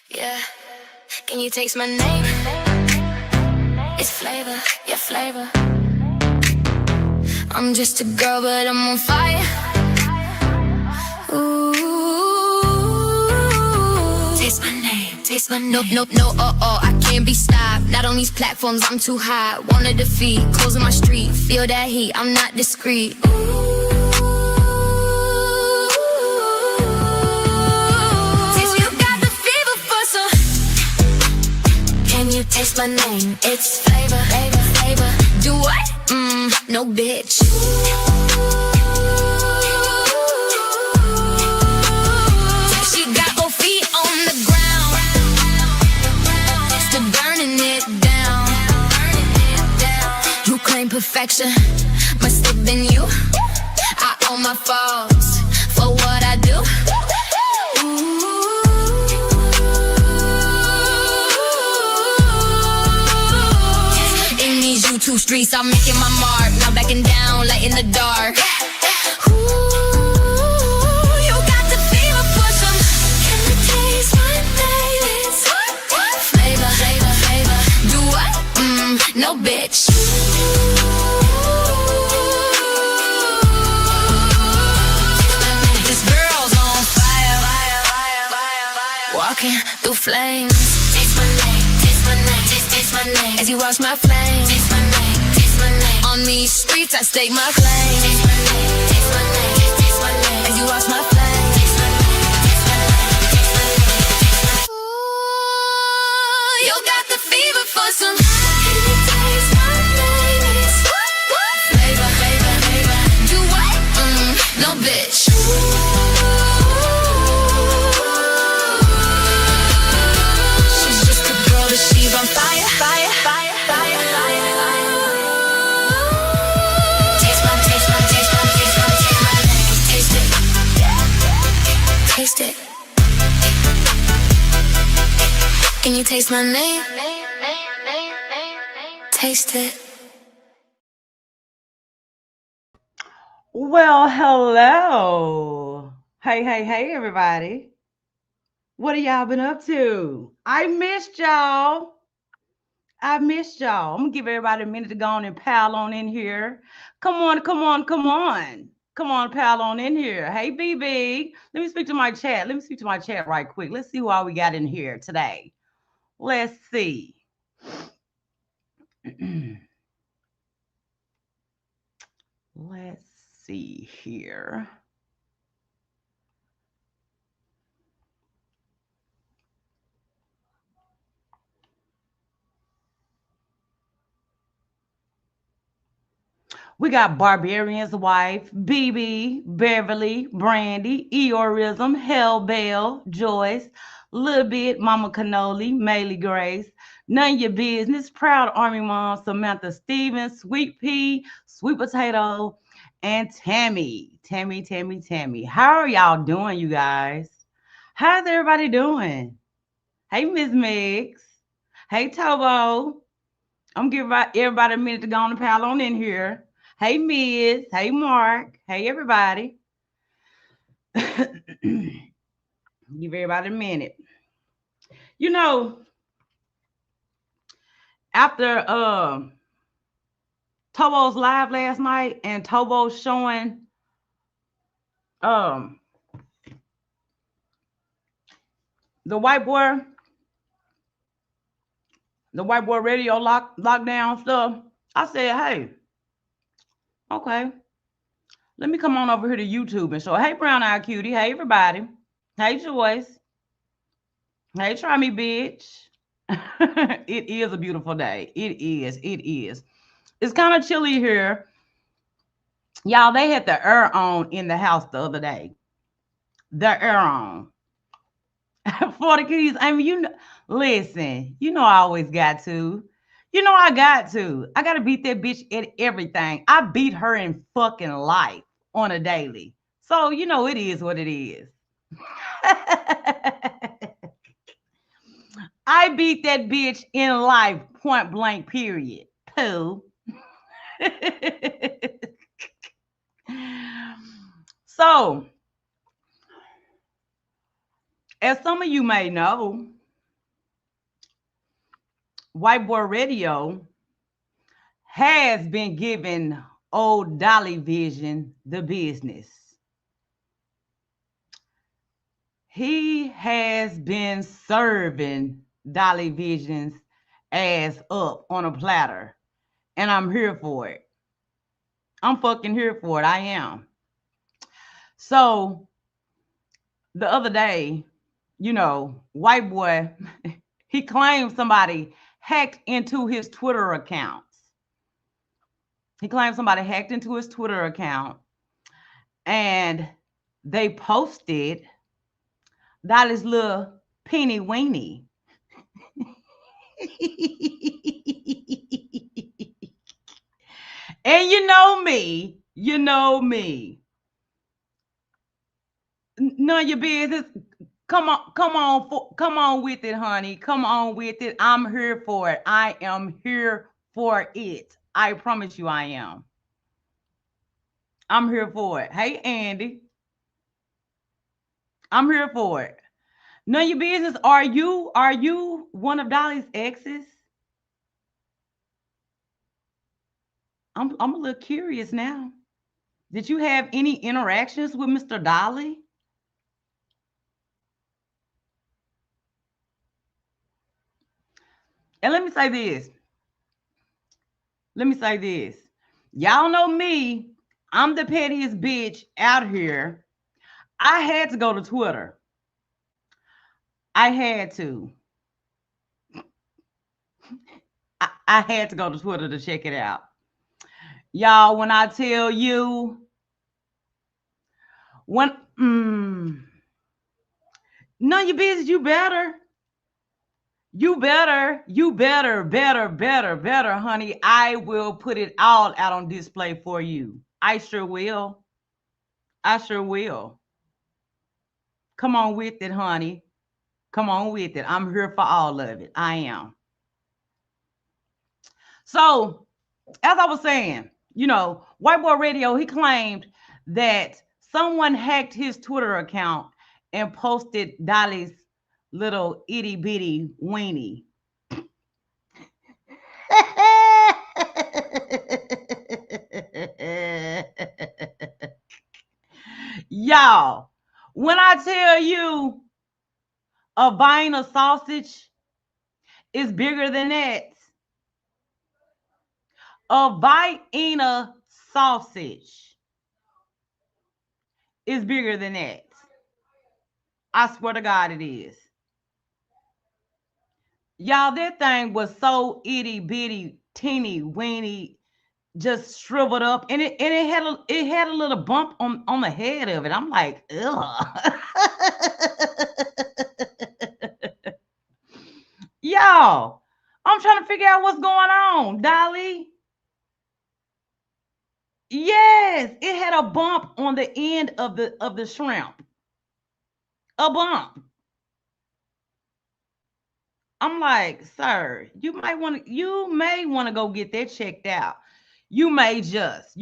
Yeah, can you taste my name? It's flavor, yeah, flavor. I'm just a girl, but I'm on fire. Ooh, taste my name, taste my name. No, I can't be stopped. Not on these platforms, I'm too high. Wanna defeat, closing my street. Feel that heat, I'm not discreet. Can you taste my name? It's flavor, flavor, flavor. Do what? No bitch. She got both feet on the ground, still burning it down. You claim perfection, must have been you. I own my faults for what I do. Two streets, I'm making my mark. Now backing down, light in the dark. Ooh, you got the fever for some. Can you taste my name? It's flavor, flavor, flavor. Do what? No bitch. This girl's on fire, walking through flames. Taste my name, taste my name, taste my name. As you watch my flames. Taste my name. On these streets, I stake my claim. Taste my name, taste my name, taste my name. As you watch my flame. Taste my name, taste my name, taste my name. Ooh, you got the fever for some. Can you taste my name? It's flavor, flavor, flavor. Do what? No bitch. She's just a girl, but she's on fire, fire, fire, fire, fire. Taste it. Can you taste my name? Taste it. Well, hello. Hey, everybody. What have y'all been up to? I missed y'all. I'm gonna give everybody a minute to go on and pal on in here. Come on. Come on, pal on in here. Hey, BB. Let me speak to my chat. Right quick. Let's see who all we got in here today. Let's see. Let's see here. We got Barbarian's wife, BB, Beverly, Brandy, Eorism, Hellbell, Joyce, Little Bit, Mama Cannoli, Maylee Grace, None of Your Business, Proud Army Mom, Samantha Stevens, Sweet Pea, Sweet Potato, and Tammy. Tammy. How are y'all doing, you guys? How's everybody doing? Hey, Miss Mix. Hey, Tobo. I'm giving everybody a minute to go on and pile on in here. Hey, Miz. Hey, Mark. Hey, everybody. Give everybody a minute. You know, after Tobo's live last night and Tobo showing the white boy radio lockdown stuff, I said, hey, okay, let me come on over here to YouTube and show. Hey, Brown Eye Cutie. Hey, everybody. Hey, Joyce. Hey, try me, bitch. It is a beautiful day. It is. It's kind of chilly here. Y'all, they had the air on in the house the other day. The air on. For the kids. I mean, listen, I always got to. I got to beat that bitch at everything. I beat her in fucking life on a daily. So, it is what it is. I beat that bitch in life, point blank, period. Pooh. So, as some of you may know, White Boy Radio has been giving old Dolly Vision the business. He has been serving Dolly Vision's ass up on a platter. And I'm here for it. I'm fucking here for it. I am. So the other day, White Boy, he claimed somebody hacked into his Twitter accounts. He claimed somebody hacked into his Twitter account and they posted Dolly's little peeny weenie. And you know me. None of your business. Come on with it, honey. Come on with it. I'm here for it. I am here for it. I promise you I am. I'm here for it. Hey, Andy. I'm here for it. None of your business. Are you one of Dolly's exes? I'm a little curious now. Did you have any interactions with Mr. Dolly? And let me say this. Y'all know me. I'm the pettiest bitch out here. I had to go to Twitter. I had to. I had to go to Twitter to check it out. Y'all, when I tell you, none of your business, you better, honey. I will put it all out on display for you. I sure will. Come on with it, honey. Come on with it. I'm here for all of it. I am. So, as I was saying, White Boy Radio, he claimed that someone hacked his Twitter account and posted Dolly's little itty bitty weenie. Y'all, when I tell you a vine of sausage is bigger than that, a Vienna sausage is bigger than that. I swear to God it is. Y'all, that thing was so itty bitty, teeny weeny, just shriveled up, and it had a little bump on the head of it. I'm like, ugh. Y'all, I'm trying to figure out what's going on, Dolly. Yes, it had a bump on the end of the shrimp. A bump. I'm like, sir, you may want to go get that checked out. You may just,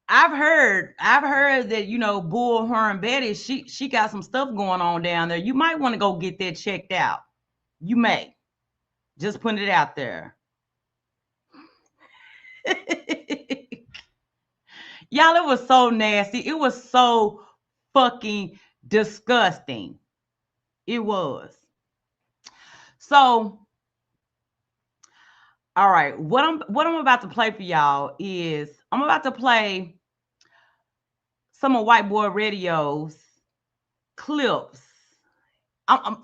I've heard that, Bullhorn Betty, she got some stuff going on down there. You might want to go get that checked out. You may. Just putting it out there. Y'all, it was so nasty. It was so fucking disgusting. It was. So, all right, what I'm about to play for y'all is I'm about to play some of White Boy Radio's clips.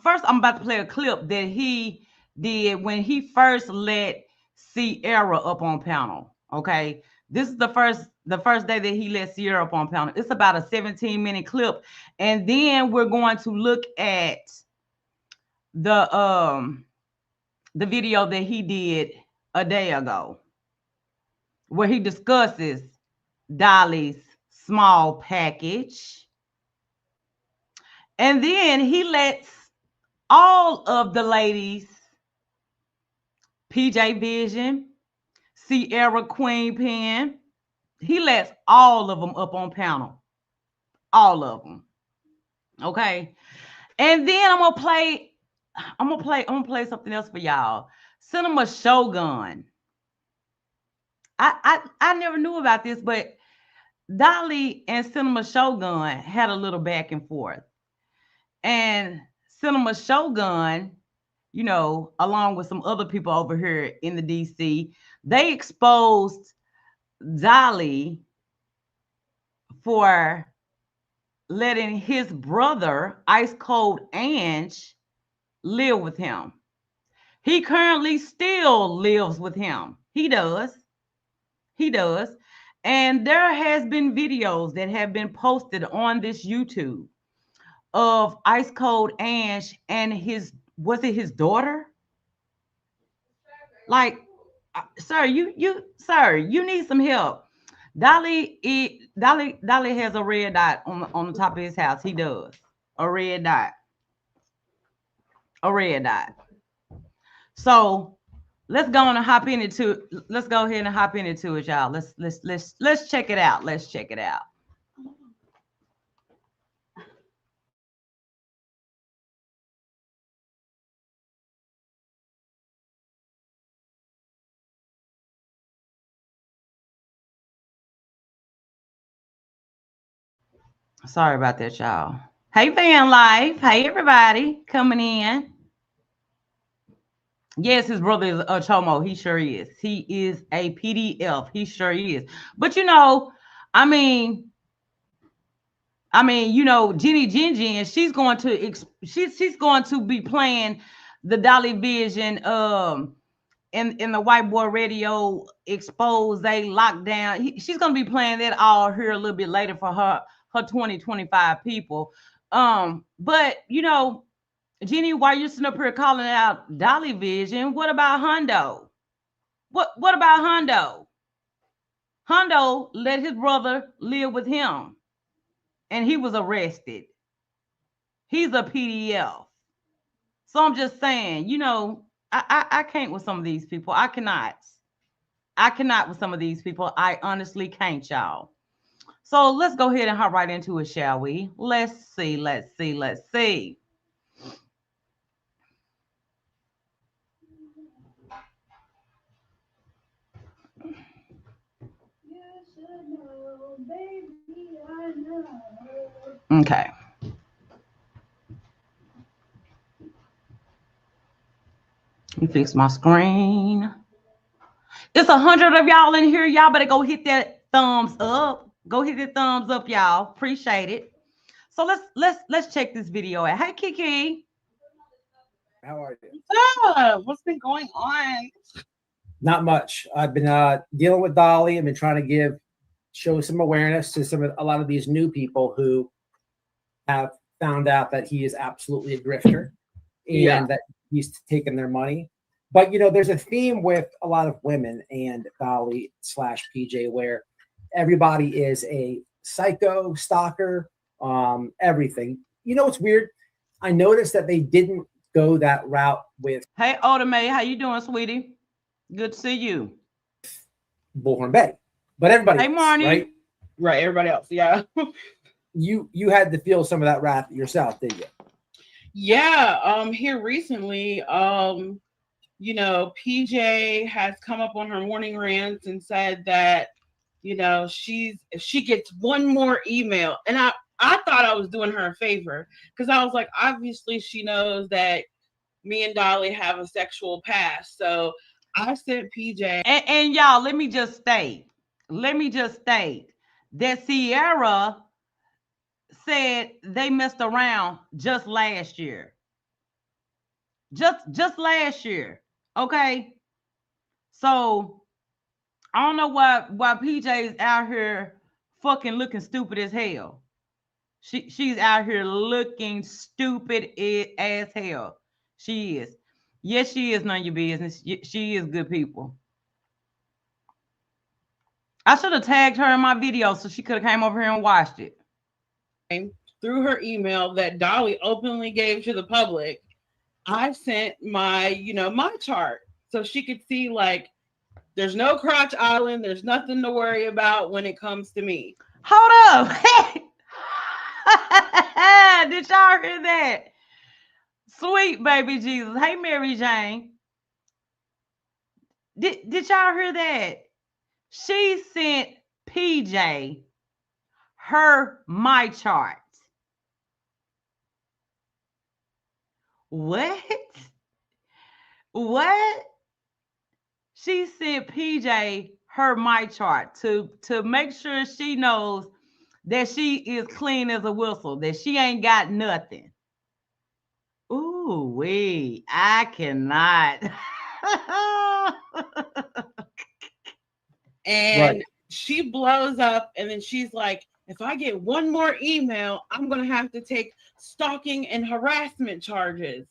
First, I'm about to play a clip that he did when he first let Sierra up on panel. Okay, this is the first day that he let Sierra up on panel. It's about a 17-minute clip, and then we're going to look at the video that he did a day ago, where he discusses Dolly's small package. And then he lets all of the ladies, PJ Vision, Sierra Queen Pen, he lets all of them up on panel. All of them. Okay. And then I'm going to play I'm gonna play something else for y'all. Cinema Shogun. I never knew about this, but Dolly and Cinema Shogun had a little back and forth. And Cinema Shogun, you know, along with some other people over here in the DC, they exposed Dolly for letting his brother, Ice Cold Ange, live with him. He currently still lives with him. He does. He does. And there has been videos that have been posted on this YouTube of Ice Cold Ange and was it his daughter? Like, sir, you need some help. Dolly has a red dot on the top of his house. He does. A red dot. A red dot. So let's go on and hop into. Let's go ahead and hop into it, y'all. Let's check it out. Let's check it out. Sorry about that, y'all. Hey, Van Life. Hey, everybody coming in. Yes, his brother is a Chomo. He sure is. He is a PDF. He sure is. But you know, I mean, you know, Jenny Jinjin, she's going to be playing the Dolly Vision in the White Boy Radio expose lockdown. She's going to be playing that all here a little bit later for her 2025 people. But you know, Jenny, while you're sitting up here calling out Dolly Vision, what about Hondo? What about Hondo? Hondo let his brother live with him, and he was arrested. He's a PDF. So I'm just saying, you know, I can't with some of these people. I cannot with some of these people. I honestly can't, y'all. So let's go ahead and hop right into it, shall we? Let's see. Okay. Let me fix my screen. It's 100 of y'all in here. Y'all better go hit that thumbs up. Go hit the thumbs up, y'all. Appreciate it. So let's check this video out. Hey, Kiki. How are you? What's up? What's been going on? Not much. I've been dealing with Dolly. I've been trying to show some awareness to a lot of these new people who have found out that he is absolutely a grifter and that he's taking their money. But, you know, there's a theme with a lot of women and Dolly / PJ where everybody is a psycho, stalker, everything. You know what's weird? I noticed that they didn't go that route with... Hey, Oda May, how you doing, sweetie? Good to see you. Bullhorn Bay. But everybody hey, else, Marnie. Right, everybody else, yeah. You had to feel some of that wrath yourself, did you? Yeah, here recently, you know, PJ has come up on her morning rants and said that, you know, if she gets one more email, and I thought I was doing her a favor because I was like, obviously she knows that me and Dolly have a sexual past. So I sent PJ. And y'all, let me just state that Sierra said they messed around just last year. Just last year. Okay. So I don't know why PJ's out here fucking looking stupid as hell. She's out here looking stupid as hell. She is. Yes, she is. None of your business. She is good people. I should have tagged her in my video so she could have came over here and watched it. Through her email that Dolly openly gave to the public, I sent my, you know, my chart so she could see, like, there's no crotch island. There's nothing to worry about when it comes to me. Hold up. Did y'all hear that? Sweet baby Jesus. Hey, Mary Jane. Did y'all hear that? She sent PJ her my chart. What? What? She sent PJ her my chart to make sure she knows that she is clean as a whistle, that she ain't got nothing. Ooh, wee. I cannot. And Right. she blows up, and then she's like, if I get one more email, I'm gonna have to take stalking and harassment charges.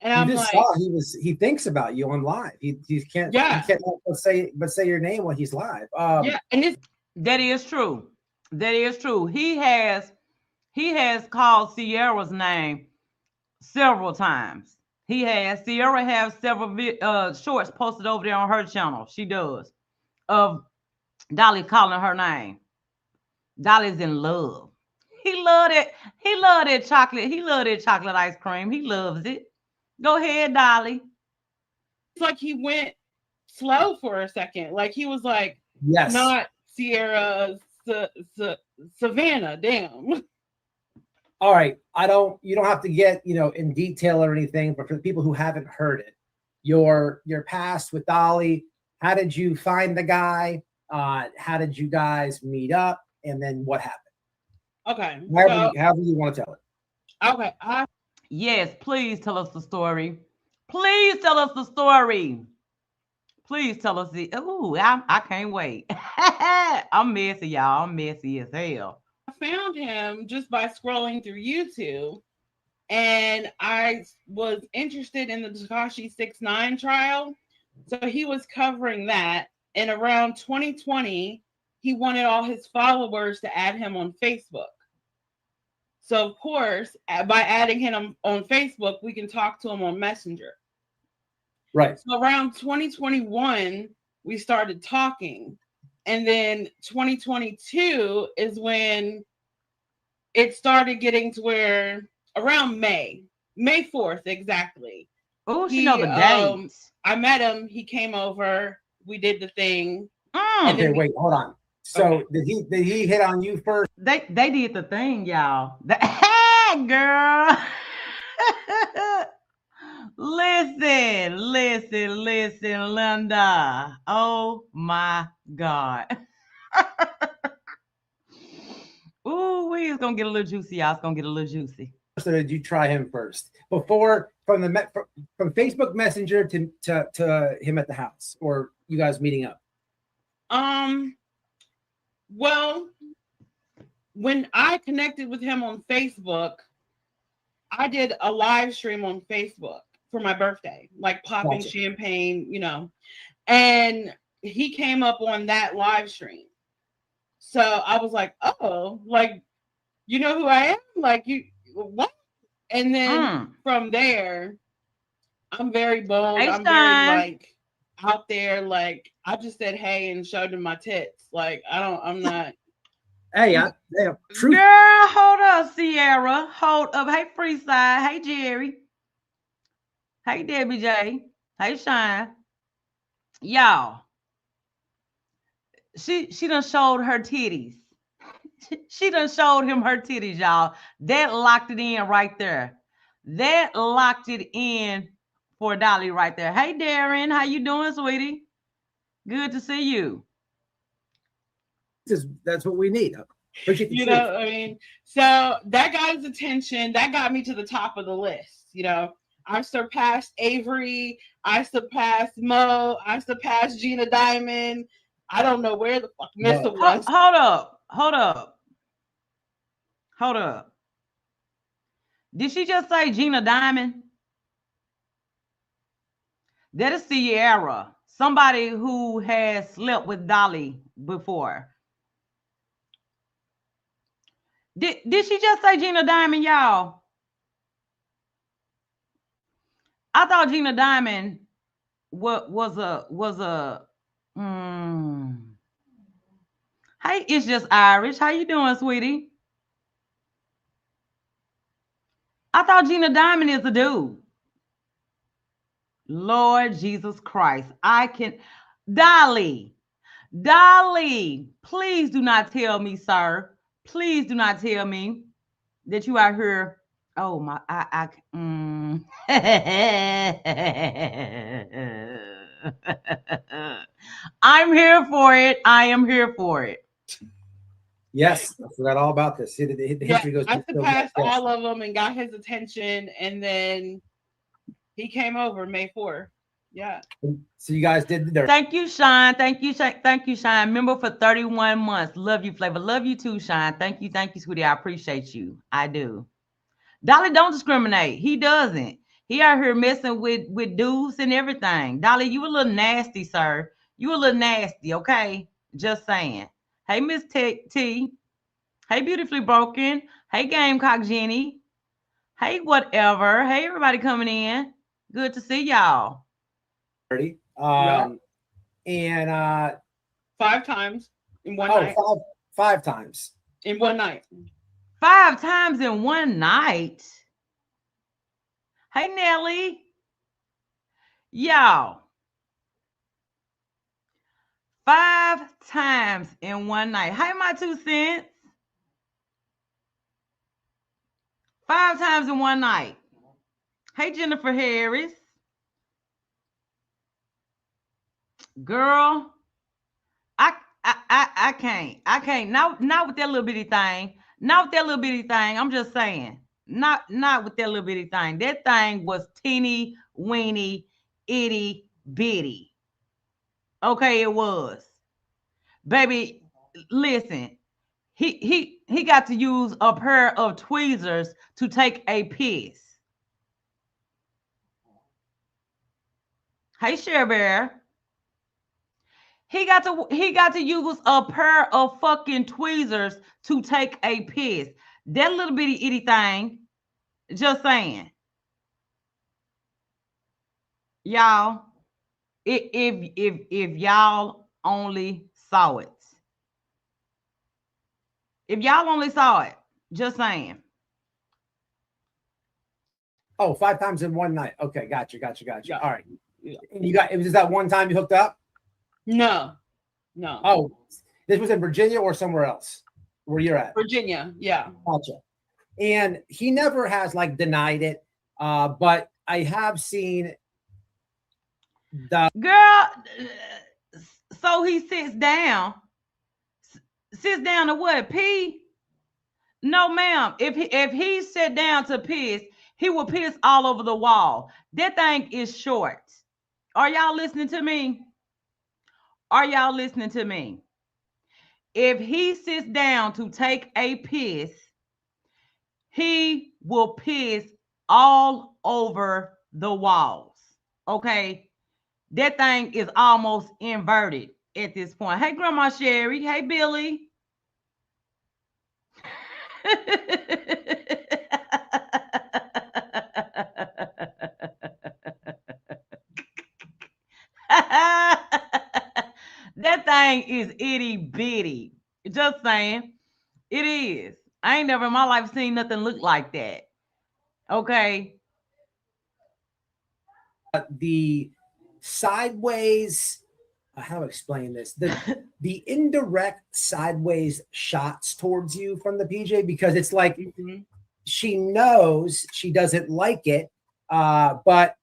And You I'm just like, saw he thinks about you on live. He yeah, can't help but say your name when he's live. yeah. And it's That is true. That is true. He has called Sierra's name several times. He has. Sierra has several shorts posted over there on her channel. She does, of Dolly calling her name. Dolly's in love. He loved it. He loved that chocolate. He loved that chocolate ice cream. He loves it. Go ahead, Dolly. like he went slow for a second. Like he was like, Yes. not Sierra, Savannah. Damn. All right. You don't have to get, in detail or anything, but for the people who haven't heard it, your past with Dolly, how did you find the guy? How did you guys meet up? And then what happened? Okay. However you want to tell it. Okay. Yes, please tell us the story. Please tell us the story. Please tell us the. Ooh, I can't wait. I'm messy, y'all. I'm messy as hell. Found him just by scrolling through YouTube, and I was interested in the Tekashi 6ix9ine trial, so he was covering that. And around 2020, he wanted all his followers to add him on Facebook. So of course, by adding him on Facebook, we can talk to him on Messenger. Right. So around 2021, we started talking. And then 2022 is when it started getting to where around May 4th, exactly. Oh, she know the dates. I met him. He came over. We did the thing. Mm. Okay, wait, hold on. So did he hit on you first? They did the thing, y'all. Hey, girl. Listen, Linda. Oh my God. Ooh, it's gonna get a little juicy, y'all. It's gonna get a little juicy. So did you try him first before from Facebook Messenger to him at the house, or you guys meeting up? Well, when I connected with him on Facebook, I did a live stream on Facebook for my birthday, like popping champagne, and he came up on that live stream. So I was like, oh, like, you know who I am? Like, you, what? And then from there, I'm very bold. I'm very, like, out there. Like, I just said, hey, and showed him my tits. Like, I'm not. Hey, truth. Girl, hold up, Sierra. Hold up. Hey, Freeside. Hey, Jerry. Hey, Debbie J. Hey, Shine. Y'all. She done showed her titties. She done showed him her titties, y'all. That locked it in right there. That locked it in for Dolly right there. Hey, Darren. How you doing, sweetie? Good to see you. That's what we need. I mean, so that got his attention. That got me to the top of the list. I surpassed Avery. I surpassed Mo. I surpassed Gina Diamond. I don't know where the fuck Mr. was. Hold up. Did she just say Gina Diamond? That is Sierra. Somebody who has slept with Dolly before. Did she just say Gina Diamond, y'all? I thought Gina Diamond was a Hey, it's just Irish. How you doing, sweetie? I thought Gina Diamond is a dude. Lord Jesus Christ. I can. Dolly. Dolly. Please do not tell me, sir. Please do not tell me that you out here. Oh my. I'm here for it. I am here for it. Yes, I forgot all about this. The history goes. I surpassed all of them and got his attention, and then he came over May 4th. Yeah. So you guys did the dirt. Thank you, Sean. Thank you, Thank you, Sean. Member for 31 months. Love you, Flavor. Love you too, Sean. Thank you, sweetie. I appreciate you. I do. Dolly don't discriminate. He doesn't. He out here messing with dudes and everything. Dolly, you a little nasty, sir. You a little nasty, okay? Just saying. Hey, Miss T. Hey, Beautifully Broken. Hey, Gamecock Jenny. Hey, whatever. Hey, everybody coming in. Good to see y'all. And 5 times in one night. Five times in one night. 5 times in one night. Hey, Nelly. Y'all. 5 times in one night. Hey, my 2 cents. 5 times in one night. Hey, Jennifer Harris. Girl, I can't. Not with that little bitty thing. Not with that little bitty thing. I'm just saying. Not with that little bitty thing. That thing was teeny weeny itty bitty. Okay, it was. Baby, listen. He got to use a pair of tweezers to take a piss. Hey, Cher Bear. He got to use a pair of fucking tweezers to take a piss. That little bitty itty thing. Just saying. Y'all, if y'all only saw it. If y'all only saw it, just saying. Oh, 5 times in one night. Okay, gotcha. Yeah. All right. And it was just that one time you hooked up? No. Oh, this was in Virginia or somewhere else where you're at? Virginia, yeah. Gotcha. And he never has like denied it, but I have seen the girl. So he sits down to what? Pee? No, ma'am. If he sat down to piss, he will piss all over the wall. That thing is short. Are y'all listening to me? Are y'all listening to me? If he sits down to take a piss, he will piss all over the walls. Okay? That thing is almost inverted at this point. Hey, Grandma Sherry. Hey, Billy. That thing is itty bitty. Just saying. It is. I ain't never in my life seen nothing look like that. Okay. The sideways, how to explain this? The indirect sideways shots towards you from the PJ, because it's like she knows she doesn't like it, but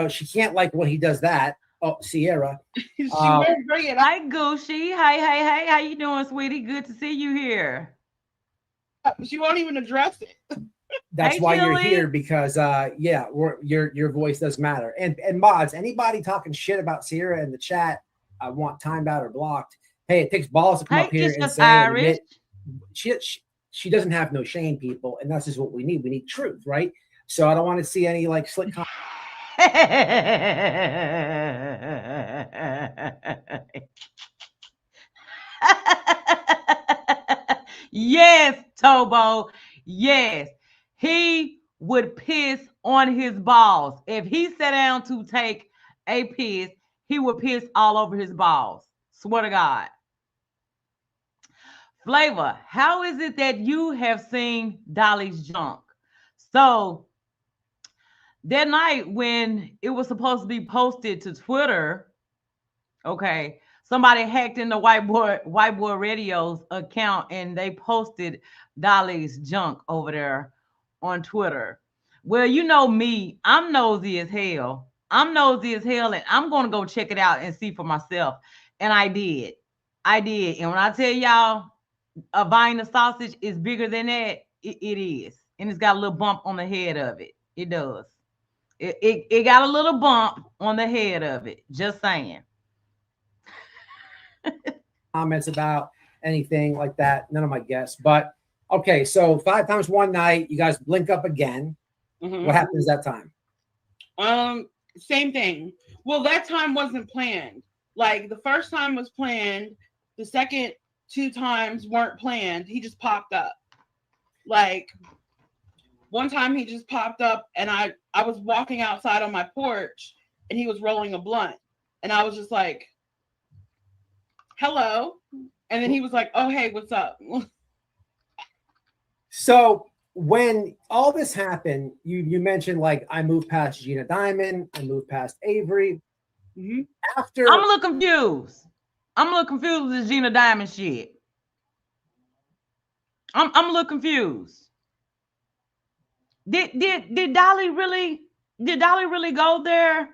she can't like when he does that. Oh, Sierra. She won't bring it up. Hi, Gucci. Hey. How you doing, sweetie? Good to see you here. She won't even address it. That's why you're here, because your voice does matter. And mods, anybody talking shit about Sierra in the chat, I want timed out or blocked. Hey, it takes balls to come up here and say she doesn't have no shame, people, and that's just what we need. We need truth, right? So I don't want to see any like slick comments. Yes, Tobo. Yes. He would piss on his balls. If he sat down to take a piss, he would piss all over his balls. Swear to God. Flavor, how is it that you have seen Dolly's junk? So that night when it was supposed to be posted to Twitter, okay, somebody hacked into White Boy Radio's account and they posted Dolly's junk over there on Twitter. Well, you know me, I'm nosy as hell. I'm nosy as hell, and I'm gonna go check it out and see for myself. And I did. I did. And when I tell y'all a vine of sausage is bigger than that, it is. And it's got a little bump on the head of it. It does. It got a little bump on the head of it. Just saying. Comments about anything like that. None of my guests. But okay, so 5 times one night, you guys blink up again. Mhm. What happens that time? Same thing. Well, that time wasn't planned. Like the first time was planned. The second 2 times weren't planned. He just popped up. Like one time he just popped up and I was walking outside on my porch and he was rolling a blunt. And I was just like, hello. And then he was like, oh, hey, what's up? So when all this happened, you mentioned like I moved past Gina Diamond, I moved past Avery. Mhm. After I'm a little confused. I'm a little confused with this Gina Diamond shit. I'm a little confused. Did Dolly really go there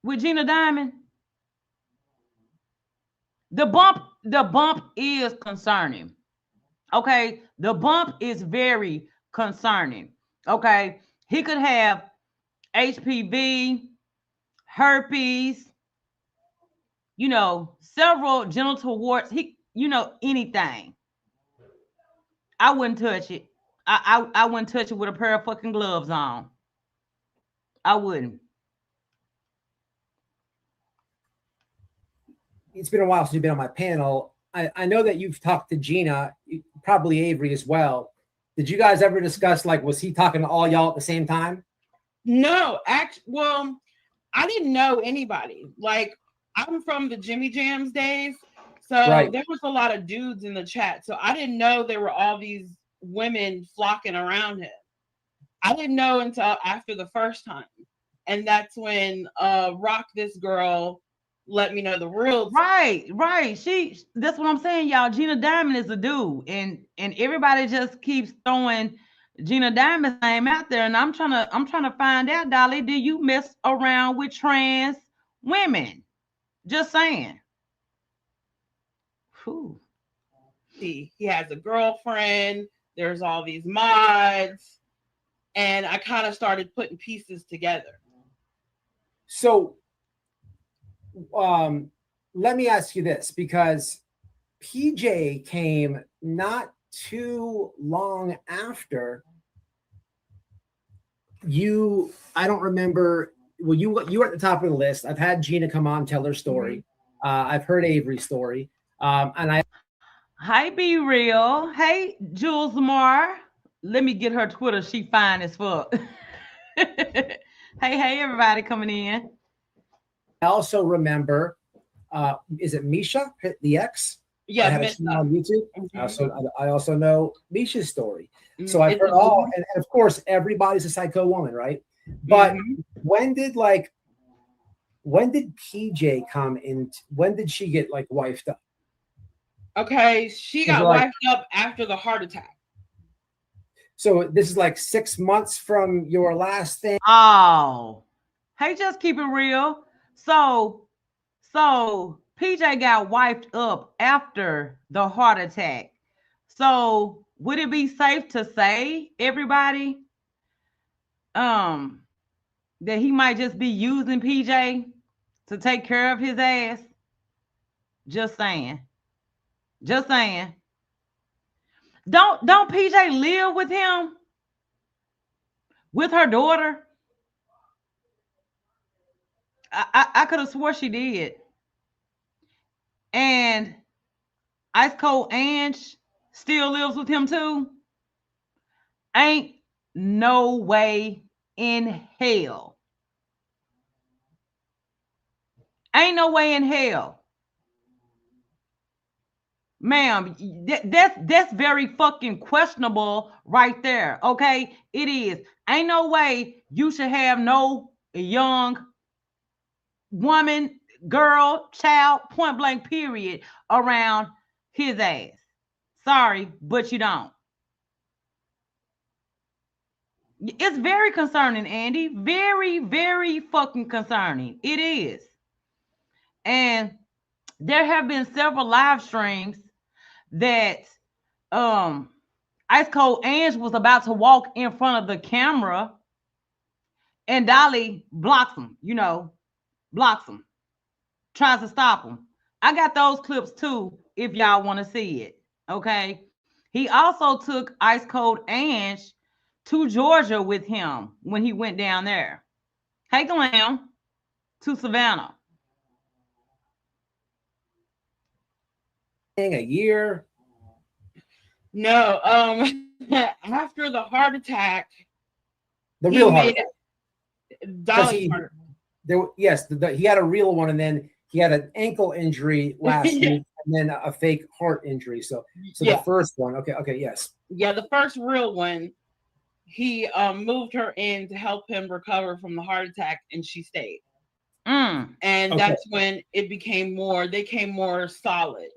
with Gina Diamond? The bump is concerning. Okay, the bump is very concerning. Okay, he could have HPV, herpes, several genital warts. Anything. I wouldn't touch it. I wouldn't touch it with a pair of fucking gloves on. I wouldn't. it's been a while since you've been on my panel. I know that you've talked to Gina, probably Avery as well. Did you guys ever discuss, like, was he talking to all y'all at the same time? No, well, I didn't know anybody. Like, I'm from the Jimmy Jams days. So Right. there was a lot of dudes in the chat. So I didn't know there were all these women flocking around him. I didn't know until after the first time. And that's when Rock This Girl let me know the real Right. That's what I'm saying, y'all. Gina Diamond is a dude, and everybody just keeps throwing Gina Diamond's name out there. And I'm trying to find out, Dolly, do you mess around with trans women? Just saying. Whew. He has a girlfriend. There's all these mods. And I kind of started putting pieces together. So let me ask you this, because PJ came not too long after you. I don't remember. Well, you were at the top of the list. I've had Gina come on, tell her story. I've heard Avery's story. And Hi, Be Real. Hey, Jules Lamar. Let me get her Twitter. She fine as fuck. hey, everybody coming in. I also remember, is it Misha, the ex? Yeah, I had a channel on YouTube. Mhm. I also know Misha's story. So I've heard all, and of course, everybody's a psycho woman, right? But when did PJ come in? When did she get like wifed up? Okay, she got wifed up after the heart attack. So this is like 6 months from your last thing. Oh, hey, just keep it real. So PJ got wiped up after the heart attack. So would it be safe to say, everybody, that he might just be using PJ to take care of his ass? Just saying. Just saying. Don't PJ live with him? With her daughter? I could have swore she did. And Ice Cold Ange still lives with him too. Ain't no way in hell. Ain't no way in hell. ma'am, that's very fucking questionable right there. Okay, it is. Ain't no way you should have no young woman, girl, child, point blank, period, around his ass. Sorry, but you don't. It's very concerning, Andy. Very, very fucking concerning. It is. And there have been several live streams that Ice Cold Ange was about to walk in front of the camera and Dolly blocks him, blocks him, tries to stop him. I got those clips too if y'all want to see it. Okay. He also took Ice Cold Ange to Georgia with him when he went down there. Hey, Glam, to Savannah. A year. No, after the heart attack, The real heart attack. Dolly. He had a real one, and then he had an ankle injury last week, and then a fake heart injury. So the first one, okay, yes. Yeah, the first real one, he moved her in to help him recover from the heart attack, and she stayed. And that's when it became they came more solid,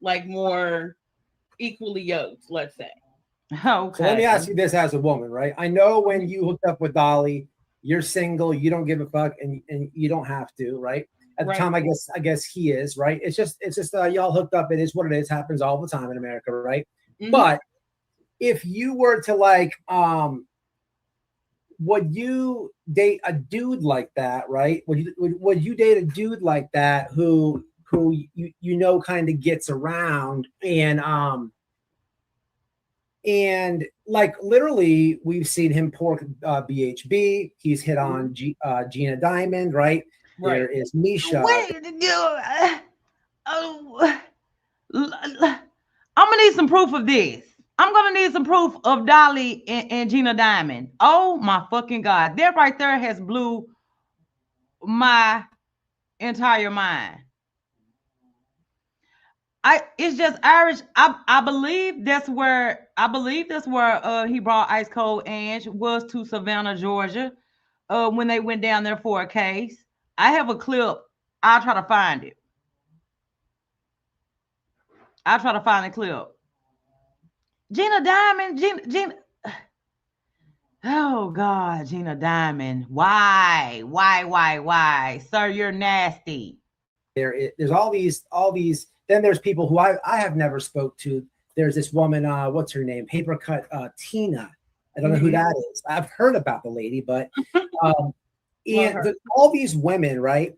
like more equally yoked, let's say. Okay. So let me ask you this as a woman, right? I know when you hooked up with Dolly, you're single, you don't give a fuck, and you don't have to, right? At the time, I guess he is, right? It's just y'all hooked up. It is what it is. Happens all the time in America, right? Mm-hmm. But if you were to would you date a dude like that, right? Would you date a dude like that who kind of gets around and literally we've seen him pork BHB. He's hit on Gina Diamond, right? There is Misha. I'm gonna need some proof of this. I'm gonna need some proof of Dolly and Gina Diamond. Oh my fucking God. That right there has blew my entire mind. It's just Irish. I believe that's where he brought Ice Cold Ange was to Savannah, Georgia, when they went down there for a case. I have a clip. I'll try to find it. I'll try to find the clip. Gina Diamond, Gina. Oh God, Gina Diamond. Why? Sir, you're nasty. There's all these. Then there's people who I have never spoke to. There's this woman, what's her name? Paper Cut Tina. I don't know who that is. I've heard about the lady, but and all these women, right?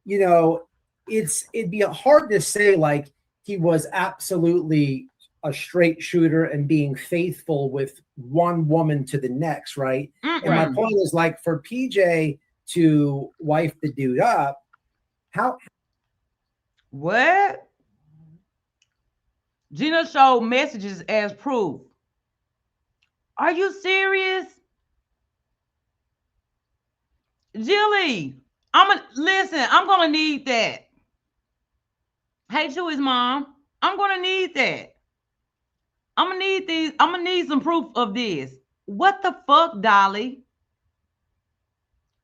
It'd be hard to say he was absolutely a straight shooter and being faithful with one woman to the next, right? Mm-hmm. And my point is for PJ to wife the dude up, what? Gina showed messages as proof. Are you serious? Jilly, I'm gonna need that. Hey, Chewy's mom, I'm gonna need that. I'm gonna need some proof of this. What the fuck, Dolly?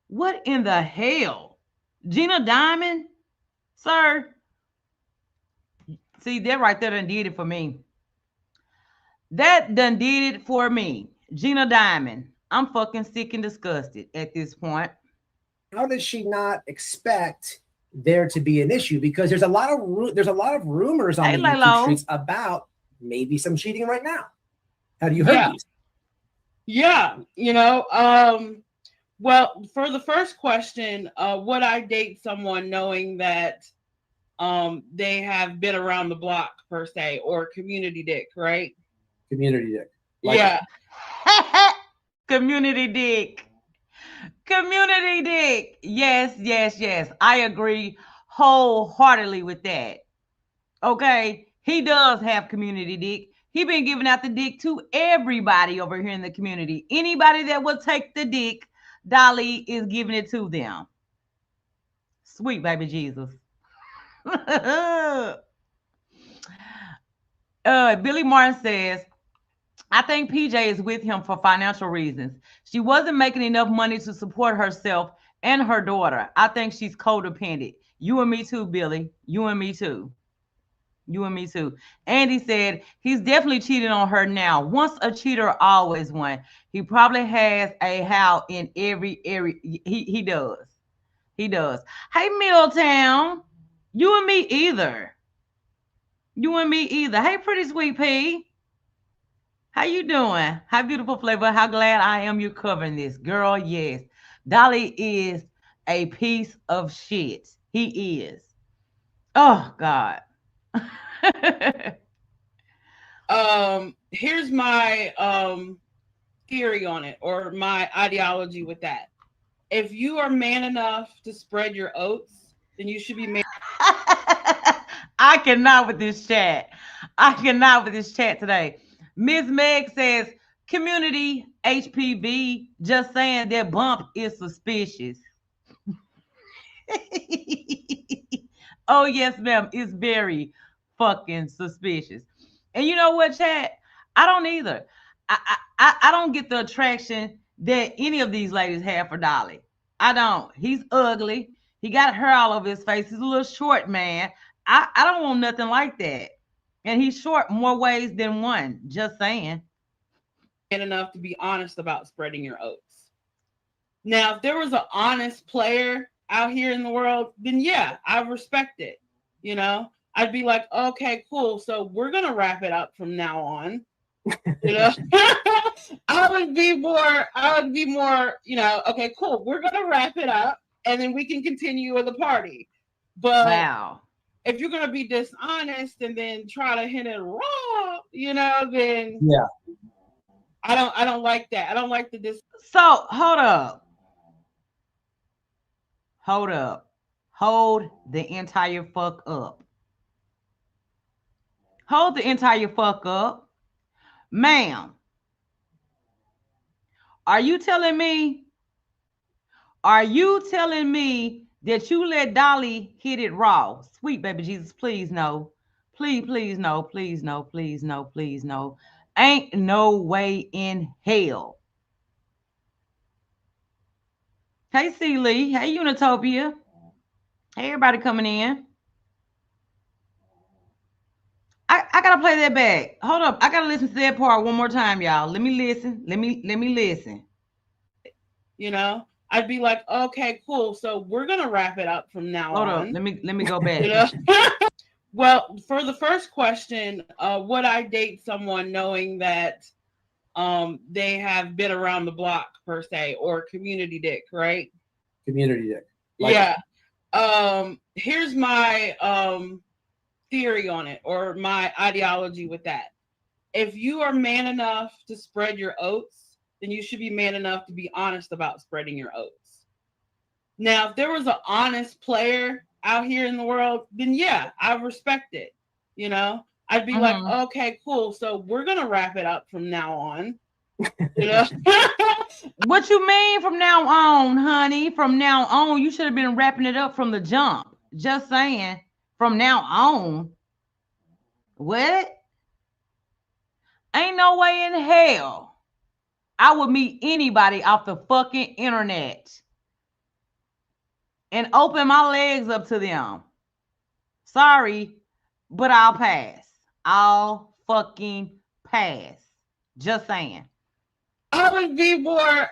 What in the hell? Gina Diamond? Sir? See, that right there done did it for me. That done did it for me. Gina Diamond. I'm fucking sick and disgusted at this point. How does she not expect there to be an issue? Because there's a lot of rumors on the YouTube streets about maybe some cheating right now. Have you heard these? Yeah, well, for the first question, would I date someone knowing that they have been around the block per se, or community dick, right? Community dick. Community dick. Community dick. Yes. I agree wholeheartedly with that. Okay. He does have community dick. He been giving out the dick to everybody over here in the community. Anybody that will take the dick, Dolly is giving it to them. Sweet baby Jesus. Billy Martin says, I think PJ is with him for financial reasons. She wasn't making enough money to support herself and her daughter. I think she's codependent. You and me too, Billy. You and me too. You and me too. Andy said he's definitely cheating on her now. Once a cheater, always one. He probably has a how in every area. He does. He does. Hey, Milltown. You and me either. You and me either. Hey, pretty sweet pea. How you doing? How beautiful flavor. How glad I am you're covering this. Girl, yes. Dolly is a piece of shit. He is. Oh, God. Here's my theory on it, or my ideology with that. If you are man enough to spread your oats, then you should be man. I cannot with this chat. I cannot with this chat today. Miss Meg says, community HPV, just saying that bump is suspicious. Oh, yes, ma'am. It's very fucking suspicious. And you know what, chat? I don't either. I don't get the attraction that any of these ladies have for Dolly. I don't. He's ugly. He got hair all over his face. He's a little short man. I don't want nothing like that. And he's short more ways than one. Just saying. Enough to be honest about spreading your oats. Now, if there was an honest player out here in the world, then yeah, I respect it. You know, I'd be like, okay, cool. So we're gonna wrap it up from now on. You know, I would be more, you know, okay, cool. We're gonna wrap it up and then we can continue with the party. But wow. If you're gonna be dishonest and then try to hit it raw, you know, then yeah, I don't like that. I don't like the So hold up. Hold up. Hold the entire fuck up. Hold the entire fuck up. Ma'am, are you telling me that you let Dolly hit it raw? Sweet baby Jesus, please no. Please no. Please no. Please no. Please no. Ain't no way in hell. Hey, C. Lee. Hey, Unitopia. Hey, everybody coming in. I gotta play that back. Hold up. I gotta listen to that part one more time, y'all. Let me listen. Let me listen. You know, I'd be like, okay, cool. So we're gonna wrap it up from now Hold on. up. Let me go back. You know? Well, for the first question, would I date someone knowing that they have been around the block per se, or community dick, right? community dick. Yeah. Here's my theory on it, or my ideology with that. If you are man enough to spread your oats, then you should be man enough to be honest about spreading your oats. Now, if there was an honest player out here in the world, then yeah, I respect it. You know, I'd be like, okay, cool. So we're gonna wrap it up from now on. You know? What you mean from now on, honey? From now on, you should have been wrapping it up from the jump. Just saying. From now on. What? Ain't no way in hell I would meet anybody off the fucking internet and open my legs up to them. Sorry, but I'll pass. I'll fucking pass. Just saying. I would be more,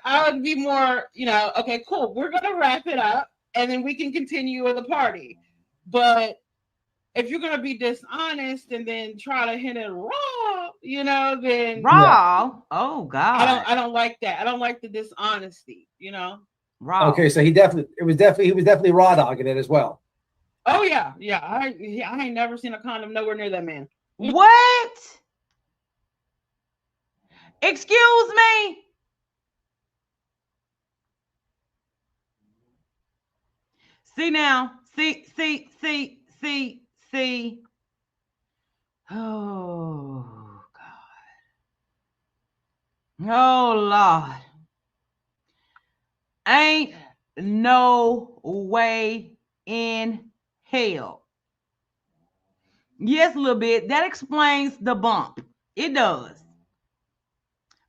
you know, okay, cool. We're gonna wrap it up and then we can continue with the party. But if you're gonna be dishonest and then try to hit it raw, you know, then raw. Oh God. I don't like that. I don't like the dishonesty, you know. Raw. Okay, so he was definitely raw dogging it as well. Oh yeah. I ain't never seen a condom nowhere near that man. What? Excuse me? See now. See. Oh, God. Oh, Lord. Ain't no way in hell Yes, a little bit. That explains the bump. It does.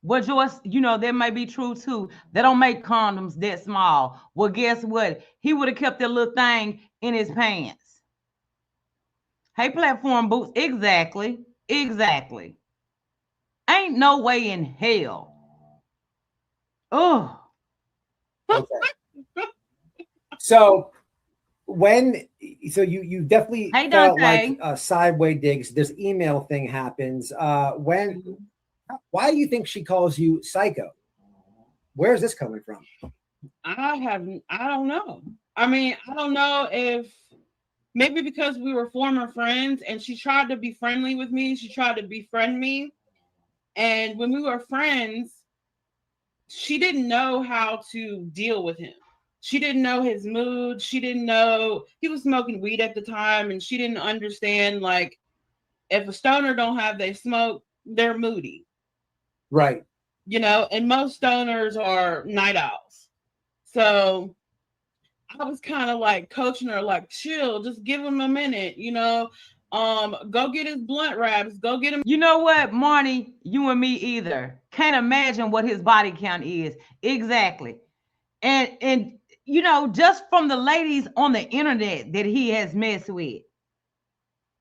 Well, Joyce, that may be true too. They don't make condoms that small. Well, guess what? He would have kept that little thing in his pants. Hey, platform boots. Exactly. Exactly. Ain't no way in hell. Oh, Okay. So you definitely hey, felt Dante. like sideways digs. This email thing happens. Why do you think she calls you psycho? Where is this coming from? I don't know. I mean, I don't know if maybe because we were former friends and she tried to be friendly with me. She tried to befriend me. And when we were friends, she didn't know how to deal with him. She didn't know his mood. She didn't know he was smoking weed at the time. And she didn't understand, like, if a stoner don't have they smoke, they're moody. Right. And most stoners are night owls. So I was kind of like coaching her, like, chill, just give him a minute, go get his blunt wraps, go get him. You know what, Marnie? You and me either. Can't imagine what his body count is. Exactly. And just from the ladies on the internet that he has messed with.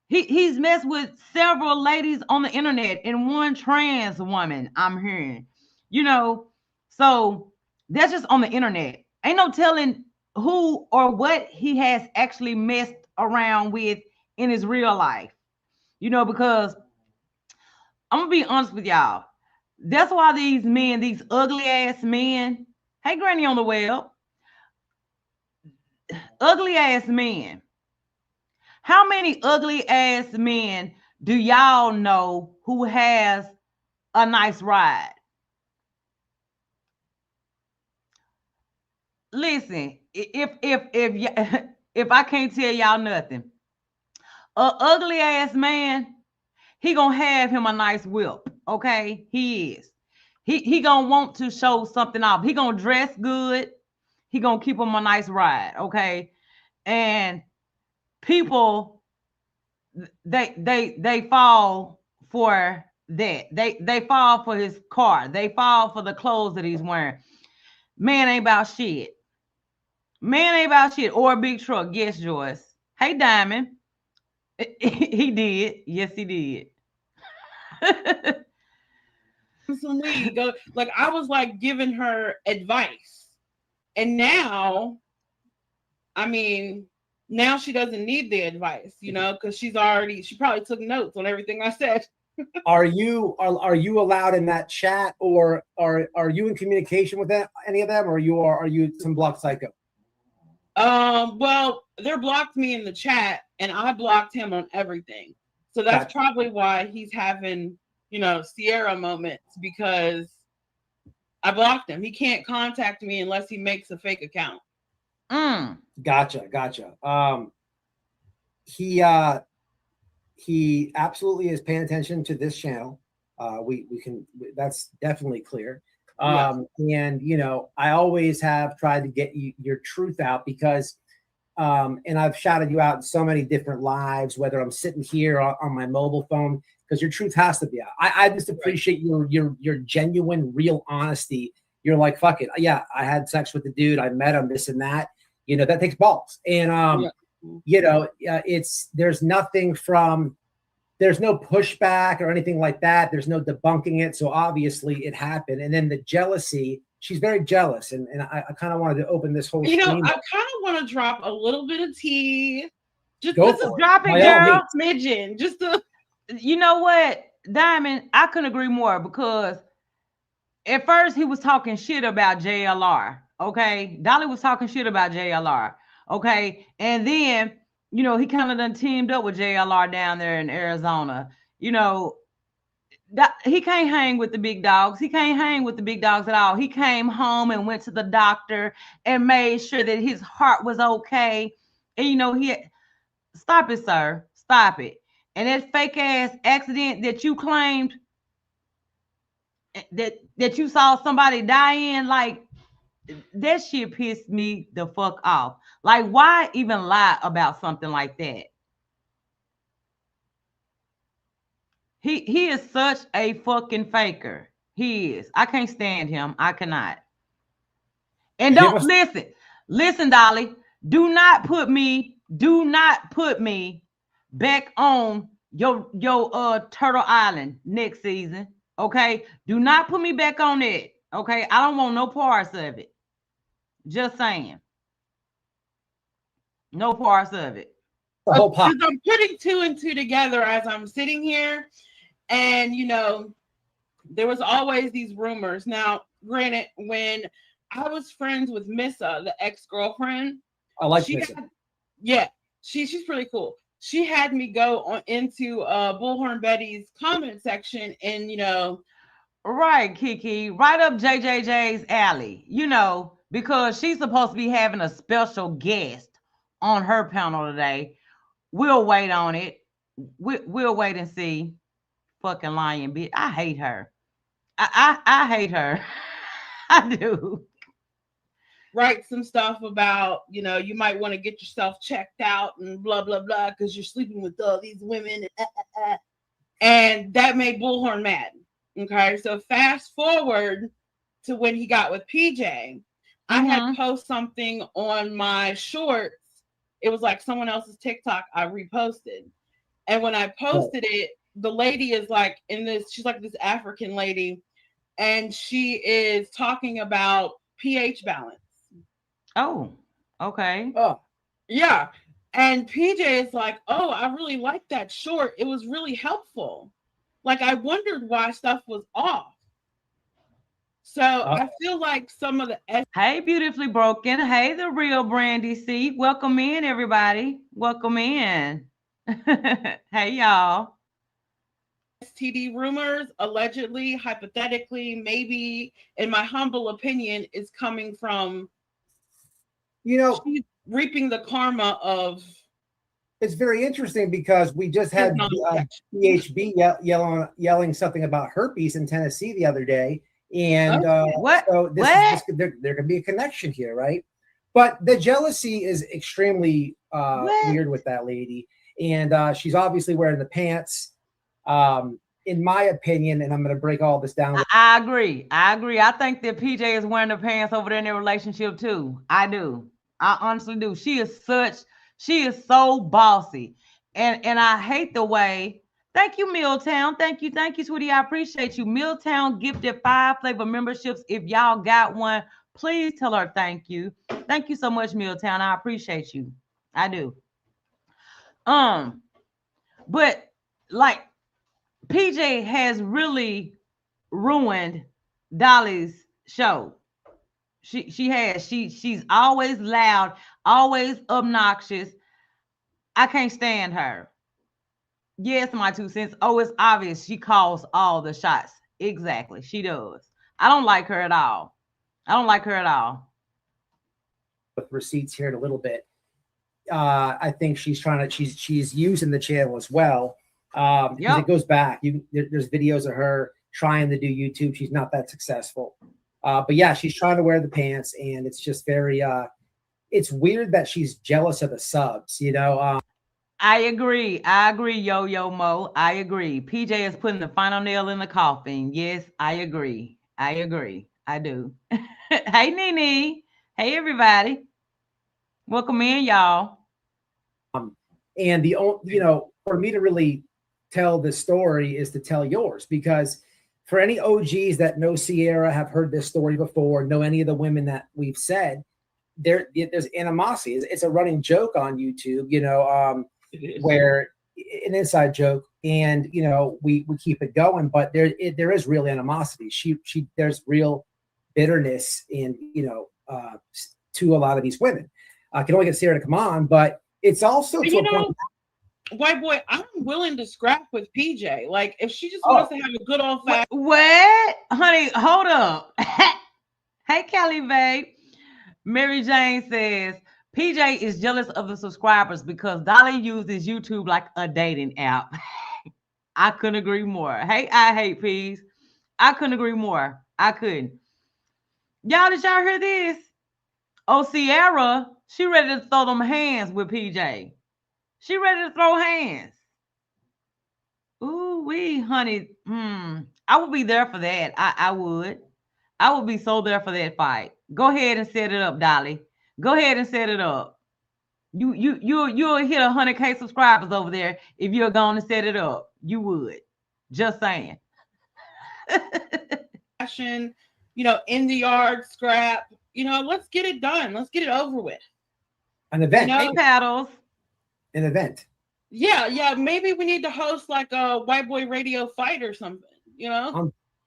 He's messed with several ladies on the internet and one trans woman, I'm hearing. So that's just on the internet. Ain't no telling who or what he has actually messed around with in his real life. Because I'm gonna be honest with y'all. That's why these men, these ugly ass men, hey Granny on the web, ugly ass men. How many ugly ass men do y'all know who has a nice ride? Listen, if I can't tell y'all nothing, a ugly ass man, he gonna have him a nice whip. Okay, he is. He gonna want to show something off. He gonna dress good. He gonna keep him a nice ride. Okay, and people they fall for that. They fall for his car. They fall for the clothes that he's wearing. Man ain't about shit. Man ain't about shit. Or a big truck. Yes, Joyce. Hey, Diamond. He did. Yes, he did. Some weed. Go, like, I was like giving her advice. And now, I mean, now she doesn't need the advice, because she probably took notes on everything I said. Are you allowed in that chat, or are you in communication with any of them, or are you some block psycho? Well, they're blocked me in the chat, and I blocked him on everything. So that's probably why he's having, Sierra moments, because I blocked him. He can't contact me unless he makes a fake account. Gotcha. He absolutely is paying attention to this channel. We can, that's definitely clear. Yes. And I always have tried to get your truth out, because and I've shouted you out in so many different lives, whether I'm sitting here on my mobile phone, because your truth has to be out. I just appreciate your genuine, real honesty. You're like, fuck it. Yeah, I had sex with the dude. I met him, this and that. That takes balls. And there's no pushback or anything like that. There's no debunking it. So obviously it happened. And then the jealousy, she's very jealous. And I kind of wanted to open this whole I kind of want to drop a little bit of tea. Just drop it, girl. Smidgen. Just to, you know what, Diamond, I couldn't agree more, because at first he was talking shit about JLR. Okay. Dolly was talking shit about JLR. Okay. And then, he kind of done teamed up with JLR down there in Arizona. He can't hang with the big dogs. He can't hang with the big dogs at all. He came home and went to the doctor and made sure that his heart was okay. And stop it, sir. Stop it. And that fake ass accident that you claimed that you saw somebody die in, like, that shit pissed me the fuck off. Like, why even lie about something like that? He is such a fucking faker. He is. I can't stand him. I cannot. And don't listen, Dolly. Do not put me back on your Turtle Island next season. Okay. Do not put me back on it. Okay. I don't want no parts of it. Just saying. No parts of it. The whole pot. Because I'm putting two and two together as I'm sitting here. And, you know, there was always these rumors. Now, granted, when I was friends with Missa, the ex-girlfriend, I like Missa. She's pretty cool. She had me go into Bullhorn Betty's comment section and, you know. Right, Kiki. Right up JJJ's alley, you know, because she's supposed to be having a special guest on her panel today. We'll wait on it. We'll wait and see. Fucking lying bitch. I hate her. I hate her. I do. Write some stuff about, you know, you might want to get yourself checked out and blah, blah, blah, because you're sleeping with all these women. And that made Bullhorn mad. Okay. So fast forward to when he got with PJ, I had posted something on my shorts. It was like someone else's TikTok I reposted. And when I posted it, the lady is like she's like this African lady, and she is talking about pH balance. Oh, okay. Oh, yeah. And PJ is like, oh, I really like that short. It was really helpful. Like, I wondered why stuff was off. So I feel like some of the Hey, beautifully broken. Hey, the real Brandy C. Welcome in, everybody. Welcome in. Hey, y'all. STD rumors, allegedly, hypothetically, maybe, in my humble opinion, is coming from, you know, she's reaping the karma of. It's very interesting because we just had PHB yelling something about herpes in Tennessee the other day. And what? So there can be a connection here, right? But the jealousy is extremely weird with that lady. And she's obviously wearing the pants. In my opinion, and I'm going to break all this down. I agree. I think that PJ is wearing the pants over there in their relationship too. I do. I honestly do. She is so bossy. And I hate the way. Thank you, Milltown. Thank you, sweetie. I appreciate you. Milltown gifted 5 flavor memberships. If y'all got one, please tell her thank you. Thank you so much, Milltown. I appreciate you. I do. But like, PJ has really ruined Dolly's show. She has. She's always loud, always obnoxious. I can't stand her. Yes, my 2 cents. Oh, it's obvious she calls all the shots. Exactly, she does. I don't like her at all. With receipts here in a little bit. I think she's using the channel as well. It goes back. There's videos of her trying to do YouTube. She's not that successful. But yeah, she's trying to wear the pants, and it's just very it's weird that she's jealous of the subs, you know. I agree, Yo Mo. I agree. PJ is putting the final nail in the coffin. Yes, I agree. I do. Hey, Nene. Hey, everybody. Welcome in, y'all. And for me to really tell the story is to tell yours, because for any OGs that know Sierra, have heard this story before, know any of the women that we've said, there's animosity. It's a running joke on YouTube, where an inside joke, and we keep it going, but there is real animosity. There's real bitterness in to a lot of these women. I can only get Sierra to come on, but it's also to a point. White boy, I'm willing to scrap with PJ. Like, if she just wants to have a good old fashioned. What? Honey, hold up. Hey, Kelly, babe. Mary Jane says, PJ is jealous of the subscribers because Dolly uses YouTube like a dating app. I couldn't agree more. Hey, I hate peas. I couldn't agree more. I couldn't. Y'all, did y'all hear this? Oh, Sierra, she ready to throw them hands with PJ. She ready to throw hands. Ooh we, honey. I would be there for that. I would. I would be so there for that fight. Go ahead and set it up, Dolly. Go ahead and set it up. You'll hit 100K subscribers over there if you're going to set it up. You would. Just saying. Fashion, in the yard scrap. Let's get it done. Let's get it over with. An event. Hey, paddles. An event. Yeah. Maybe we need to host like a white boy radio fight or something.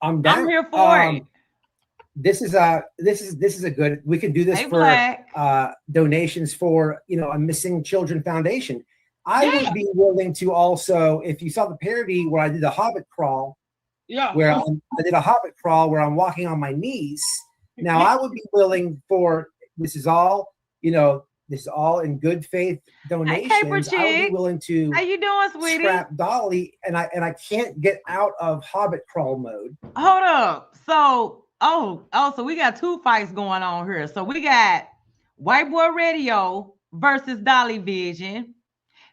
I'm down. I'm here for it. This is a good. We could do this Hey, for Black. donations for a missing children foundation. I would be willing to also, if you saw the parody where I did a Hobbit crawl, where I did a Hobbit crawl where I'm walking on my knees. Now I would be willing for this is all in good faith donations. I would be willing to. How you doing, sweetie? Scrap Dolly, and I can't get out of Hobbit crawl mode. Hold up. So so we got two fights going on here. So we got White Boy Radio versus Dolly Vision,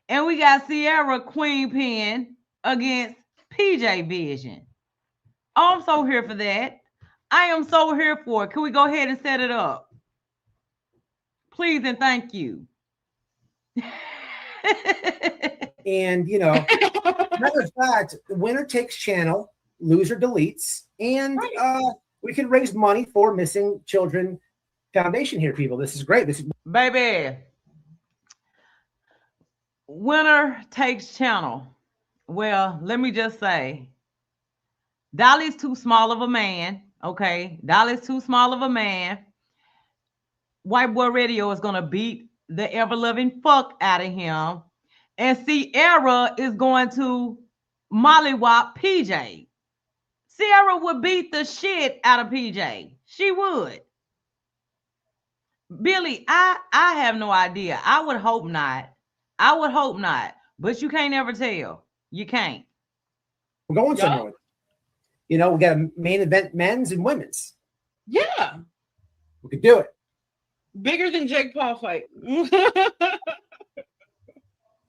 and we got Sierra Queen Pen against PJ Vision. I'm so here for that. I am so here for it. Can we go ahead and set it up? Please and thank you. And matter of fact, the winner takes channel, loser deletes, and we can raise money for Missing Children Foundation here, people. This is great. This is baby. Winner takes channel. Well, let me just say, Dolly's too small of a man. Okay, Dolly's too small of a man. White Boy Radio is gonna beat the ever-loving fuck out of him, and Sierra is going to mollywop PJ. Sierra would beat the shit out of PJ. She would. Billy, I have no idea. I would hope not. But you can't ever tell. You can't. We're going somewhere. We got a main event, men's and women's. Yeah. We could do it. Bigger than Jake Paul fight.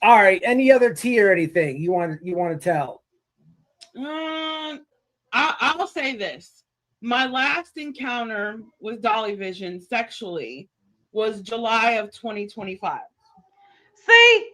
All right. Any other tea or anything you want to tell? I'll say this. My last encounter with Dolly Vision sexually was July of 2025. See?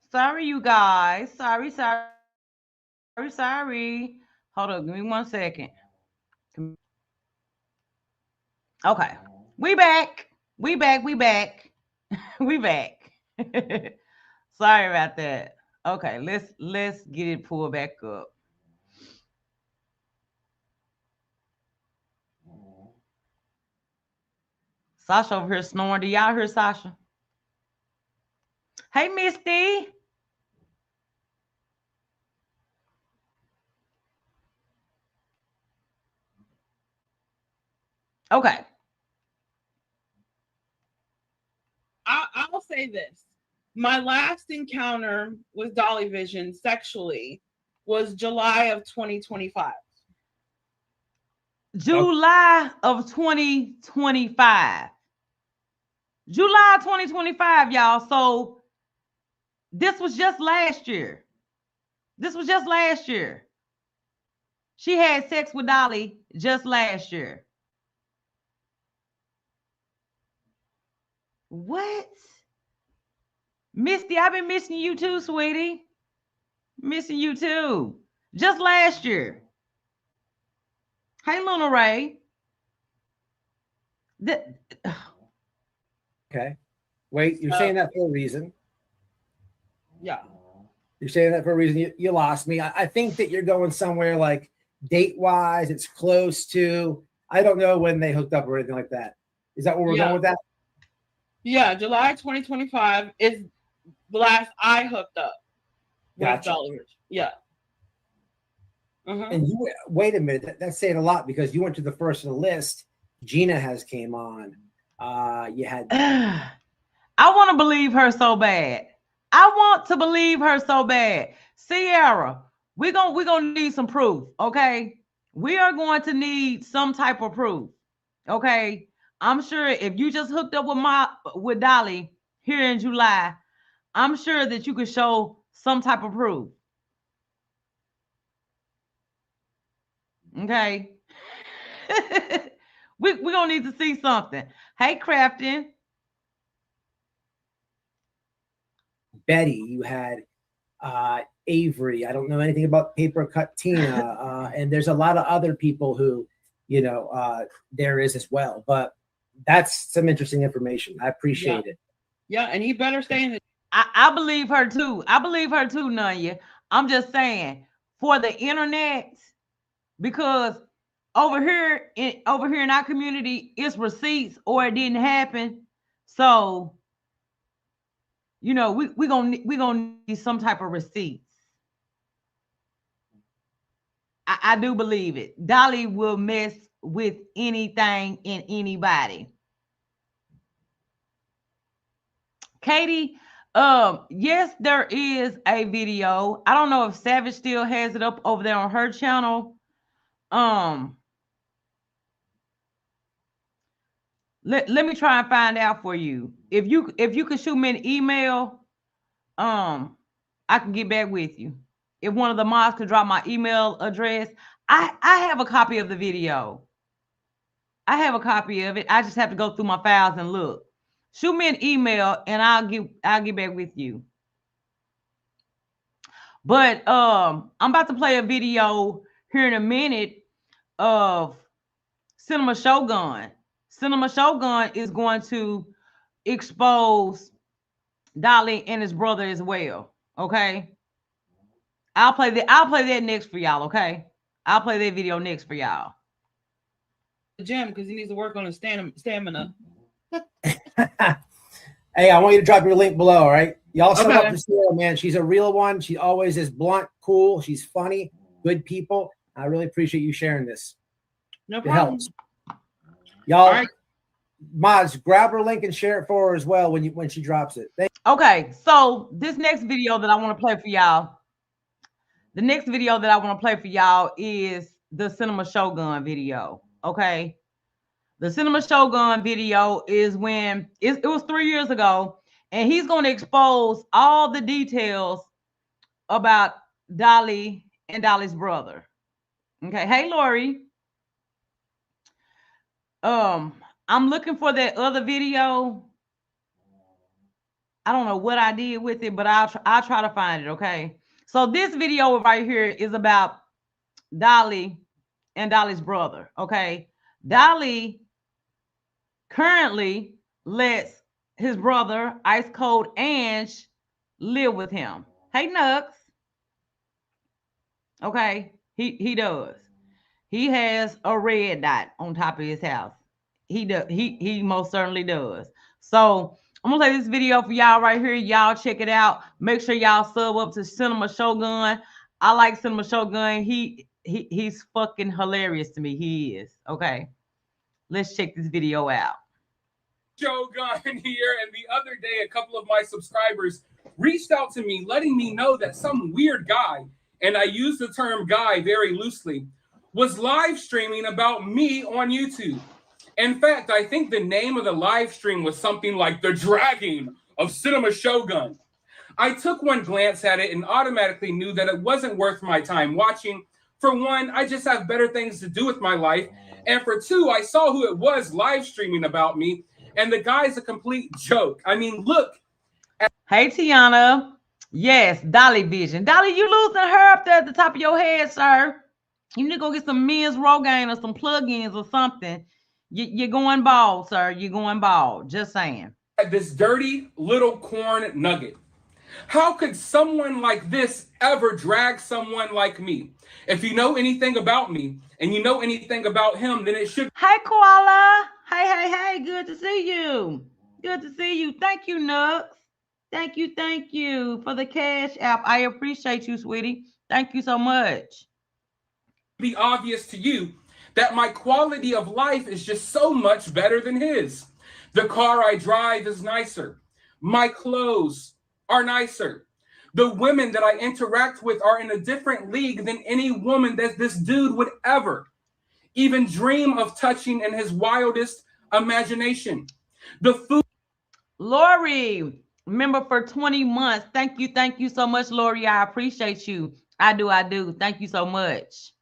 Sorry, you guys. Sorry. Hold up. Give me 1 second. Okay. We back. We back. We back. We back. Sorry about that. Okay, let's get it pulled back up. Sasha over here snoring. Do y'all hear Sasha? Hey, Misty. Okay. I'll say this. My last encounter with Dolly Vision sexually was July of 2025. July of 2025. July 2025, y'all. So this was just last year. This was just last year. She had sex with Dolly just last year. What? Misty, I've been missing you too, sweetie. Missing you too. Just last year. Hey, Luna Ray. Okay. Wait, you're saying that for a reason. Yeah. You're saying that for a reason. You lost me. I think that you're going somewhere like date-wise. It's close to. I don't know when they hooked up or anything like that. Is that where we're going with that? Yeah, July 2025 is the last I hooked up with Dolly Vision. Yeah. And you wait a minute. That's saying a lot because you went to the first of the list. Gina has came on. You had. I want to believe her so bad. I want to believe her so bad. Sierra, we're gonna need some proof. Okay, we are going to need some type of proof. Okay, I'm sure if you just hooked up with Dolly here in July, I'm sure that you could show some type of proof. Okay. We're gonna need to see something. Hey, Crafton. Betty, you had Avery. I don't know anything about Paper Cut Tina. And there's a lot of other people who, there is as well. But that's some interesting information. I appreciate it. Yeah, and he better stay in the. I believe her too. I believe her too, Nunya. I'm just saying for the internet, because over here in our community, it's receipts or it didn't happen. So, we gonna need some type of receipts. I do believe it. Dolly will mess with anything and anybody. Katie, yes, there is a video. I don't know if Savage still has it up over there on her channel. Let me try and find out for you. If you could shoot me an email, I can get back with you. If one of the mods could drop my email address, I have a copy of the video. I have a copy of it. I just have to go through my files and look. Shoot me an email and I'll get back with you. But I'm about to play a video here in a minute of Cinema Shogun. Cinema Shogun is going to expose Dolly and his brother as well. Okay. I'll play that next for y'all. Okay. I'll play that video next for y'all. The gym because he needs to work on his stamina. Hey, I want you to drop your link below. All right. Y'all sum up for Sarah, man. She's a real one. She always is blunt, cool. She's funny, good people. I really appreciate you sharing this. No problem. It helps. Y'all, mods, grab her link and share it for her as well when she drops it. Okay, so this next video that I want to play for y'all, is the Cinema Shogun video. Okay, the Cinema Shogun video is when it was 3 years ago, and he's going to expose all the details about Dolly and Dolly's brother. Okay, hey Lori. I'm looking for that other video. I don't know what I did with it, but I'll try to find it. Okay. So this video right here is about Dolly and Dolly's brother. Okay. Dolly currently lets his brother, Ice Cold Ange, live with him. Hey, Nux. Okay. He does. He has a red dot on top of his house. He does. He most certainly does. So I'm gonna play this video for y'all right here. Y'all check it out. Make sure y'all sub up to Cinema Shogun. I like Cinema Shogun. He's fucking hilarious to me. He is. Okay. Let's check this video out. Shogun here, and the other day a couple of my subscribers reached out to me letting me know that some weird guy, and I use the term guy very loosely, was live streaming about me on YouTube. In fact, I think the name of the live stream was something like The Dragging of Cinema Shogun. I took one glance at it and automatically knew that it wasn't worth my time watching. For one, I just have better things to do with my life. And for two, I saw who it was live streaming about me, and the guy's a complete joke. I mean, look. Hey, Tiana. Yes, Dolly Vision. Dolly, you losing her up there at the top of your head, sir. You need to go get some men's Rogaine or some plugins or something. You're going bald, sir. You're going bald. Just saying. This dirty little corn nugget. How could someone like this ever drag someone like me? If you know anything about me and you know anything about him, then it should. Hey, Koala. Hey. Good to see you. Good to see you. Thank you, Nux. Thank you for the Cash App. I appreciate you, sweetie. Thank you so much. Be obvious to you that my quality of life is just so much better than his. The car I drive is nicer. My clothes are nicer. The women that I interact with are in a different league than any woman that this dude would ever even dream of touching in his wildest imagination. The food. Lori, member for 20 months. Thank you so much, Lori. I appreciate you. I do. Thank you so much.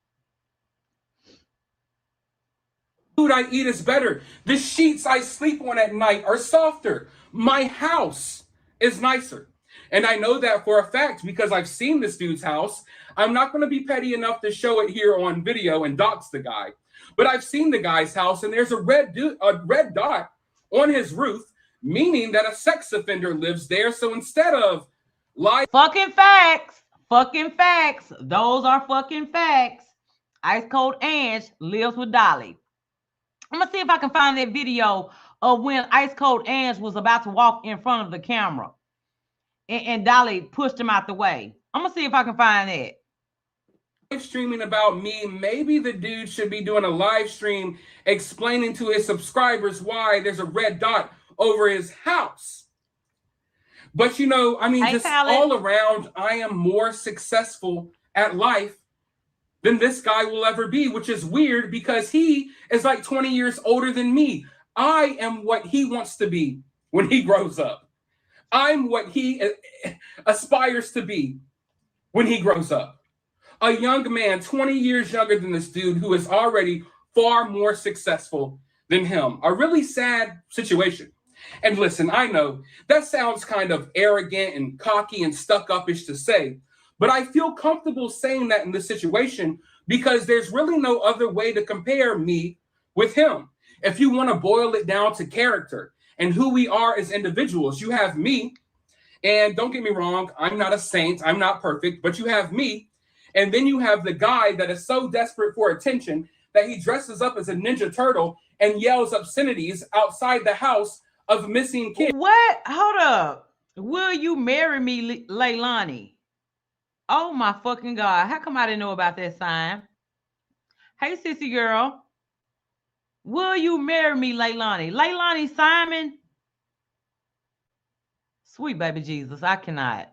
Food I eat is better. The sheets I sleep on at night are softer. My house is nicer. And I know that for a fact because I've seen this dude's house. I'm not going to be petty enough to show it here on video and dox the guy. But I've seen the guy's house, and there's a red dot on his roof, meaning that a sex offender lives there. So instead of fucking facts, those are fucking facts. Ice Cold Ange lives with Dolly. I'm gonna see if I can find that video of when Ice Cold Ange was about to walk in front of the camera and Dolly pushed him out the way. I'm gonna see if I can find that. Streaming about me, maybe the dude should be doing a live stream explaining to his subscribers why there's a red dot over his house. But you know, I mean, just all around, I am more successful at life than this guy will ever be, which is weird because he is like 20 years older than me. I am what he wants to be when he grows up. I'm what he aspires to be when he grows up. A young man, 20 years younger than this dude who is already far more successful than him. A really sad situation. And listen, I know that sounds kind of arrogant and cocky and stuck-up-ish to say, but I feel comfortable saying that in this situation because there's really no other way to compare me with him. If you want to boil it down to character and who we are as individuals, you have me. And don't get me wrong, I'm not a saint. I'm not perfect, but you have me. And then you have the guy that is so desperate for attention that he dresses up as a Ninja Turtle and yells obscenities outside the house of missing kids. What? Hold up. Will you marry me, Leilani? Oh my fucking God. How come I didn't know about that sign? Hey, sissy girl. Will you marry me, Leilani? Leilani Simon? Sweet baby Jesus, I cannot.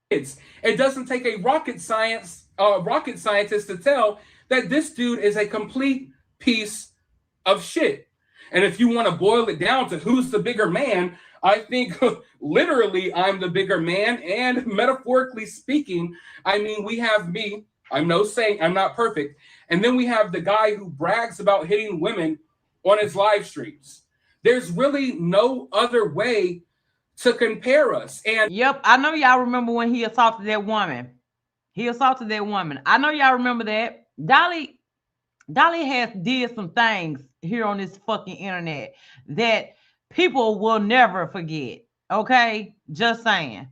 It doesn't take a rocket scientist to tell that this dude is a complete piece of shit. And if you want to boil it down to who's the bigger man, I think literally I'm the bigger man. And metaphorically speaking, I mean, we have me. I'm no saint. I'm not perfect. And then we have the guy who brags about hitting women on his live streams. There's really no other way to compare us. And yep, I know y'all remember when he assaulted that woman. I know y'all remember that. Dolly Dolly has did some things here on this fucking internet that people will never forget. Okay, just saying.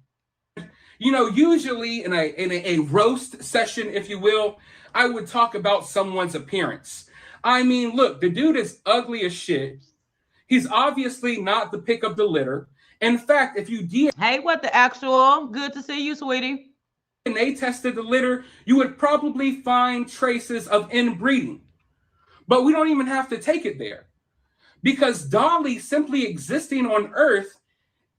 You know, usually in a roast session, if you will, I would talk about someone's appearance. I mean, look, the dude is ugly as shit. He's obviously not the pick of the litter. In fact, if you Hey, what the actual? Good to see you, sweetie. DNA tested the litter, you would probably find traces of inbreeding. But we don't even have to take it there. Because Dolly simply existing on Earth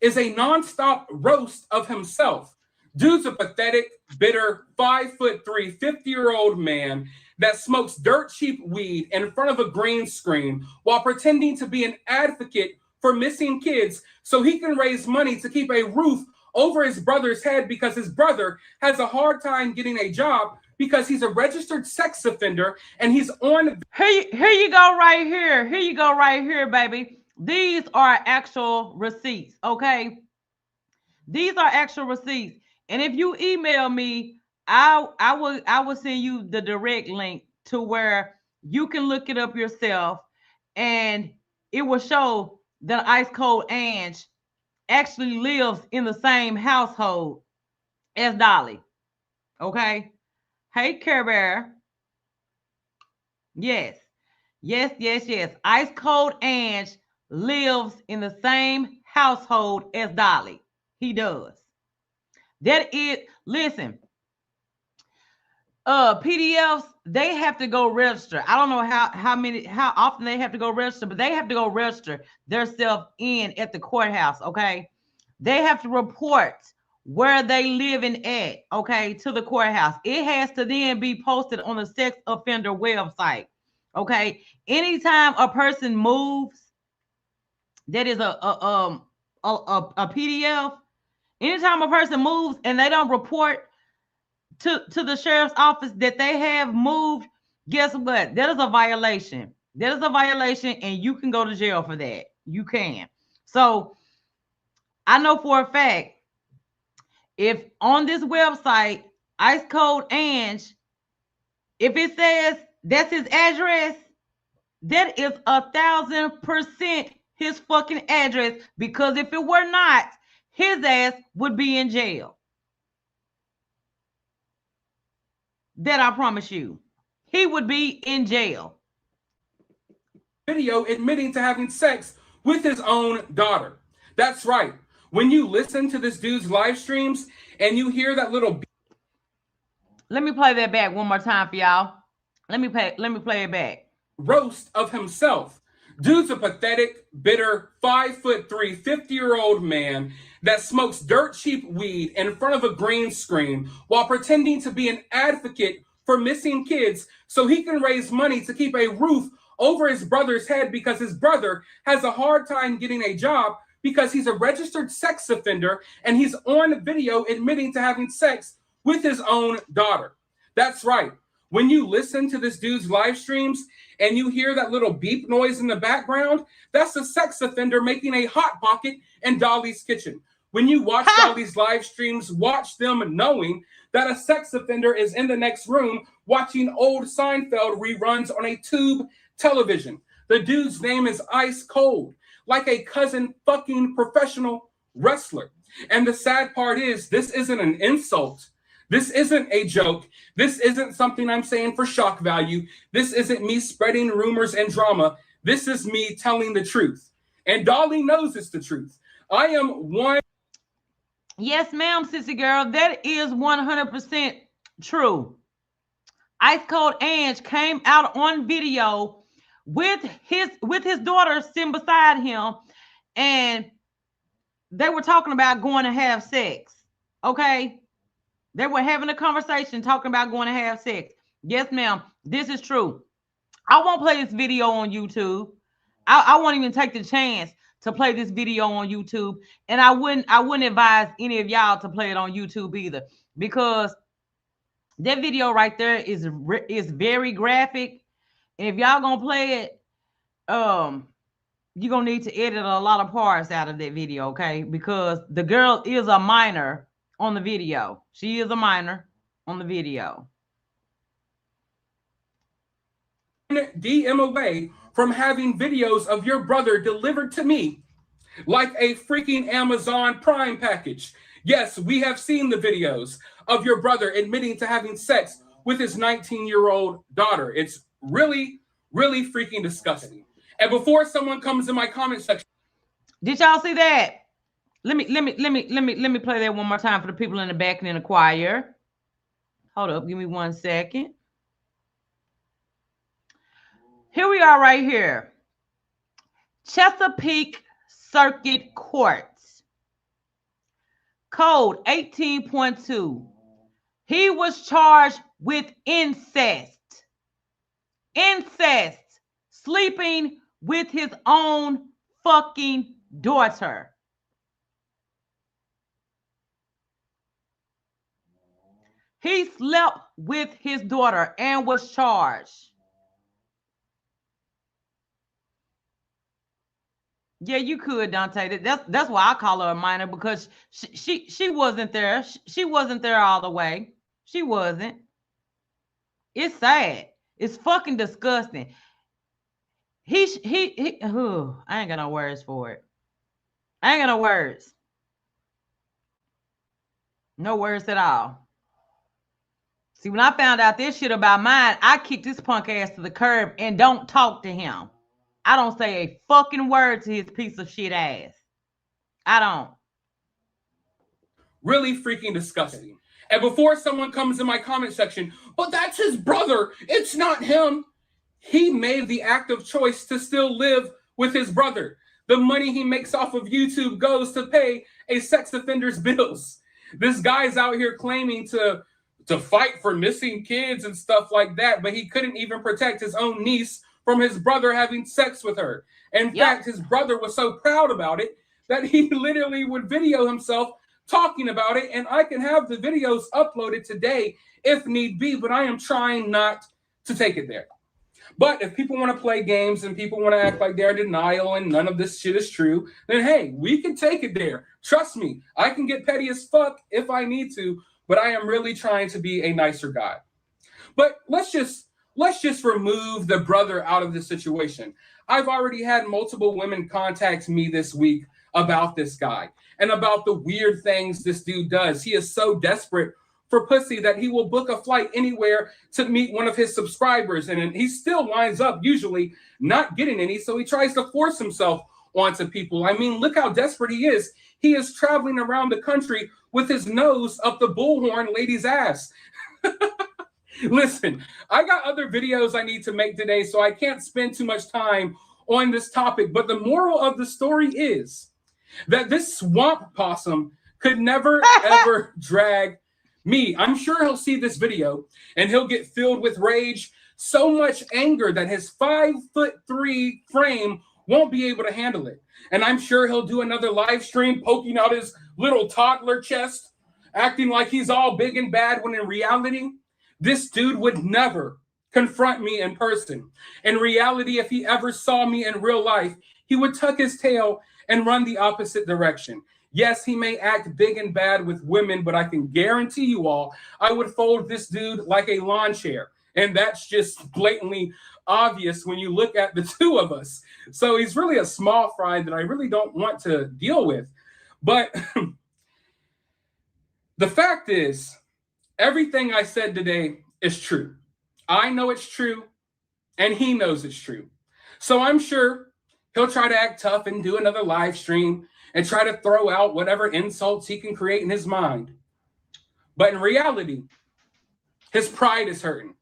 is a nonstop roast of himself. Dude's a pathetic, bitter, 5'3", 50-year-old man that smokes dirt cheap weed in front of a green screen while pretending to be an advocate for missing kids so he can raise money to keep a roof over his brother's head because his brother has a hard time getting a job because he's a registered sex offender and he's on. Here you go right here. Here you go right here, baby. These are actual receipts, okay? These are actual receipts. And if you email me, I will send you the direct link to where you can look it up yourself, and it will show that Ice Cold Ange actually lives in the same household as Dolly. Okay. Hey, Care Bear. Yes. Yes, yes, yes. Ice Cold Ange lives in the same household as Dolly. He does. That is, listen, PDFs, they have to go register. I don't know how often they have to go register, but they have to go register themselves in at the courthouse, okay? They have to report where they living at, okay, to the courthouse. It has to then be posted on the sex offender website, okay? Anytime a person moves, that is a PDF. Anytime a person moves and they don't report to the sheriff's office that they have moved, guess what? That is a violation. That is a violation, and you can go to jail for that. You can. So I know for a fact, if on this website, Ice Cold Ange, if it says that's his address, that is 1,000% his fucking address, because if it were not, his ass would be in jail. That I promise you. He would be in jail. Video admitting to having sex with his own daughter. That's right. When you listen to this dude's live streams and you hear that little... Let me play that back one more time for y'all. Let me play it back. Roast of himself. Dude's a pathetic, bitter, 5'3", 50-year-old man that smokes dirt cheap weed in front of a green screen while pretending to be an advocate for missing kids so he can raise money to keep a roof over his brother's head because his brother has a hard time getting a job because he's a registered sex offender and he's on video admitting to having sex with his own daughter. That's right. When you listen to this dude's live streams and you hear that little beep noise in the background, that's a sex offender making a hot pocket in Dolly's kitchen. When you watch Dolly's live streams, watch them knowing that a sex offender is in the next room watching old Seinfeld reruns on a tube television. The dude's name is Ice Cold, like a cousin fucking professional wrestler. And the sad part is, this isn't an insult. This isn't a joke. This isn't something I'm saying for shock value. This isn't me spreading rumors and drama. This is me telling the truth. And Dolly knows it's the truth. I am one. Yes, ma'am, sissy girl. That is 100% true. Ice Cold Ange came out on video with his daughter sitting beside him, and they were talking about going to have sex. Okay? They were having a conversation talking about going to have sex. Yes, ma'am. This is true. I won't play this video on YouTube. I won't even take the chance to play this video on YouTube. And I wouldn't advise any of y'all to play it on YouTube either, because that video right there is very graphic. And if y'all gonna play it, you're gonna need to edit a lot of parts out of that video, okay? Because the girl is a minor on the video. She is a minor on the video. DM away from having videos of your brother delivered to me like a freaking Amazon Prime package. Yes, we have seen the videos of your brother admitting to having sex with his 19-year-old daughter. It's really, really freaking disgusting. And before someone comes in my comment section, did y'all see that? Let me play that one more time for the people in the back and in the choir. Hold up, give me 1 second. Here we are right here. Chesapeake Circuit Courts. Code 18.2. He was charged with incest. Incest. Sleeping with his own fucking daughter. He slept with his daughter and was charged. Yeah, you could, Dante. That's why I call her a minor, because she wasn't there. She wasn't there all the way. She wasn't. It's sad. It's fucking disgusting. I ain't got no words for it. I ain't got no words. No words at all. See, when I found out this shit about mine, I kicked this punk ass to the curb and don't talk to him. I don't say a fucking word to his piece of shit ass. I don't. really freaking disgusting. And before someone comes in my comment section, but that's his brother, it's not him. He made the active choice to still live with his brother. The money he makes off of YouTube goes to pay a sex offender's bills. This guy's out here claiming to fight for missing kids and stuff like that, but he couldn't even protect his own niece from his brother having sex with her. In fact, his brother was so proud about it that he literally would video himself talking about it, and I can have the videos uploaded today if need be, but I am trying not to take it there. But if people want to play games and people want to act like they're in denial and none of this shit is true, then hey, we can take it there. Trust me, I can get petty as fuck if I need to, but I am really trying to be a nicer guy. But let's just remove the brother out of this situation. I've already had multiple women contact me this week about this guy and about the weird things this dude does. He is so desperate for pussy that he will book a flight anywhere to meet one of his subscribers, and he still winds up usually not getting any, so he tries to force himself onto people. I mean, look how desperate he is. He is traveling around the country with his nose up the bullhorn lady's ass. Listen, I got other videos I need to make today, so I can't spend too much time on this topic, but the moral of the story is that this swamp possum could never, ever drag me. I'm sure he'll see this video and he'll get filled with rage, so much anger that his 5'3" frame won't be able to handle it. And I'm sure he'll do another live stream poking out his little toddler chest, acting like he's all big and bad, when in reality, this dude would never confront me in person. In reality, if he ever saw me in real life, he would tuck his tail and run the opposite direction. Yes, he may act big and bad with women, but I can guarantee you all, I would fold this dude like a lawn chair. And that's just blatantly obvious when you look at the two of us. So he's really a small fry that I really don't want to deal with. But the fact is, everything I said today is true. I know it's true, and he knows it's true. So I'm sure he'll try to act tough and do another live stream and try to throw out whatever insults he can create in his mind. But in reality, his pride is hurting.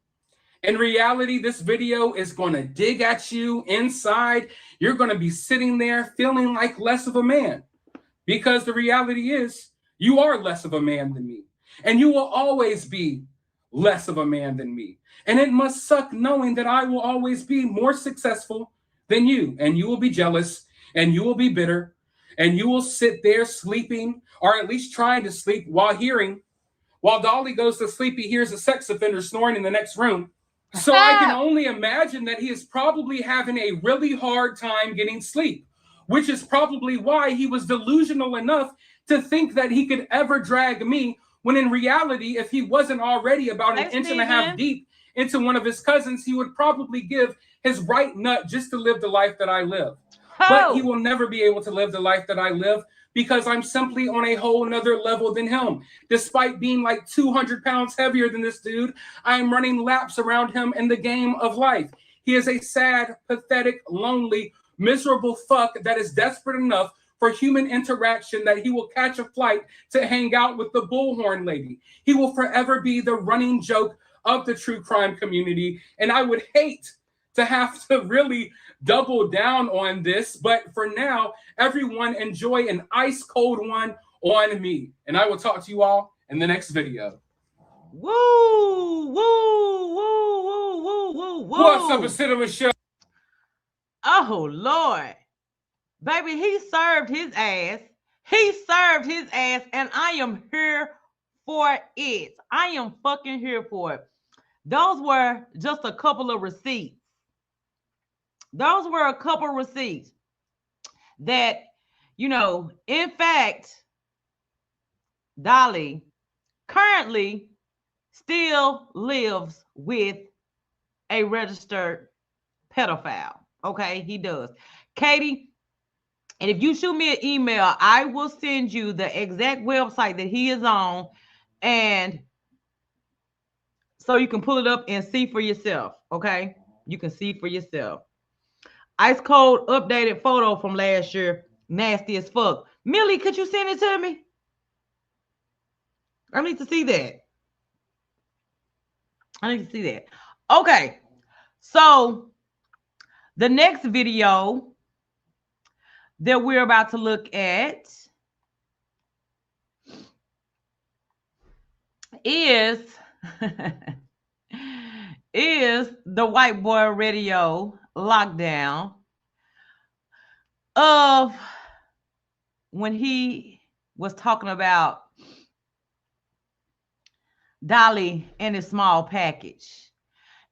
In reality, this video is going to dig at you inside. You're going to be sitting there feeling like less of a man, because the reality is you are less of a man than me, and you will always be less of a man than me. And it must suck knowing that I will always be more successful than you, and you will be jealous, and you will be bitter, and you will sit there sleeping, or at least trying to sleep, while Dolly goes to sleep, he hears a sex offender snoring in the next room. So I can only imagine that he is probably having a really hard time getting sleep, which is probably why he was delusional enough to think that he could ever drag me, when in reality, if he wasn't already about an inch and a half deep into one of his cousins, he would probably give his right nut just to live the life that I live. But he will never be able to live the life that I live because I'm simply on a whole nother level than him. Despite being like 200 pounds heavier than this dude, I am running laps around him in the game of life. He is a sad, pathetic, lonely, miserable fuck that is desperate enough for human interaction that he will catch a flight to hang out with the bullhorn lady. He will forever be the running joke of the true crime community. And I would hate to have to really double down on this, but for now, everyone enjoy an ice cold one on me. And I will talk to you all in the next video. Woo, woo, woo, woo, woo, woo, woo. What's up, a cinema show? Oh, Lord. Baby, he served his ass. He served his ass, and I am here for it. I am fucking here for it. Those were just a couple of receipts. Those were a couple of receipts that, you know, in fact, Dolly currently still lives with a registered pedophile. Okay, he does. Katie, and if you shoot me an email, I will send you the exact website that he is on, and so you can pull it up and see for yourself. Okay, you can see for yourself. Ice cold updated photo from last year, nasty as fuck. Millie, could you send it to me? I need to see that. I need to see that. Okay, so the next video that we're about to look at is the White Boy Radio lockdown of when he was talking about Dolly and his small package.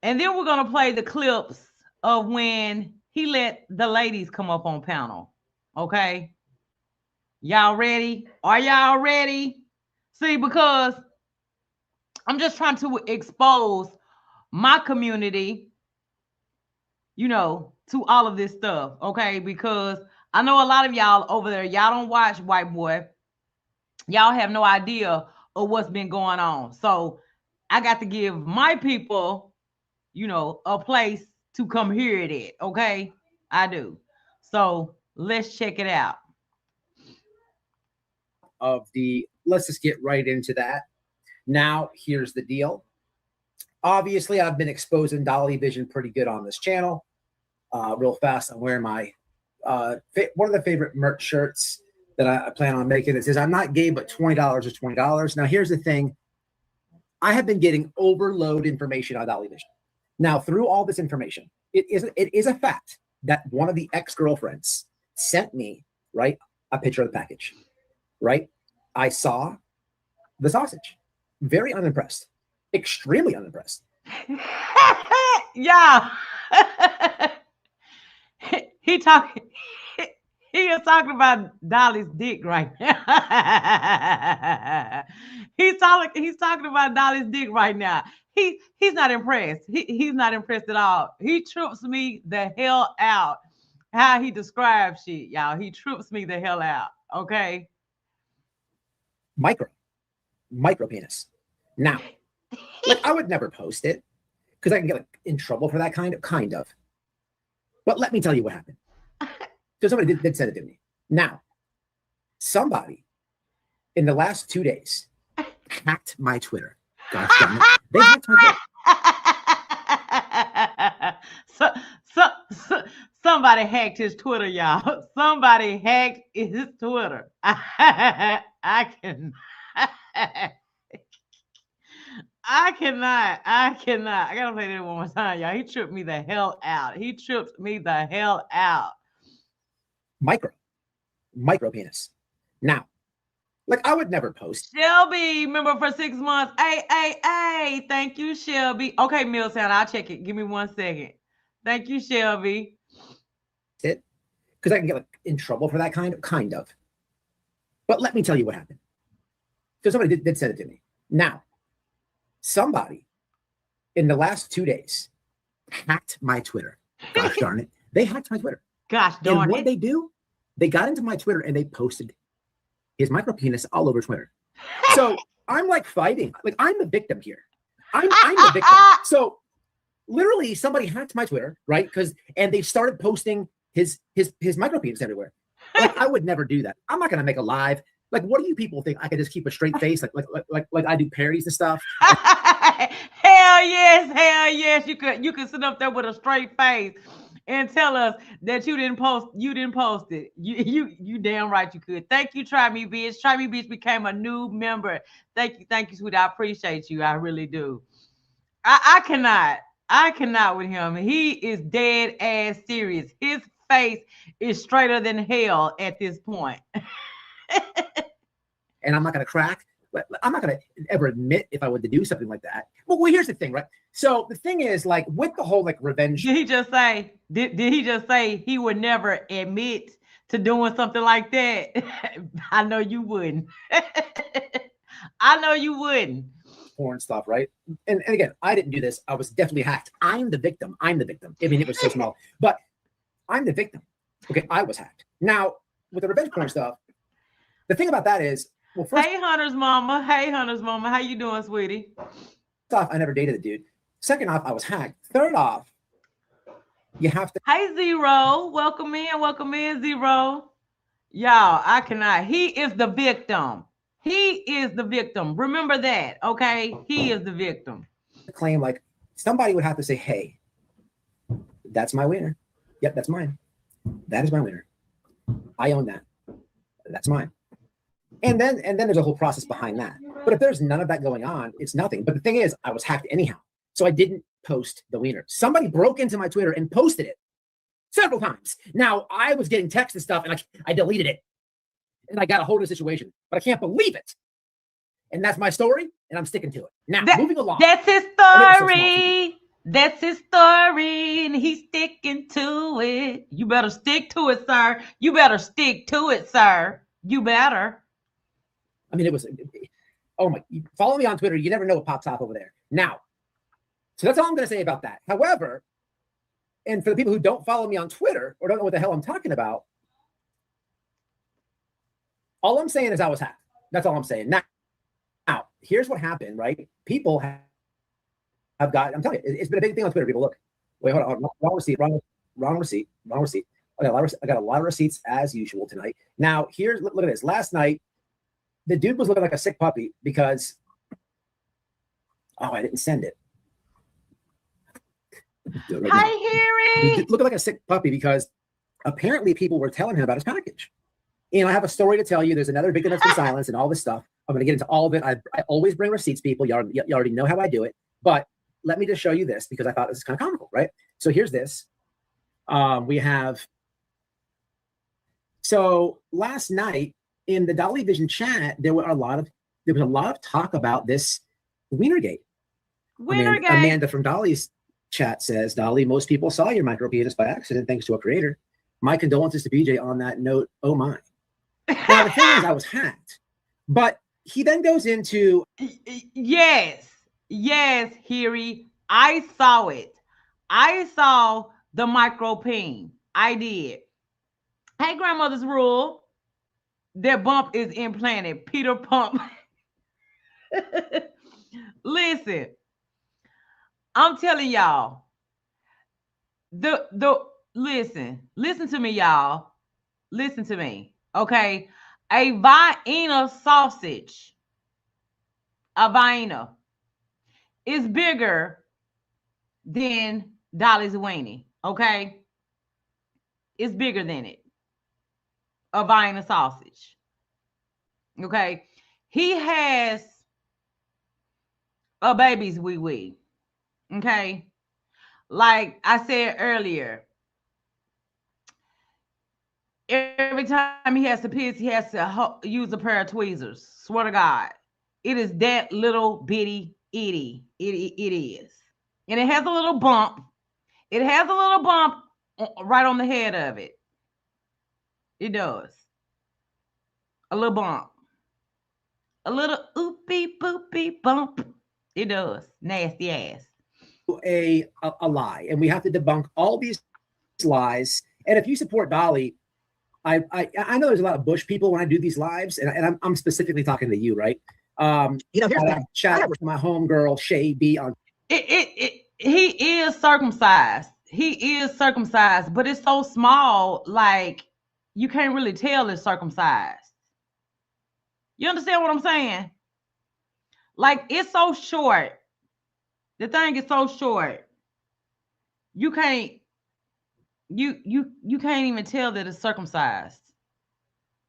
And then we're going to play the clips of when he let the ladies come up on panel. Okay? Y'all ready? Are y'all ready? See, because I'm just trying to expose my community, you know, to all of this stuff, okay? Because I know a lot of y'all over there, y'all don't watch White Boy. Y'all have no idea of what's been going on. So I got to give my people, you know, a place to come hear it at, okay? I do. So let's check it out. Let's just get right into that. Now, here's the deal. Obviously, I've been exposing Dolly Vision pretty good on this channel. Real fast, I'm wearing my one of the favorite merch shirts that I plan on making. It says, "I'm not gay, but $20 is $20." Now, here's the thing. I have been getting overload information on Dolly Vision. Now, through all this information, it is a fact that one of the ex-girlfriends sent me, right, a picture of the package, right? I saw the sausage. Very unimpressed. Extremely unimpressed. Yeah. He is talking about Dolly's dick right now. He's talking about Dolly's dick right now. He's not impressed. He's not impressed at all. He trips me the hell out. How he describes shit, y'all. He trips me the hell out. Okay. Micro penis. Now, like, I would never post it because I can get in trouble for that kind of. But let me tell you what happened. So somebody did send it to me. Now, somebody in the last 2 days hacked my Twitter. Gosh damn it. They hacked my Twitter. Somebody hacked his Twitter, y'all. Somebody hacked his Twitter. I cannot. I gotta play that one more time, y'all. He tripped me the hell out. Micro penis. Now, like, I would never post. Shelby, member for 6 months. Hey. Thank you, Shelby. Okay, Milltown, I'll check it. Give me 1 second. Thank you, Shelby. It because I can get in trouble for that kind of. But let me tell you what happened. So somebody did send it to me. Now, somebody in the last 2 days, hacked my Twitter. Gosh darn it. They hacked my Twitter. Gosh And darn what it. they do, they got into my Twitter and they posted his micro penis all over Twitter. So I'm like fighting. Like I'm the victim here. I'm the victim. So literally somebody hacked my Twitter, right? And they started posting his micro penis everywhere. Like I would never do that. I'm not gonna make a live. Like, what do you people think? I could just keep a straight face, like I do parodies and stuff. Hell yes. You could sit up there with a straight face and tell us that you didn't post it. You damn right you could. Thank you, Try Me Bitch. Try Me Bitch became a new member. Thank you, sweetie. I appreciate you. I really do. I cannot with him. He is dead ass serious. His face is straighter than hell at this point. And I'm not going to crack. I'm not going to ever admit if I were to do something like that. Well, here's the thing, right? So the thing is, like, with the whole like revenge. Did he just say? Did he just say he would never admit to doing something like that? I know you wouldn't. I know you wouldn't. Porn stuff, right? And again, I didn't do this. I was definitely hacked. I'm the victim. I mean, it was so small, but I'm the victim. Okay, I was hacked. Now, with the revenge porn stuff, the thing about that is, well, first, Hey, Hunter's mama. How you doing, sweetie? off, I never dated a dude. Second off, I was hacked. Third off, you have to. Hey, Zero. Welcome in, Zero. Y'all, I cannot. He is the victim. Remember that, okay? He is the victim. Claim like somebody would have to say, "Hey, that's my winner. Yep, that's mine. That is my winner. I own that. That's mine." And then there's a whole process behind that. But if there's none of that going on, it's nothing. But the thing is, I was hacked anyhow. So I didn't post the wiener. Somebody broke into my Twitter and posted it several times. Now I was getting texts and stuff, and I deleted it. And I got a hold of the situation. But I can't believe it. And that's my story, and I'm sticking to it. Now, moving along. That's his story. That's his story, and he's sticking to it. You better stick to it, sir. You better. You better. I mean, oh my, follow me on Twitter. You never know what pops up over there. Now, so that's all I'm going to say about that. However, and for the people who don't follow me on Twitter or don't know what the hell I'm talking about, all I'm saying is I was hacked. That's all I'm saying. Now, here's what happened, right? People have got, I'm telling you, it's been a big thing on Twitter. People, look, wait, hold on, wrong receipt. I got a lot of receipts as usual tonight. Now, look at this. Last night, the dude was looking like a sick puppy because, I didn't send it. Hi, Harry. Looking like a sick puppy because apparently people were telling him about his package. And I have a story to tell you. There's another victim that's been silenced and all this stuff. I'm going to get into all of it. I always bring receipts, people. You already know how I do it. But let me just show you this because I thought this is kind of comical, right? So here's this. We have. So last night in the Dolly Vision chat, there was a lot of talk about this Wienergate. Amanda from Dolly's chat says, "Dolly, most people saw your micro penis by accident thanks to a creator. My condolences to BJ on that note. Oh my." Now the thing is, I was hacked, but he then goes into yes, Harry. I saw it. I saw the micro peen. I did. Hey, grandmother's rule. Their bump is implanted. Peter Pump. Listen, I'm telling y'all. Listen to me, y'all. Listen to me. Okay. A Vienna sausage. A Vienna is bigger than Dolly's weenie. Okay. It's bigger than it. A Vienna sausage. Okay. He has a baby's wee-wee. Okay. Like I said earlier, every time he has to piss, he has to use a pair of tweezers. Swear to God. It is that little bitty itty. It is. And it has a little bump. It has a little bump right on the head of it. It does. A little bump. A little oopy boopy bump. It does. Nasty ass. a lie, and we have to debunk all these lies. And if you support Dolly, I know there's a lot of Bush people when I do these lives, and I'm specifically talking to you, right? Here's the chat with my homegirl Shay B on. He is circumcised. He is circumcised, but it's so small, like you can't really tell it's circumcised. You understand what I'm saying? Like it's so short. The thing is so short. You can't you can't even tell that it's circumcised.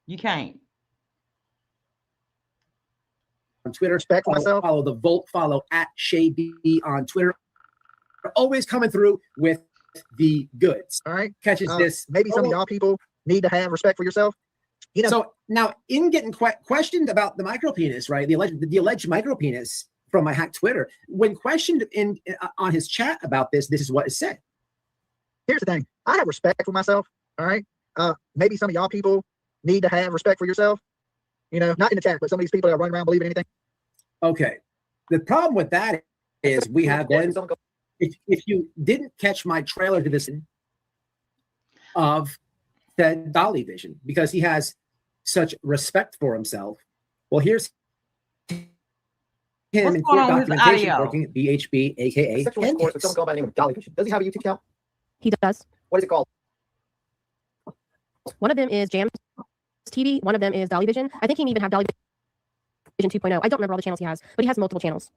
You can't. On Twitter, respect myself. Follow the Volt. Follow at Shay B on Twitter. Always coming through with the goods. All right. Catches this. Maybe some of y'all people need to have respect for yourself. You know. So now, in getting questioned about the micro penis, right? The alleged micro penis from my hacked Twitter. When questioned on his chat about this is what is said. Here's the thing. I have respect for myself. All right. Maybe some of y'all people need to have respect for yourself. You know, not in the chat, but some of these people that run around believing anything. Okay. The problem with that is we have been. If you didn't catch my trailer to this of the Dolly vision, because he has such respect for himself. Well, here's him in court documentation working at BHB, aka sexual intercourse with someone called by the name of Dolly vision. Does he have a YouTube channel? He does. What is it called? One of them is Jam TV. One of them is Dolly Vision. I think he may even have Dolly Vision 2.0. I don't remember all the channels he has, but he has multiple channels.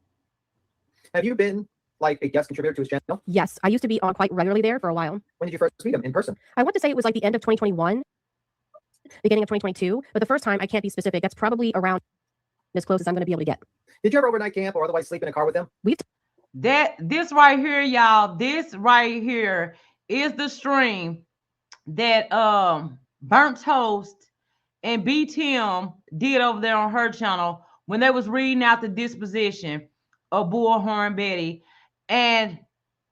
Have you been like a guest contributor to his channel? Yes, I used to be on quite regularly there for a while. When did you first meet him in person? I want to say it was like the end of 2021, beginning of 2022. But the first time, I can't be specific. That's probably around as close as I'm going to be able to get. Did you ever overnight camp or otherwise sleep in a car with him? This right here, y'all. This right here is the stream that Burnt Toast and B Tim did over there on her channel when they was reading out the disposition of Bullhorn Betty. And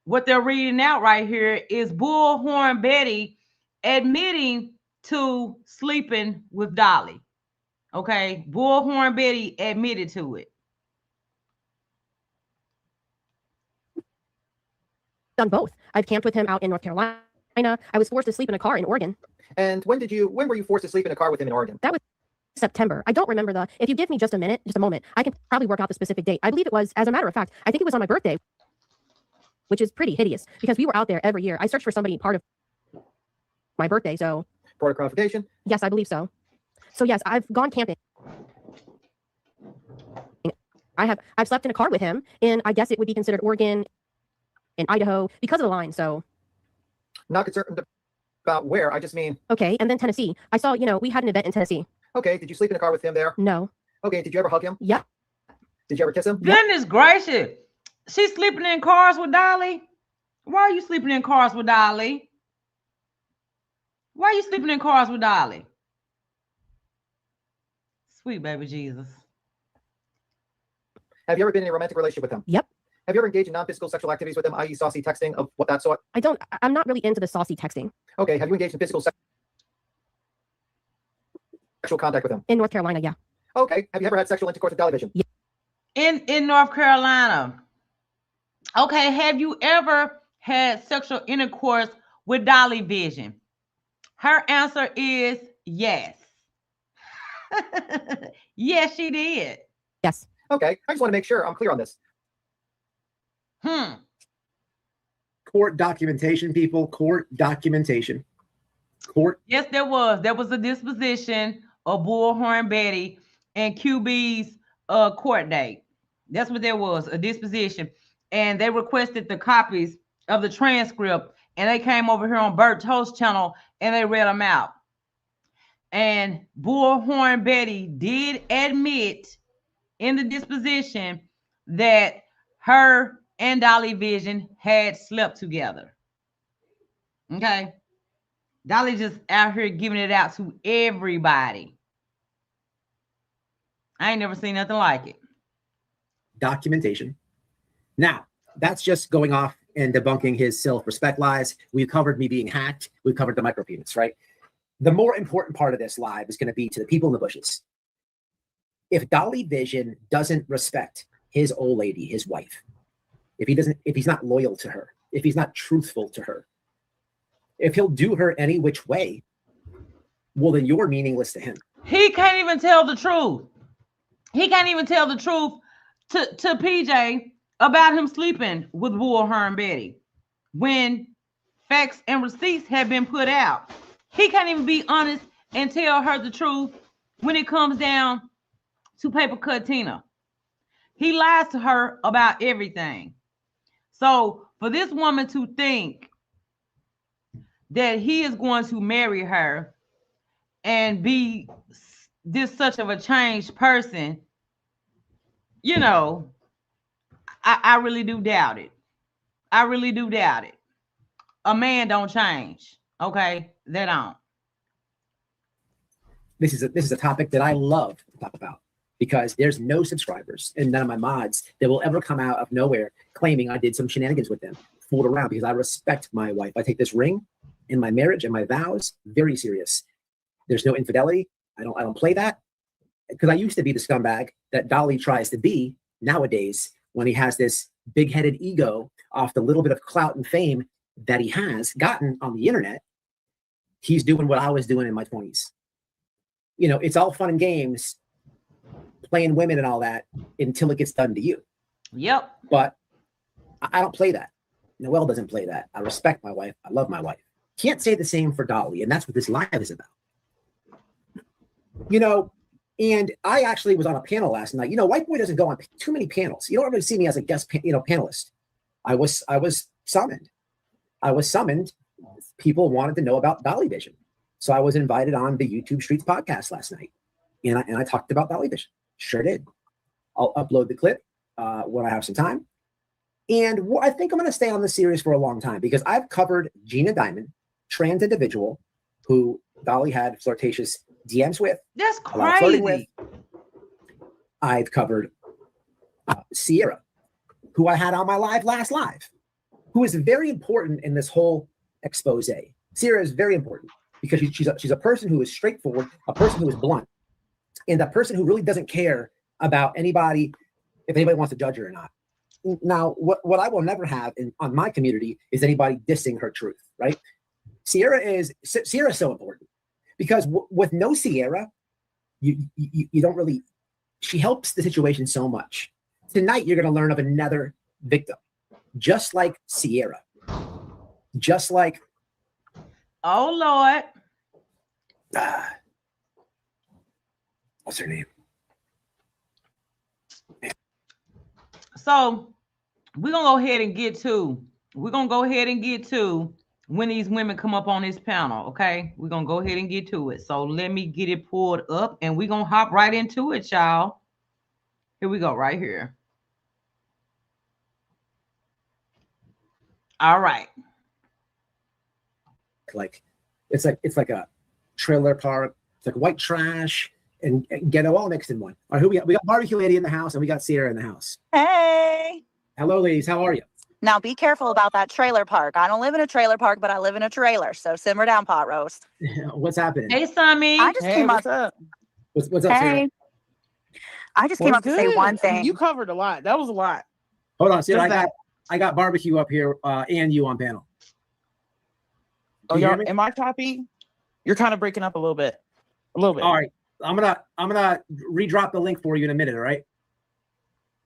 what they're reading out right here is Bullhorn Betty admitting to sleeping with Dolly. Okay, Bullhorn Betty admitted to it. Done both. I've camped with him out in North Carolina. I was forced to sleep in a car in Oregon. And when were you forced to sleep in a car with him in Oregon? That was September. I don't remember if you give me just a moment, I can probably work out the specific date. I believe it was, as a matter of fact, I think it was on my birthday, which is pretty hideous because we were out there every year. I searched for somebody part of my birthday, so. Port of qualification? Yes, I believe so. So yes, I've gone camping. I've slept in a car with him, and I guess it would be considered Oregon and Idaho because of the line, so. Not concerned about where, I just mean. Okay, and then Tennessee. I saw, we had an event in Tennessee. Okay, did you sleep in a car with him there? No. Okay, did you ever hug him? Yep. Did you ever kiss him? Goodness gracious. She's sleeping in cars with Dolly? Why are you sleeping in cars with Dolly? Why are you sleeping in cars with Dolly? Sweet baby Jesus. Have you ever been in a romantic relationship with him? Yep. Have you ever engaged in non-physical sexual activities with him, i.e. saucy texting of what that sort? I'm not really into the saucy texting. Okay, have you engaged in physical sexual contact with him? In North Carolina, yeah. Okay, have you ever had sexual intercourse with Dolly Vision? Yeah. In North Carolina. Okay, have you ever had sexual intercourse with Dolly Vision? Her answer is yes. Yes, she did. Yes. Okay, I just want to make sure I'm clear on this. Court documentation, people. Court documentation. Court. Yes, there was. There was a disposition of Bullhorn Betty and QB's court date. That's what there was, a disposition. And they requested the copies of the transcript, and they came over here on Bert Toast channel and they read them out. And Bullhorn Betty did admit in the disposition that her and Dolly Vision had slept together. Okay. Dolly just out here giving it out to everybody. I ain't never seen nothing like it. Documentation. Now, that's just going off and debunking his self-respect lies. We've covered me being hacked. We've covered the micropenis, right? The more important part of this live is going to be to the people in the bushes. If Dolly Vision doesn't respect his old lady, his wife, if he's not loyal to her, if he's not truthful to her, if he'll do her any which way, well, then you're meaningless to him. He can't even tell the truth. He can't even tell the truth to PJ about him sleeping with Woolher and Betty when facts and receipts have been put out. He can't even be honest and tell her the truth when it comes down to Paper Cut Tina. He lies to her about everything. So for this woman to think that he is going to marry her and be this such of a changed person, you know, I really do doubt it. I really do doubt it. A man don't change. Okay, they don't. This is a topic that I love to talk about because there's no subscribers and none of my mods that will ever come out of nowhere claiming I did some shenanigans with them, fooled around, because I respect my wife. I take this ring in my marriage and my vows very serious. There's no infidelity. I don't play that, because I used to be the scumbag that Dolly tries to be nowadays when he has this big-headed ego off the little bit of clout and fame that he has gotten on the internet. He's doing what I was doing in my 20s. You know, it's all fun and games, playing women and all that until it gets done to you. Yep. But I don't play that. Noelle doesn't play that. I respect my wife. I love my wife. Can't say the same for Dolly, and that's what this live is about. You know, and I actually was on a panel last night. You know, White Boy doesn't go on too many panels. You don't really see me as a guest, panelist. I was summoned. I was summoned. People wanted to know about Dolly Vision, so I was invited on the YouTube Streets podcast last night, and I talked about Dolly Vision. Sure did. I'll upload the clip when I have some time, and I think I'm going to stay on this series for a long time because I've covered Gina Diamond, trans individual who Dolly had flirtatious DMs with. That's a lot of flirting crazy. with. I've covered Sierra, who I had on my last live, who is very important in this whole expose. Sierra is very important because she's a person who is straightforward, a person who is blunt, and a person who really doesn't care about anybody, if anybody wants to judge her or not. Now, what I will never have on my community is anybody dissing her truth, right? Sierra is so important because with no Sierra, you don't really, she helps the situation so much. Tonight, you're going to learn of another victim, just like Sierra, just like. Oh, Lord. What's her name? So we're going to go ahead and get to when these women come up on this panel, okay? We're going to go ahead and get to it. So let me get it pulled up and we're going to hop right into it, y'all. Here we go, right here. All right. Like it's like a trailer park. It's like white trash and ghetto all mixed in one. All right, who we got? We got Barbecue Lady in the house and we got Sierra in the house. Hey. Hello, ladies. How are you? Now be careful about that trailer park. I don't live in a trailer park, but I live in a trailer. So simmer down, pot roast. What's happening? Hey, Sammy. I just came up. Up? What's up, Sierra? Hey. I just came up to say one thing. You covered a lot. That was a lot. Hold on, Sierra. Just I got Barbecue up here and you on panel. Oh, Can you hear y'all, me? am I copy? You're kind of breaking up a little bit. A little bit. All right. I'm gonna redrop the link for you in a minute, all right?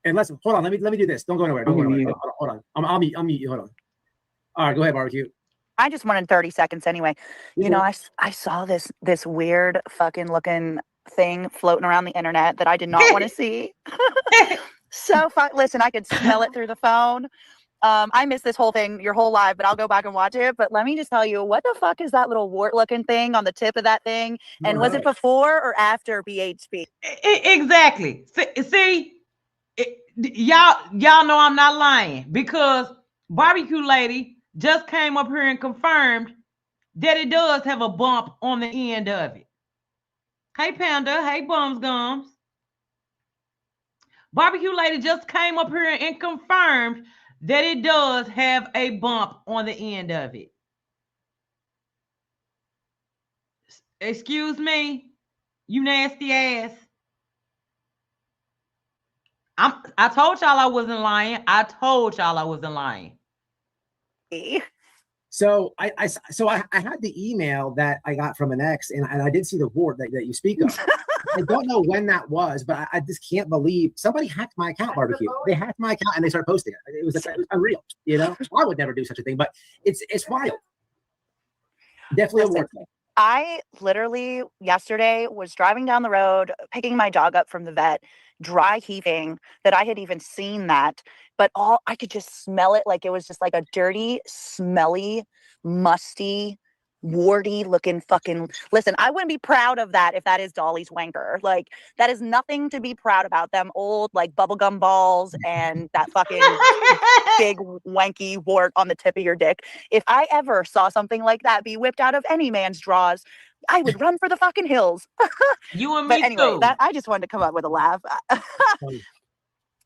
And listen, hold on. Let me do this. Don't go anywhere. Don't go anywhere. Hold on. I'll mute you. Hold on. All right, go ahead, Barbecue. I just wanted 30 seconds anyway. You know, I saw this weird fucking looking thing floating around the internet that I did not want to see. So listen, I could smell it through the phone. I missed this whole thing, your whole live, but I'll go back and watch it. But let me just tell you, what the fuck is that little wart looking thing on the tip of that thing? And was it before or after BHP? Exactly. See, y'all know I'm not lying because Barbecue Lady just came up here and confirmed that it does have a bump on the end of it. Hey, Panda. Hey, Bums Gums. Barbecue Lady just came up here and confirmed that it does have a bump on the end of it. Excuse me, you nasty ass. I told y'all I wasn't lying. I told y'all I wasn't lying. So I had the email that I got from an ex, and I did see the board that you speak of. I don't know when that was, but I just can't believe somebody hacked my account, Barbecue. They hacked my account and they started posting it. It was unreal, you know. I would never do such a thing, but it's wild. Definitely a war. I literally yesterday was driving down the road, picking my dog up from the vet, dry heaving that I had even seen that, but all I could just smell it like it was just like a dirty, smelly, musty, warty looking fucking. Listen, I wouldn't be proud of that if that is Dolly's wanker. Like, that is nothing to be proud about. Them old like bubblegum balls and that fucking big wanky wart on the tip of your dick. If I ever saw something like that be whipped out of any man's drawers, I would run for the fucking hills. You and me But anyway, too. that I just wanted to come up with a laugh.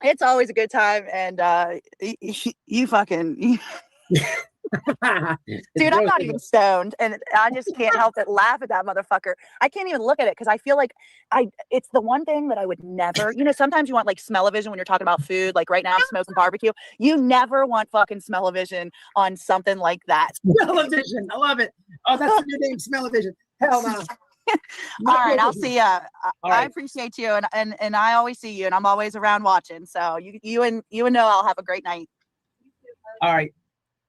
It's always a good time, and you fucking dude, I'm not even stoned, and I just can't help but laugh at that motherfucker. I can't even look at it because I feel like it's the one thing that I would never, you know, sometimes you want like smell-o-vision when you're talking about food. Like right now I'm smoking barbecue. You never want fucking smell-o-vision on something like that. Smell-o-vision. I love it. Oh, that's the new name, Smell-o-vision. Hell no. All right, I'll see ya. I right. appreciate you, and I always see you, and I'm always around watching. So you and Noel have a great night. All right.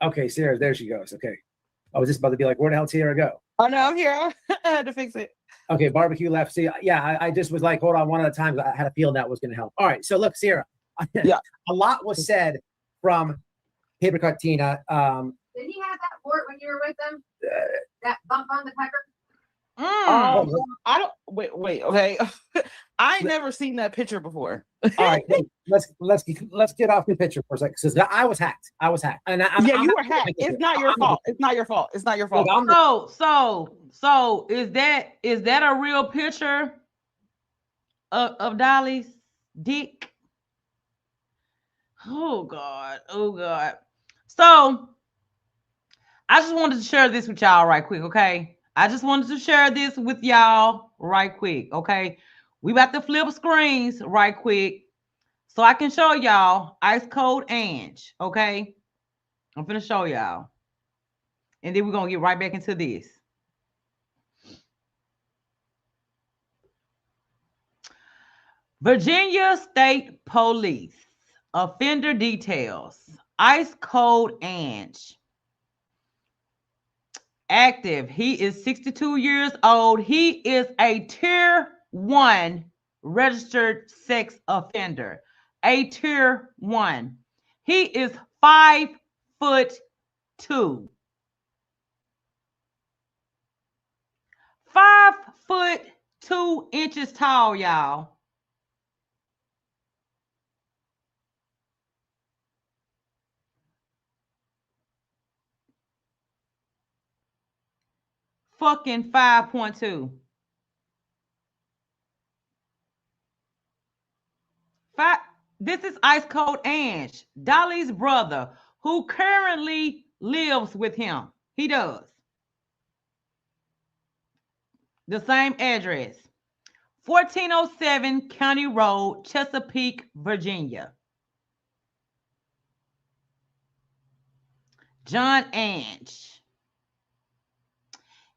Okay, Sarah, there she goes. Okay. I was just about to be like, where the hell Tierra go? Oh no, I'm here. I had to fix it. Okay, barbecue left. See, yeah, I just was like, hold on, one at a time. I had a feeling that was going to help. All right, so look, Sarah, Yeah. a lot was said from Paper Cut Tina. Didn't he have that fort when you were with them? That bump on the pecker? I don't wait. Okay, I never seen that picture before. All right, hey, let's get off the picture for a second. Because I was hacked. And You were hacked. It's not your fault. It's not your fault. It's not your fault. So is that a real picture of Dolly's dick? Oh God. So I just wanted to share this with y'all right quick, okay? I just wanted to share this with y'all right quick, okay? We about to flip screens right quick so I can show y'all Ice Cold Ange, okay? I'm finna show y'all. And then we're going to get right back into this. Virginia State Police. Offender details. Ice Cold Ange. Active. He is 62 years old. He is a tier 1 registered sex offender. A tier 1. He is 5'2". 5'2" tall, y'all. Fucking 5.2. This is Ice Cold Ange, Dolly's brother, who currently lives with him. He does. The same address. 1407 County Road, Chesapeake, Virginia. John Ange.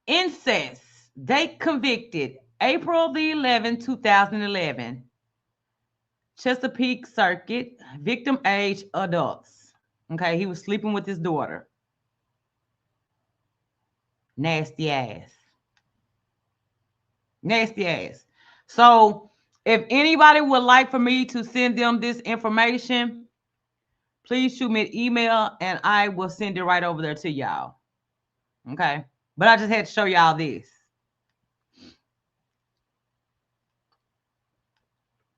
Incest. Date convicted April the 11th, 2011. Chesapeake Circuit. Victim age adults. Okay, he was sleeping with his daughter. Nasty ass. Nasty ass. So if anybody would like for me to send them this information, please shoot me an email and I will send it right over there to y'all. Okay. But I just had to show y'all this.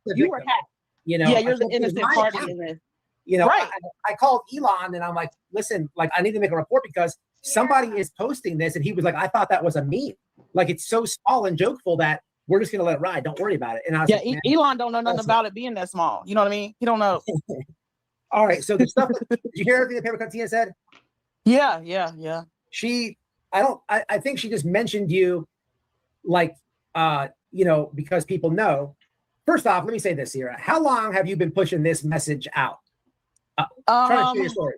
You were hacked. You know, Yeah, you're the innocent party in this. You know, Right. I called Elon and I'm like, listen, like I need to make a report because somebody is posting this, and he was like, I thought that was a meme. Like it's so small and jokeful that we're just gonna let it ride. Don't worry about it. And I was Yeah, like, man, Elon don't know nothing about it being that small. You know what I mean? He don't know. all right. So the stuff. Did you hear everything that Paper Cut Tina said? Yeah. I think she just mentioned you, like, you know, because people know. first off, let me say this, Sierra. How long have you been pushing this message out? Trying to share your story.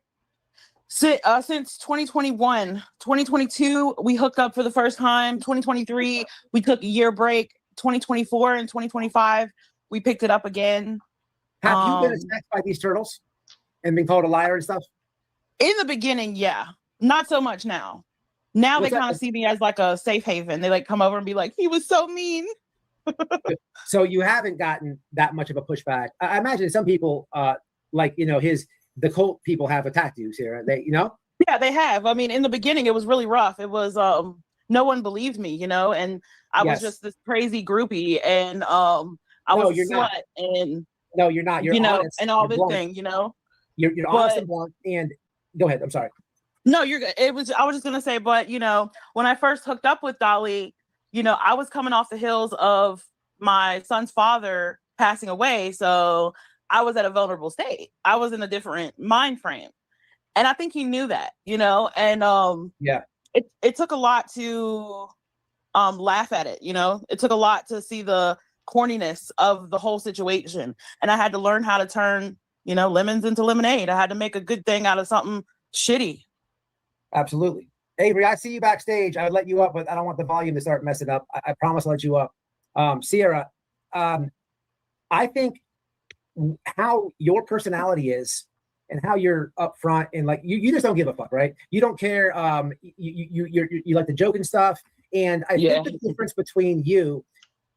Since 2021, 2022, we hooked up for the first time. 2023, we took a year break. 2024 and 2025, we picked it up again. Have you been attacked by these turtles and been called a liar and stuff? In the beginning, yeah. Not so much now. Now What's they kind of see me as like a safe haven. They like come over and be like, he was so mean. So you haven't gotten that much of a pushback. I imagine some people, like, you know, the cult people have attacked you, Sarah. They, you know? Yeah, they have. I mean, in the beginning, it was really rough. It was, no one believed me, you know, and I was just this crazy groupie, and I was a slut, and no, you're not. You're honest, and all you're this blunt. thing, you know. You're honest and blunt. And go ahead. I'm sorry. No, you're good. I was just gonna say, but you know, when I first hooked up with Dolly, you know, I was coming off the heels of my son's father passing away, so I was at a vulnerable state. I was in a different mind frame, and I think he knew that, you know. And it took a lot to laugh at it, you know. It took a lot to see the corniness of the whole situation, and I had to learn how to turn, you know, lemons into lemonade. I had to make a good thing out of something shitty. Absolutely. Avery, I see you backstage. I would let you up, but I don't want the volume to start messing up. I promise I'll let you up. Sierra, I think how your personality is and how you're upfront and like you just don't give a fuck, right? You don't care. You like the joke and stuff. And I think the difference between you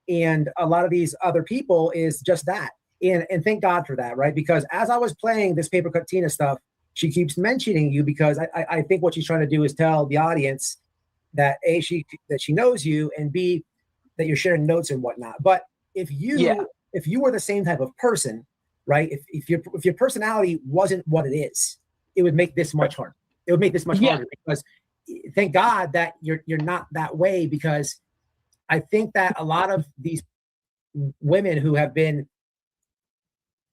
and a lot of these other people is just that. And thank God for that, right? Because as I was playing this Paper Cut Tina stuff, she keeps mentioning you because I think what she's trying to do is tell the audience that A, she knows you, and B, that you're sharing notes and whatnot. But if you were the same type of person, right? If your personality wasn't what it is, it would make this much harder. It would make this much harder because thank God that you're not that way, because I think that a lot of these women who have been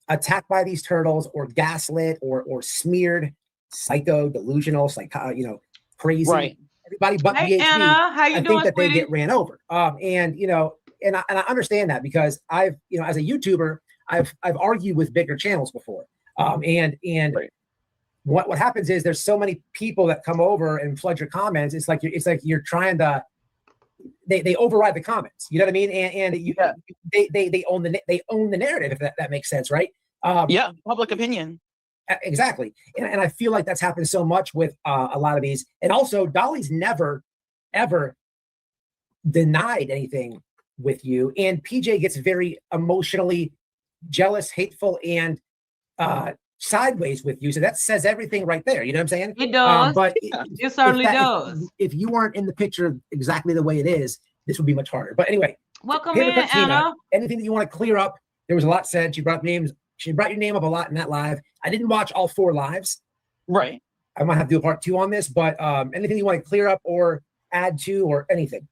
attacked by these turtles or gaslit or smeared, psycho, delusional, crazy. Right. Everybody but hey, BHB, Anna, how you I doing, think that sweetie? they get ran over. And I understand that because I've, as a YouTuber, I've argued with bigger channels before. And what happens is there's so many people that come over and flood your comments. It's like you're trying to. They override the comments. You know what I mean? And they own the narrative, if that makes sense, right? Public opinion. Exactly. And I feel like that's happened so much with a lot of these. And also, Dolly's never, ever denied anything with you. And PJ gets very emotionally jealous, hateful, and sideways with you. So that says everything right there. You know what I'm saying? It does. But it certainly does. If you weren't in the picture exactly the way it is, this would be much harder. But anyway, welcome in, Anna. Anything that you want to clear up? There was a lot said. She brought your name up a lot in that live. I didn't watch all 4 lives. Right. I might have to do a part 2 on this, but anything you want to clear up or add to or anything?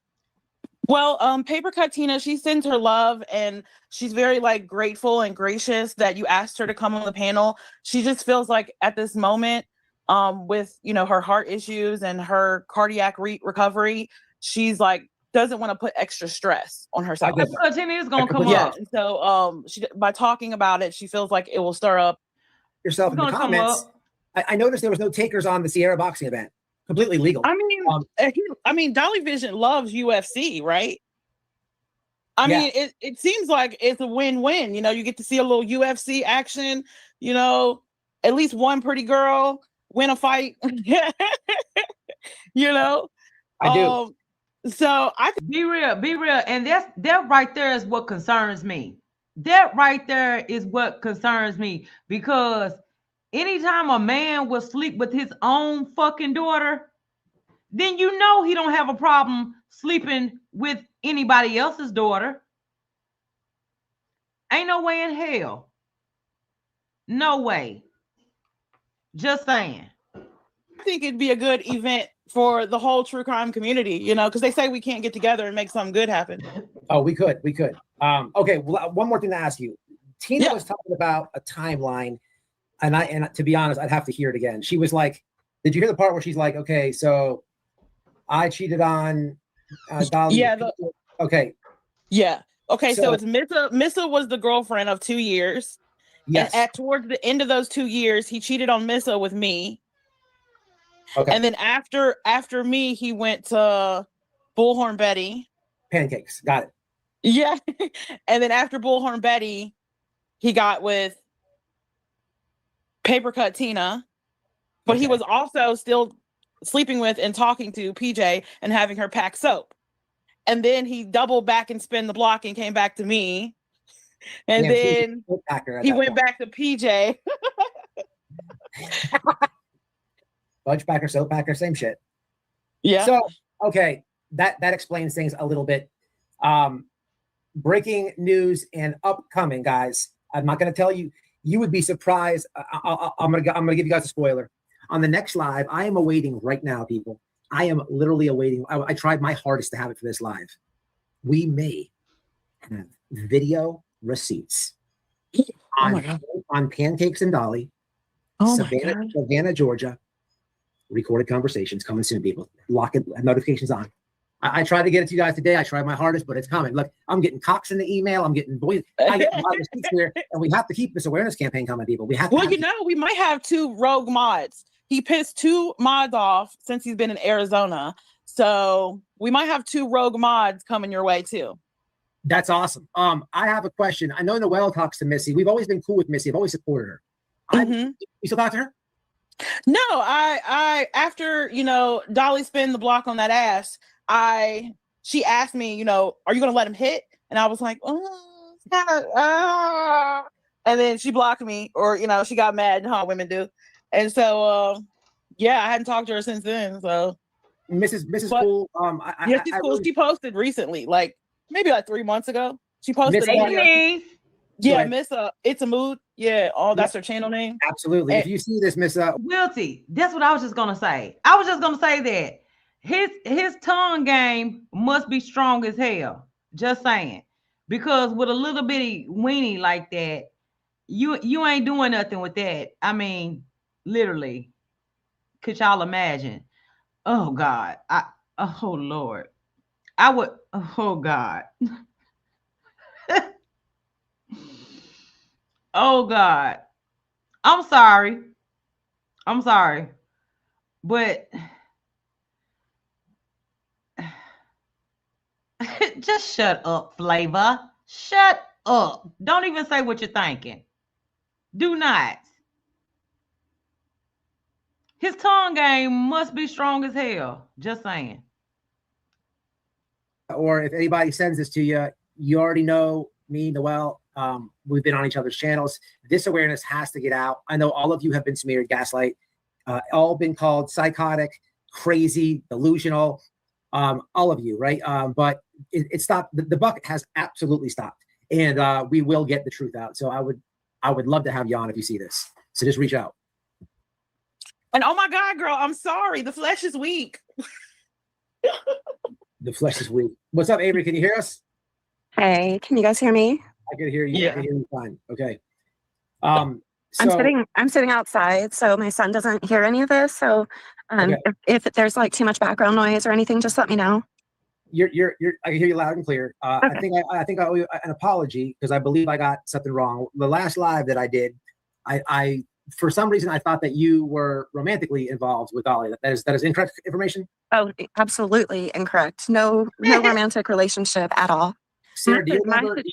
Well, Paper Cut Tina, she sends her love, and she's very grateful and gracious that you asked her to come on the panel. She just feels like at this moment, with her heart issues and her cardiac recovery, she's doesn't want to put extra stress on herself. Paper Cut Tina is gonna come up. And so she, by talking about it, she feels like it will stir up yourself in the comments. I noticed there was no takers on the Sierra boxing event. Completely legal. I mean, Dolly Vision loves UFC, right? I mean, it seems like it's a win-win. You get to see a little UFC action. At least one pretty girl win a fight. I do. So I could be real, and that right there is what concerns me. That right there is what concerns me, because anytime a man will sleep with his own fucking daughter, then he don't have a problem sleeping with anybody else's daughter. Ain't no way in hell. No way. Just saying. I think it'd be a good event for the whole true crime community, because they say we can't get together and make something good happen. Oh, we could. Okay, well, one more thing to ask you. Tina was talking about a timeline. And to be honest, I'd have to hear it again. She was like, did you hear the part where she's like, okay, so I cheated on Dolly? Yeah. Okay. Yeah. Okay, so So- it's Missa. Missa was the girlfriend of 2 years. Yes. And towards the end of those 2 years, he cheated on Missa with me. Okay. And then after me, he went to Bullhorn Betty. Pancakes. Got it. Yeah. And then after Bullhorn Betty, he got with Paper Cut Tina. But he Okay. was also still sleeping with and talking to PJ and having her pack soap. And then he doubled back and spun the block and came back to me. And Damn, she was a then soap packer at he that went point. back to PJ. Fudge packer, soap packer, same shit. Yeah. So, okay, that explains things a little bit. Breaking news and upcoming, guys. I'm not going to tell you. You would be surprised. I'm gonna give you guys a spoiler. On the next live, I am awaiting right now, people. I am literally awaiting. I tried my hardest to have it for this live. We may have video receipts on Pancakes and Dolly, Savannah, Georgia. Recorded conversations coming soon, people. Lock it, notifications on. I tried to get it to you guys today. I tried my hardest, but it's coming. Look, I'm getting cocks in the email. I'm getting boys. I get a lot of receipts here, and we have to keep this awareness campaign coming, people. We have to. Well, we might have 2 rogue mods. He pissed 2 mods off since he's been in Arizona. So we might have 2 rogue mods coming your way too. That's awesome. I have a question. I know Noelle talks to Missy. We've always been cool with Missy. I've always supported her. You still talk to her? No, I after Dolly spin the block on that ass, she asked me, are you gonna let him hit? And I was like, oh, and then she blocked me, or she got mad, how women do. And so yeah, I hadn't talked to her since then. So Mrs. But- Cool. yeah, she's cool. She posted recently, maybe 3 months ago. She posted Miss a A? video. Denise. Yeah, Right. Miss It's a Mood. Yeah, that's her channel name. Absolutely. If you see this, Miss Wilty, that's what I was just gonna say. I was just gonna say that his tongue game must be strong as hell. Just saying, because with a little bitty weenie like that, you ain't doing nothing with that. I mean, literally. Could y'all imagine? Oh God, oh Lord, I would. Oh God. Oh God. I'm sorry. But just shut up, Flavor. Shut up. Don't even say what you're thinking. Do not. His tongue game must be strong as hell. Just saying. or if anybody sends this to you, you already know me, Noelle. We've been on each other's channels. This awareness has to get out. I know all of you have been smeared gaslight, all been called psychotic, crazy, delusional, all of you, right? But it stopped. The bucket has absolutely stopped, and we will get the truth out. So I would love to have you on if you see this. So just reach out. And oh my God, girl, I'm sorry. The flesh is weak. The flesh is weak. What's up, Avery? Can you hear us? Hey, can you guys hear me? I can hear you. Yeah. I can hear you fine. Okay. I'm sitting outside, so my son doesn't hear any of this. So Okay. if there's like too much background noise or anything, just let me know. You're I can hear you loud and clear. I Okay. think I owe you an apology because I believe I got something wrong. The last live that I did, I for some reason I thought that you were romantically involved with Dolly. That is incorrect information. Oh, absolutely incorrect. No romantic relationship at all. Sarah, do you My- remember?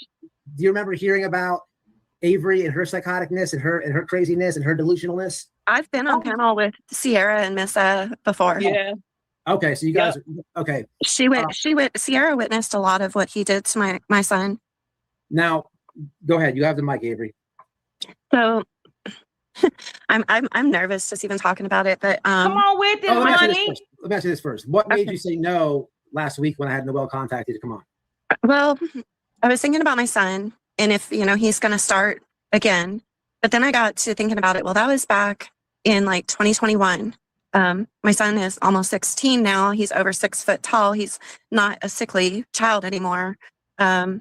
Do you remember hearing about Avery and her psychoticness and her craziness and her delusionalness? I've been on panel with Sierra and Missa before. Yeah. Okay, so you guys, okay. Sierra witnessed a lot of what he did to my son. Now, go ahead. You have the mic, Avery. So I'm nervous just even talking about it, but Come on with it, Oh, let honey. me ask you this first. What made Okay. you say no last week when I had Noelle contact you to come on? well, I was thinking about my son and if, he's going to start again, but then I got to thinking about it. Well, that was back in like 2021. My son is almost 16 now. He's over 6 foot tall. He's not a sickly child anymore. I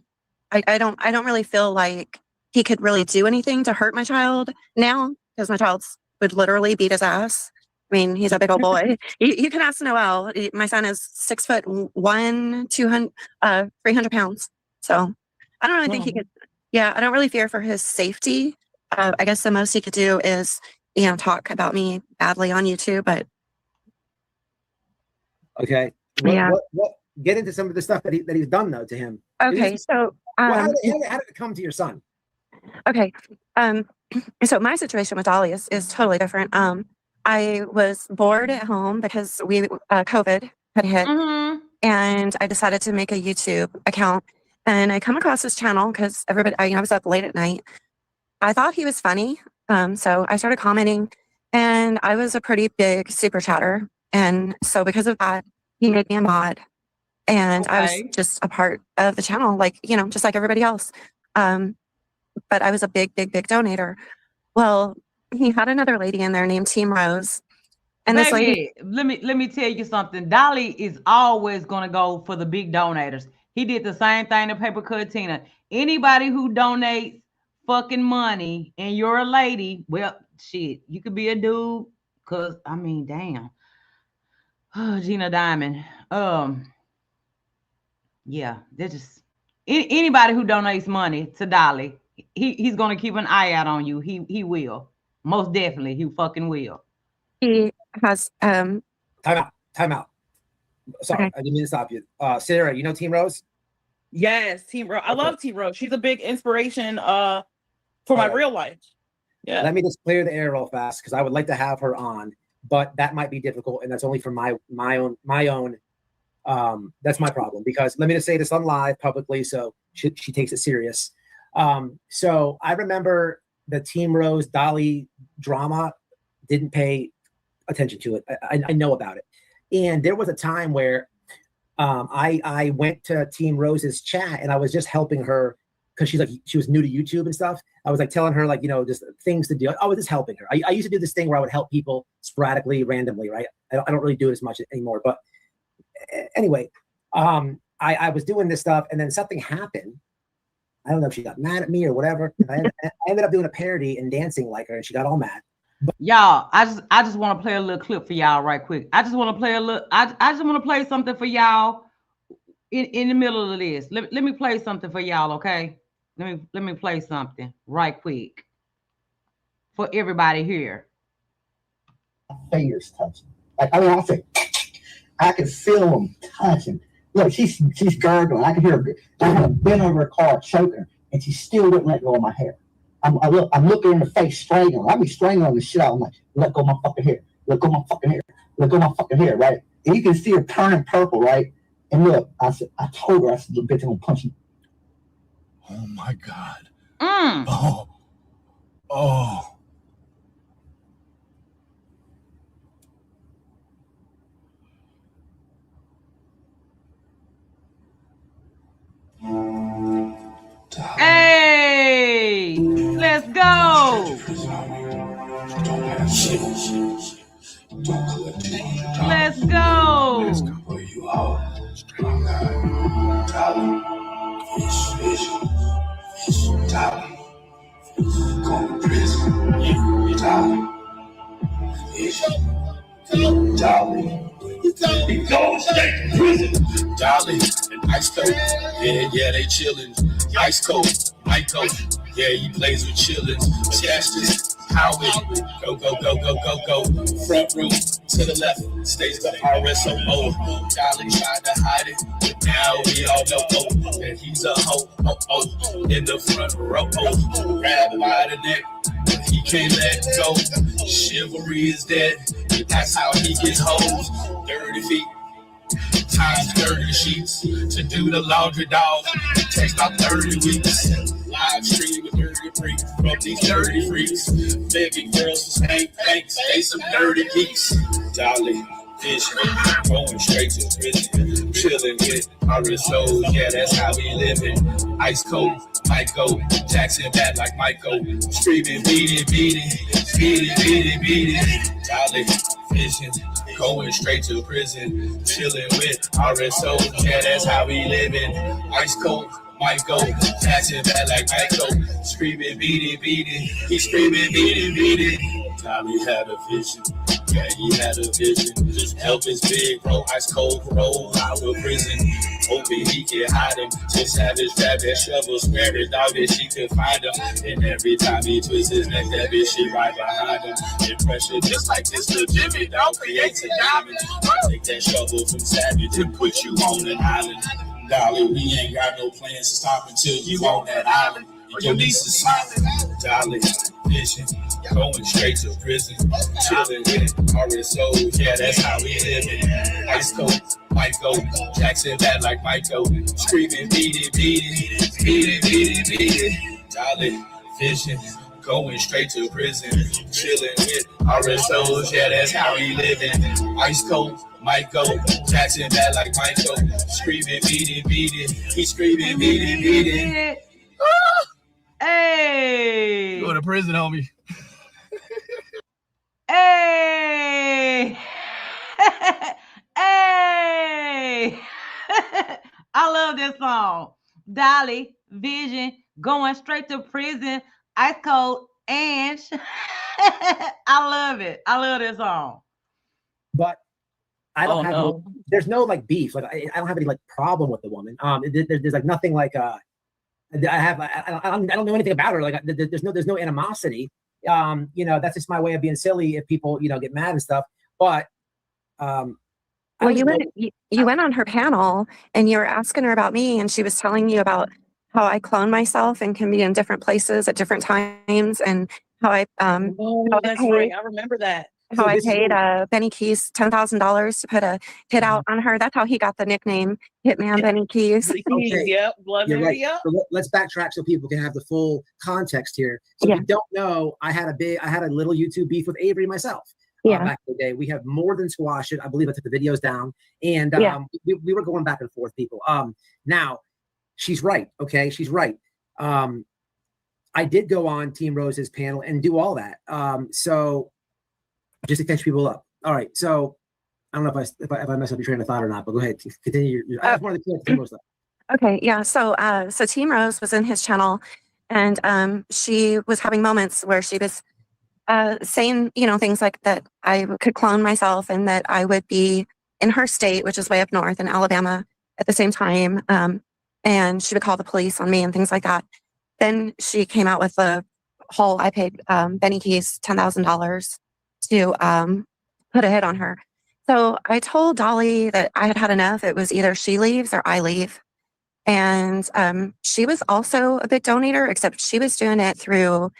don't really feel like he could really do anything to hurt my child now because my child would literally beat his ass. I mean, he's a big old boy. You can ask Noelle. My son is 6'1", 300 pounds. So I don't really think he could. Yeah, I don't really fear for his safety. I guess the most he could do is, talk about me badly on YouTube. But Okay. What get into some of the stuff that he's done though to him. Okay, so how did it come to your son? Okay. So my situation with Dolly is totally different. I was bored at home because COVID had hit, and I decided to make a YouTube account. And I come across this channel because I was up late at night. I thought he was funny, so I started commenting, and I was a pretty big super chatter, and so because of that, he made me a mod, and I was just a part of the channel, like just like everybody else. But I was a big donator. Well, he had another lady in there named Team Rose. And this lady, let me tell you something. Dolly is always gonna go for the big donators. He did the same thing to Paper Cut Tina. Anybody who donates fucking money and you're a lady, well, shit, you could be a dude. Cause I mean, damn. Oh, Gina Diamond. Yeah, they're just anybody who donates money to Dolly. He's gonna keep an eye out on you. He will. Most definitely, he fucking will. He has Time out. Sorry, Okay. I didn't mean to stop you. Sarah, you know Team Rose? Yes, Team Rose. I love Team Rose. She's a big inspiration for my real life. Yeah. Let me just clear the air real fast because I would like to have her on, but that might be difficult, and that's only for my own. That's my problem because let me just say this on live publicly, so she takes it serious. So I remember the Team Rose Dolly drama, didn't pay attention to it. I know about it. And there was a time where I went to Team Rose's chat and I was just helping her because she was new to YouTube and stuff. I was like telling her just things to do. I was just helping her. I used to do this thing where I would help people sporadically, randomly, right? I don't really do it as much anymore. But anyway, I was doing this stuff and then something happened. I don't know if she got mad at me or whatever. And I ended up doing a parody and dancing like her and she got all mad. Y'all, I just want to play a little clip for y'all right quick. I just want to play I just want to play something for y'all in the middle of this. Let me play something for y'all, okay? Let me play something right quick for everybody here. Fingers touching. I can feel them touching. Look, she's gurgling. I can hear her. I have been over a car choking her, and she still wouldn't let go of my hair. I'm looking in the face, strangling. I be strangling the shit out. I'm like, let go of my fucking hair. Let go of my fucking hair. Let go of my fucking hair, right? And you can see her turning purple, right? And look, I told her, the bitch, I'm gonna punch you. Oh my God. Oh. Hey, let's go. Let's go. Where you are. Dolly. Dolly. Going to prison. Dolly. Dolly. He going straight to prison. Dolly and Ice Cold. Yeah, they chillin'. Ice Cold, Michael. Yeah, he plays with chillin'. Chastity. Howard, go. Front room to the left, stays the RSO. Dolly tried to hide it, but now we all know that he's a hoe. In the front row, grab him by the neck, but he can't let go. Chivalry is dead, that's how he gets hoes. 30 feet. Times 30 sheets to do the laundry, dog. Takes about 30 weeks. Live stream with 30 freaks from these dirty freaks. Begging girls to spank banks. They some dirty geeks. Dolly, fishing, going straight to prison. Chilling with RSOs, yeah, that's how we living. Ice Cold, Michael, Jackson bad like Michael. Screaming, beat it. Dolly, fishing. Going straight to prison, chilling with RSOs, yeah, that's how we living. Ice Cold, Michael, Jackson bad like Michael, screaming, beat it. He screaming, beat it. Dolly had a vision, Yeah, he had a vision. Just help his big bro, ice cold roll out of prison. Hoping he can hide him. Just have his grab that shovel, swear it out that she could find him. And every time he twists his neck, that bitch she right behind him. And pressure just like this little Jimmy dog creates a diamond. I take that shovel from Savage and put you on an island. Dolly, we ain't got no plans to stop until you on that island. Your niece is silent. Dolly, vision, going straight to prison. Chilling with RSO, yeah, that's how we living. Ice cold, Michael, Jackson bad like Michael. Screaming, beat it, beat it, beat it, beat it, beat it. Dolly, vision, going straight to prison. Chilling with RSOs, yeah, that's how we living. Ice cold, Michael, Jackson bad like Michael. Screaming, beat it, beat it. He screaming, beat it, beat it. Hey. Go to prison, homie. Hey. Hey. I love this song. Dolly, Vision, going straight to prison, ice cold, and I love it. I love this song. But I don't have there's no like beef. Like I don't have any like problem with the woman. There's like nothing like I don't know anything about her. Like there's no animosity. You know, that's just my way of being silly if people, you know, get mad and stuff. But well, you went on her panel and you were asking her about me, and she was telling you about how I clone myself and can be in different places at different times, and how I That's right. I remember that. How I paid Benny Keys $10,000 to put a hit out on her. That's how he got the nickname Hitman Benny Keys. Okay. Yep, blood You're right. yep. So let's backtrack so people can have the full context here. So if you don't know, I had a little YouTube beef with Avery myself. Back in the day. We have more than squashed it. I believe I took the videos down, and we were going back and forth, people. Now she's right. Okay, she's right. I did go on Team Rose's panel and do all that. So just to catch people up. All right. So I don't know if I mess up your train of thought or not, but go ahead. Continue. I have more than Team Rose stuff. Okay. Yeah. So Team Rose was in his channel, and she was having moments where she was saying, you know, things like that I could clone myself and that I would be in her state, which is way up north in Alabama at the same time. And she would call the police on me and things like that. Then she came out with the whole, I paid Benny Keys $10,000 to put a hit on her. So I told Dolly that I had had enough. It was either she leaves or I leave. And she was also a big donator, except she was doing it through.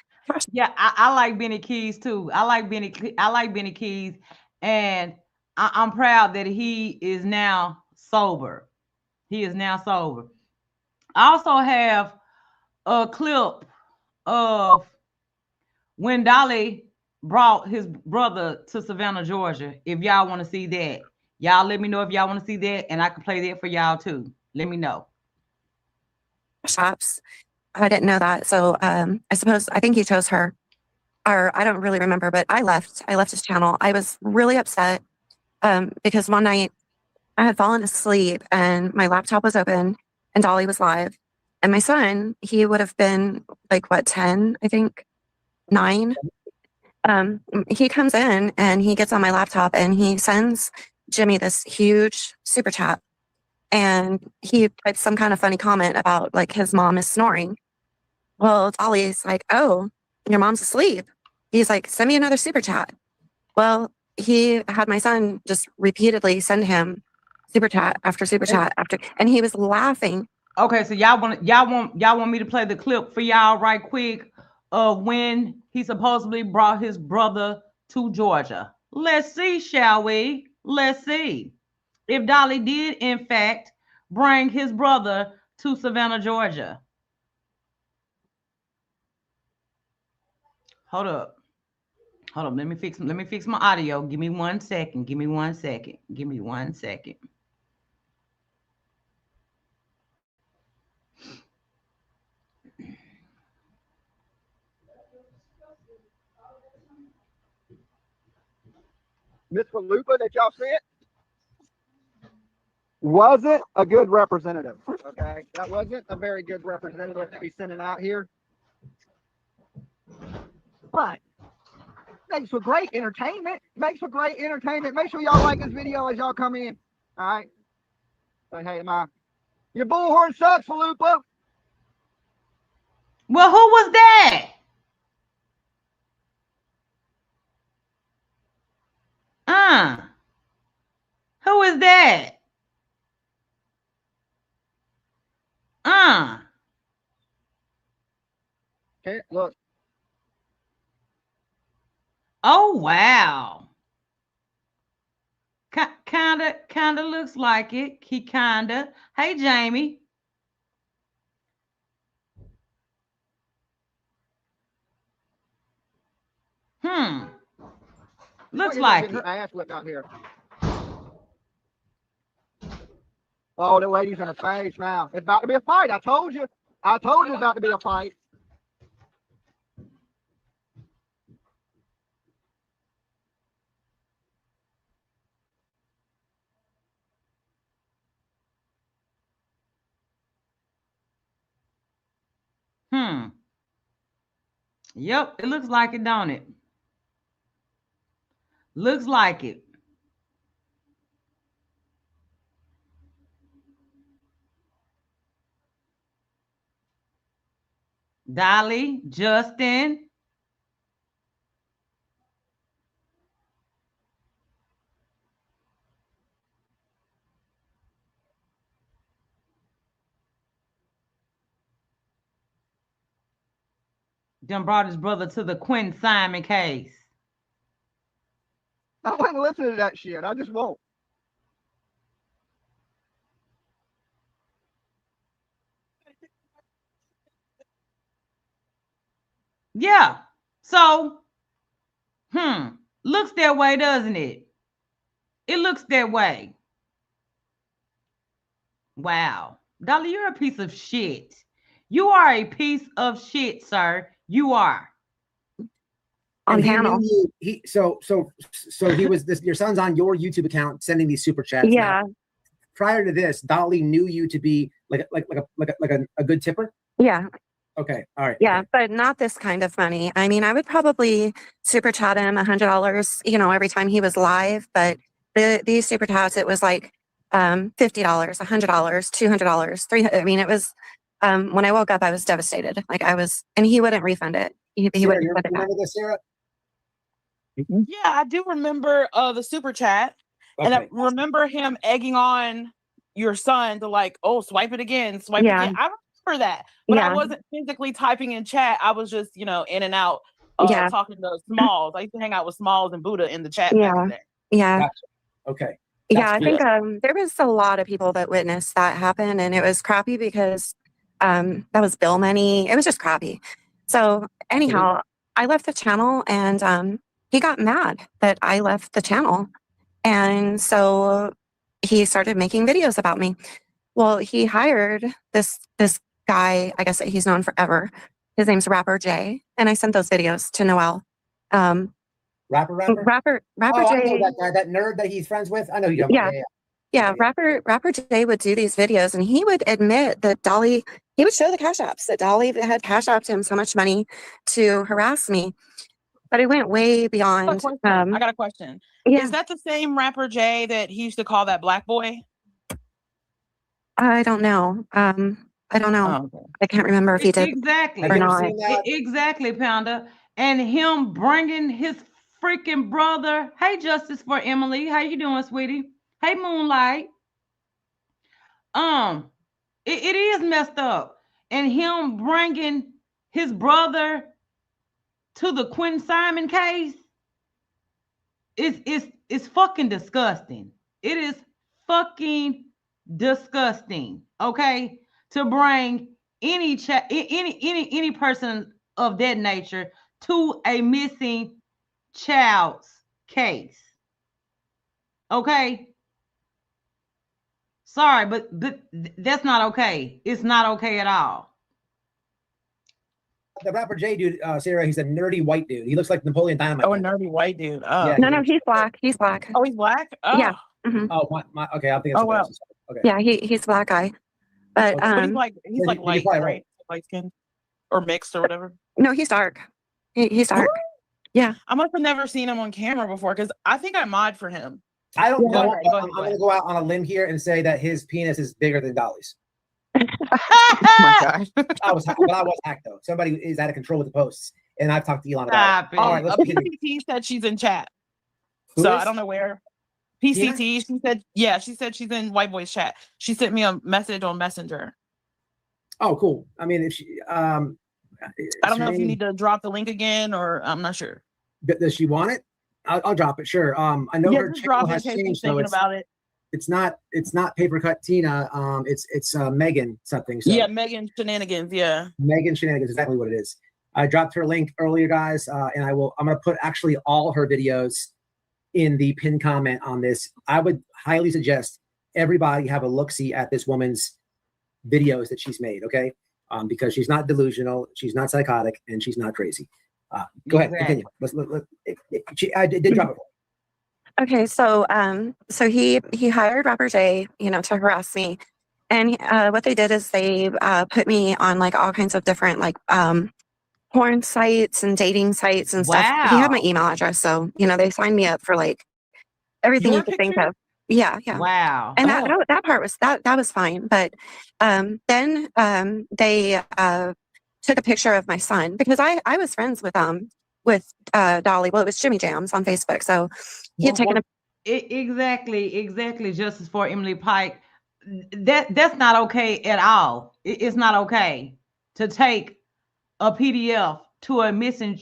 Yeah, I like Benny Keys too. I like Benny Keys, and I'm proud that he is now sober. He is now sober. I also have a clip of when Dolly brought his brother to Savannah, Georgia. If y'all want to see that, y'all let me know if y'all want to see that, and I can play that for y'all too. Let me know. Shops. I didn't know that. So I think he chose her, or I don't really remember, but I left his channel. I was really upset because one night I had fallen asleep and my laptop was open and Dolly was live. And my son, he would have been like, what, 10, I think, 9. He comes in and he gets on my laptop and he sends Jimmy this huge super chat. And he types some kind of funny comment about like his mom is snoring. Well, Dolly's like, oh, your mom's asleep. He's like, send me another super chat. Well, he had my son just repeatedly send him super chat after super chat after, and he was laughing. Okay, so y'all want me to play the clip for y'all right quick of when he supposedly brought his brother to Georgia. Let's see, shall we? Let's see if Dolly did in fact bring his brother to Savannah, Georgia. Hold up. Let me fix my audio. Give me 1 second. Give me 1 second. Give me 1 second. Miss Falupa that y'all sent wasn't a good representative. Okay, that wasn't a very good representative to be sending out here. But makes for great entertainment. Makes for great entertainment. Make sure y'all like this video as y'all come in. All right. Say hey to your bullhorn sucks, Falupa. Well, who was that? Who is that? Okay, look. Oh wow. Kinda looks like it. He kinda. Hey Jamie. Looks like her it. ass whipped out here. Oh, the lady's in her face now. It's about to be a fight. I told you. I told you it's about to be a fight. Yep, it looks like it, don't it? Looks like it. Dolly, Justin. Done brought his brother to the Quinn Simon case. I wouldn't listen to that shit. I just won't. Yeah. So, looks that way, doesn't it? It looks that way. Wow. Dolly, you're a piece of shit. You are a piece of shit, sir. You are. On panel. So he was this. Your son's on your YouTube account sending these super chats. Yeah. Now, prior to this, Dolly knew you to be like a good tipper. Yeah. Okay. All right. Yeah, but not this kind of money. I mean, I would probably super chat him $100, every time he was live. But these super chats, it was like $50, $100, $200, $300. I mean, it was. When I woke up, I was devastated. Like I was, and he wouldn't refund it. He Sarah, wouldn't refund it back. remember this, Sarah? Yeah, I do remember the super chat. Okay. And I remember him egging on your son to like, oh, swipe it again, swipe it again. I remember that. But I wasn't physically typing in chat. I was just, in and out talking to Smalls. I used to hang out with Smalls and Buddha in the chat back in there. Yeah. Gotcha. Okay. Yeah, I think there was a lot of people that witnessed that happen, and it was crappy because that was bill money. It was just crappy. So anyhow, I left the channel, and he got mad that I left the channel. And so he started making videos about me. Well, he hired this guy, I guess that he's known forever. His name's Rapper J. And I sent those videos to Noel. Rapper J. I know that guy, that nerd that he's friends with. I know you don't. Yeah. Rapper J would do these videos, and he would admit that Dolly, he would show the cash apps that Dolly had cash apped him so much money to harass me. But it went way beyond. I got a question. Yeah. Is that the same Rapper J that he used to call that black boy? I don't know. I don't know. Oh, okay. I can't remember if he did exactly or not. Exactly, Pounder. And him bringing his freaking brother. Hey, Justice for Emily. How you doing, sweetie? Hey, Moonlight. It is messed up. And him bringing his brother to the Quinn Simon case is fucking disgusting. It is fucking disgusting. Okay, to bring any person of that nature to a missing child's case. Okay. Sorry, but that's not okay. It's not okay at all. The Rapper J dude, Sarah, he's a nerdy white dude. He looks like Napoleon Dynamite. Oh, a nerdy white dude. Oh. Yeah, No, he's black. He's black. Oh, he's black? Oh. Yeah. Mm-hmm. Oh, okay. I think. Oh, wow. Okay. Yeah, he's a black guy. But But he's like light, right. right? Light skin or mixed or whatever. No, he's dark. He's dark. Yeah. I must have never seen him on camera before because I think I mod for him. I don't know. Go I'm going to go out on a limb here and say that his penis is bigger than Dolly's. Oh my God. I was hacked though. Somebody is out of control with the posts, and I've talked to Elon about it. All right, let's continue. PCT said she's in chat. Who So is? I don't know where. PCT, she said, yeah, she said she's in White Boy's chat. She sent me a message on Messenger. Oh, cool. I mean, if she, I don't know if you need to drop the link again, or I'm not sure. Does she want it? I'll drop it. Sure. I know her channel has changed, so about it. It's not Paper Cut Tina. It's Megan something. So. Yeah, Megan Shenanigans. Yeah, Megan Shenanigans, exactly what it is. I dropped her link earlier, guys, and I'm gonna put actually all her videos in the pinned comment on this. I would highly suggest everybody have a look-see at this woman's videos that she's made, okay? Because she's not delusional, she's not psychotic, and she's not crazy. Go ahead, continue. I did drop it. Okay, so so he hired Rapper J, to harass me, and what they did is they put me on like all kinds of different like porn sites and dating sites and stuff. He had my email address, so they signed me up for like everything you could think of. Yeah. Wow. And that part was that was fine, but then they took a picture of my son because I was friends with Dolly. Well, it was Jimmy Jams on Facebook, so he had taken a exactly justice for Emily Pike. That's not okay at all. It's not okay to take a PDF to a missing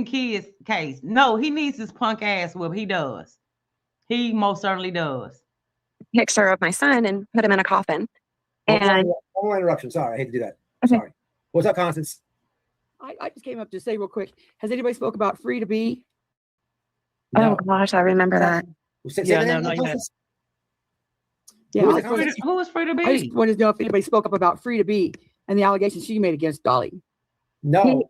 kid's case. No, he needs his punk ass whip. He does. He most certainly does. Picture of my son and put him in a coffin. And one interruption. Sorry, I hate to do that. Okay. Sorry. What's up, Constance? I just came up to say real quick. Has anybody spoke about Free to Be? No. Oh gosh, I remember that. Who is Free to Be? I just wanted to know if anybody spoke up about Free to Be and the allegations she made against Dolly. No,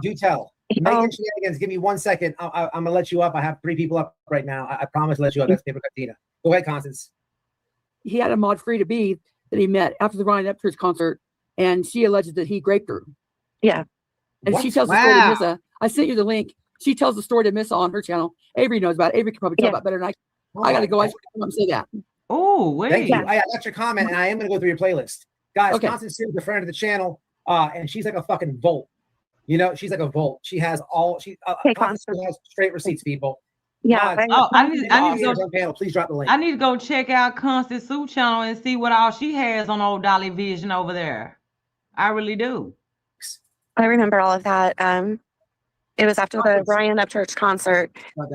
do tell. Megan Shenanigans, give me 1 second. I'm gonna let you up. I have 3 people up right now. I promise to let you up. That's Paper Cut Tina. Go ahead, Constance. He had a mod Free to Be that he met after the Ronnie Upchurch concert, and she alleged that he raped her. Yeah. And she tells the story to Missa. I sent you the link. She tells the story to Missa on her channel. Avery knows about it. Avery can probably tell about it better than I can. I gotta go. I just want to say that. Oh, wait. Thank you. I got your comment, and I am gonna go through your playlist. Guys, Constance is a friend of the channel, and she's like a fucking volt. She's like a volt. She has Constance has straight receipts, people. Yeah. I need to go. Please drop the link. I need to go check out Constance Sue channel and see what all she has on old Dolly Vision over there. I really do. I remember all of that. It was after the Ryan Upchurch concert,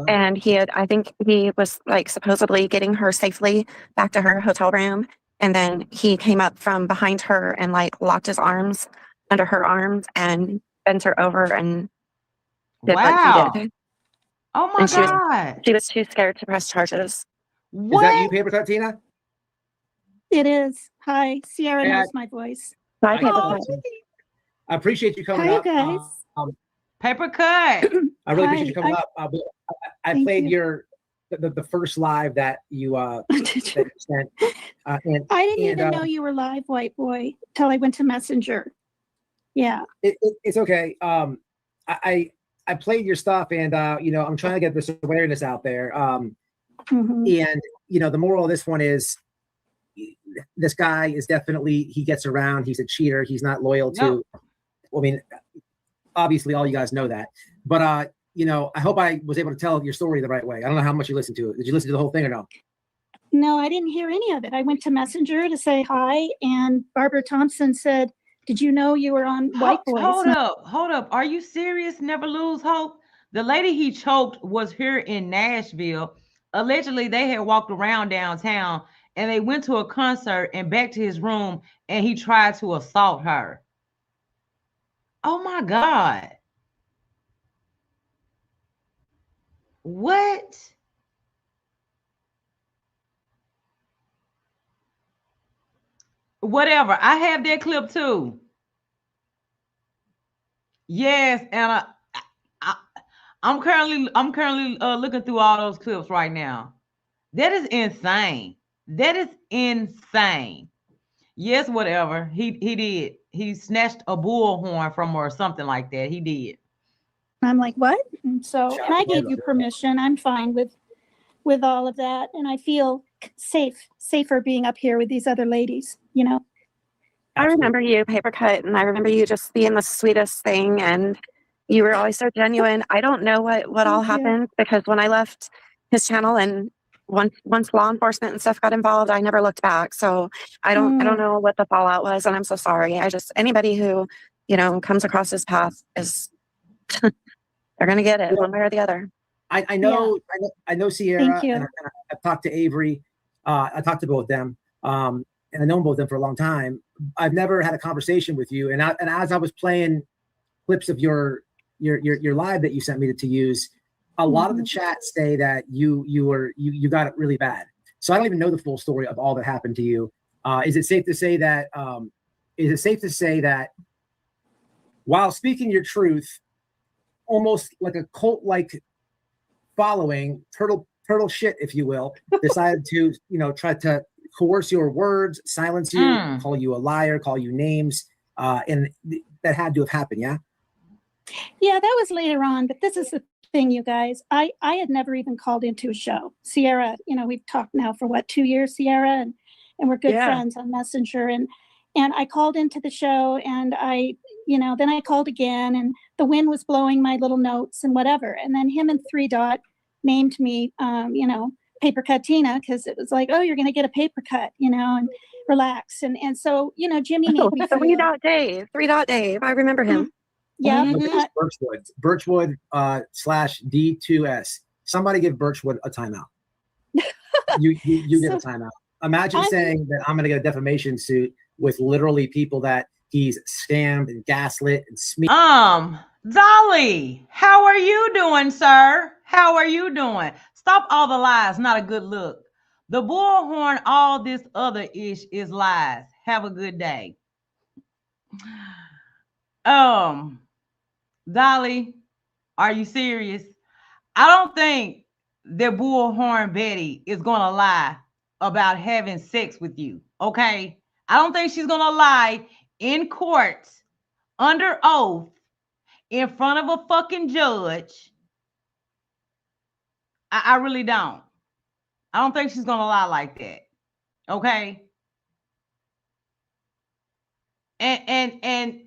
and I think he was like supposedly getting her safely back to her hotel room, and then he came up from behind her and like locked his arms under her arms and bent her over and did what he did. Oh my God. She was too scared to press charges. What? Is that you, Paper Cut Tina? It is. Hi, Sierra knows my voice. Hi, Paper Cut. I appreciate you coming up. Hi, guys. Paper Cut. I really appreciate you coming up. I played the first live that you sent. I didn't even know you were live, White Boy, till I went to Messenger. Yeah. It's okay. I played your stuff, and I'm trying to get this awareness out there. And the moral of this one is, this guy is definitely, he gets around. He's a cheater. He's not loyal to. I mean, obviously, all you guys know that. But I hope I was able to tell your story the right way. I don't know how much you listened to it. Did you listen to the whole thing or no? No, I didn't hear any of it. I went to Messenger to say hi, and Barbara Thompson said, "Did you know you were on White Boys?" Hold up. Are you serious? Never lose hope. The lady he choked was here in Nashville. Allegedly, they had walked around downtown, and they went to a concert and back to his room, and he tried to assault her. Oh my God. What? Whatever. I have that clip too. Yes, and I'm currently looking through all those clips right now. That is insane. That is insane. Yes, whatever. He did. He snatched a bullhorn from her or something like that. He did. I'm like, what? And so, Shout and out I to gave Dolly. you permission. I'm fine with all of that, and I feel safer being up here with these other ladies. You know. I remember you, Paper Cut, and I remember you just being the sweetest thing, and you were always so genuine. I don't know what all Thank you. happened, because when I left his channel and once law enforcement and stuff got involved, I never looked back. So I don't know what the fallout was, and I'm so sorry. I just, anybody who, you know, comes across his path is they're gonna get it one way or the other. I know Sierra, Thank you. and I've talked to Avery. I talked to both of them, and I've known both of them for a long time. I've never had a conversation with you, and as I was playing clips of your live that you sent me to use, a lot of the chats say that you got it really bad. So I don't even know the full story of all that happened to you. Is it safe to say that? While speaking your truth, almost like a cult-like following, turtle shit, if you will, decided to, you know, try to coerce your words, silence you, call you a liar, call you names, and that had to have happened, yeah? Yeah, that was later on, but this is the thing, you guys. I had never even called into a show. Sierra, you know, we've talked now for what, 2 years, Sierra, and we're good friends on Messenger, and I called into the show, and then I called again, and the wind was blowing my little notes and whatever, and then him and 3 Dot named me, Paper Cut Tina, because it was like, oh, you're gonna get a paper cut, you know, and relax, and so, you know, Jimmy made me feel 3 Dot Dave, 3 Dot Dave. I remember him. Yeah. Birchwood /D2S. Somebody give Birchwood a timeout. You get a timeout. Imagine saying that I'm going to get a defamation suit with literally people that he's scammed and gaslit and smeared. Dolly, how are you doing, sir? How are you doing? Stop all the lies. Not a good look. The bullhorn, all this other ish is lies. Have a good day. Dolly, are you serious? I don't think that Bullhorn Betty is going to lie about having sex with you, okay? I don't think she's going to lie in court, under oath, in front of a fucking judge. I really don't. I don't think she's going to lie like that, okay? And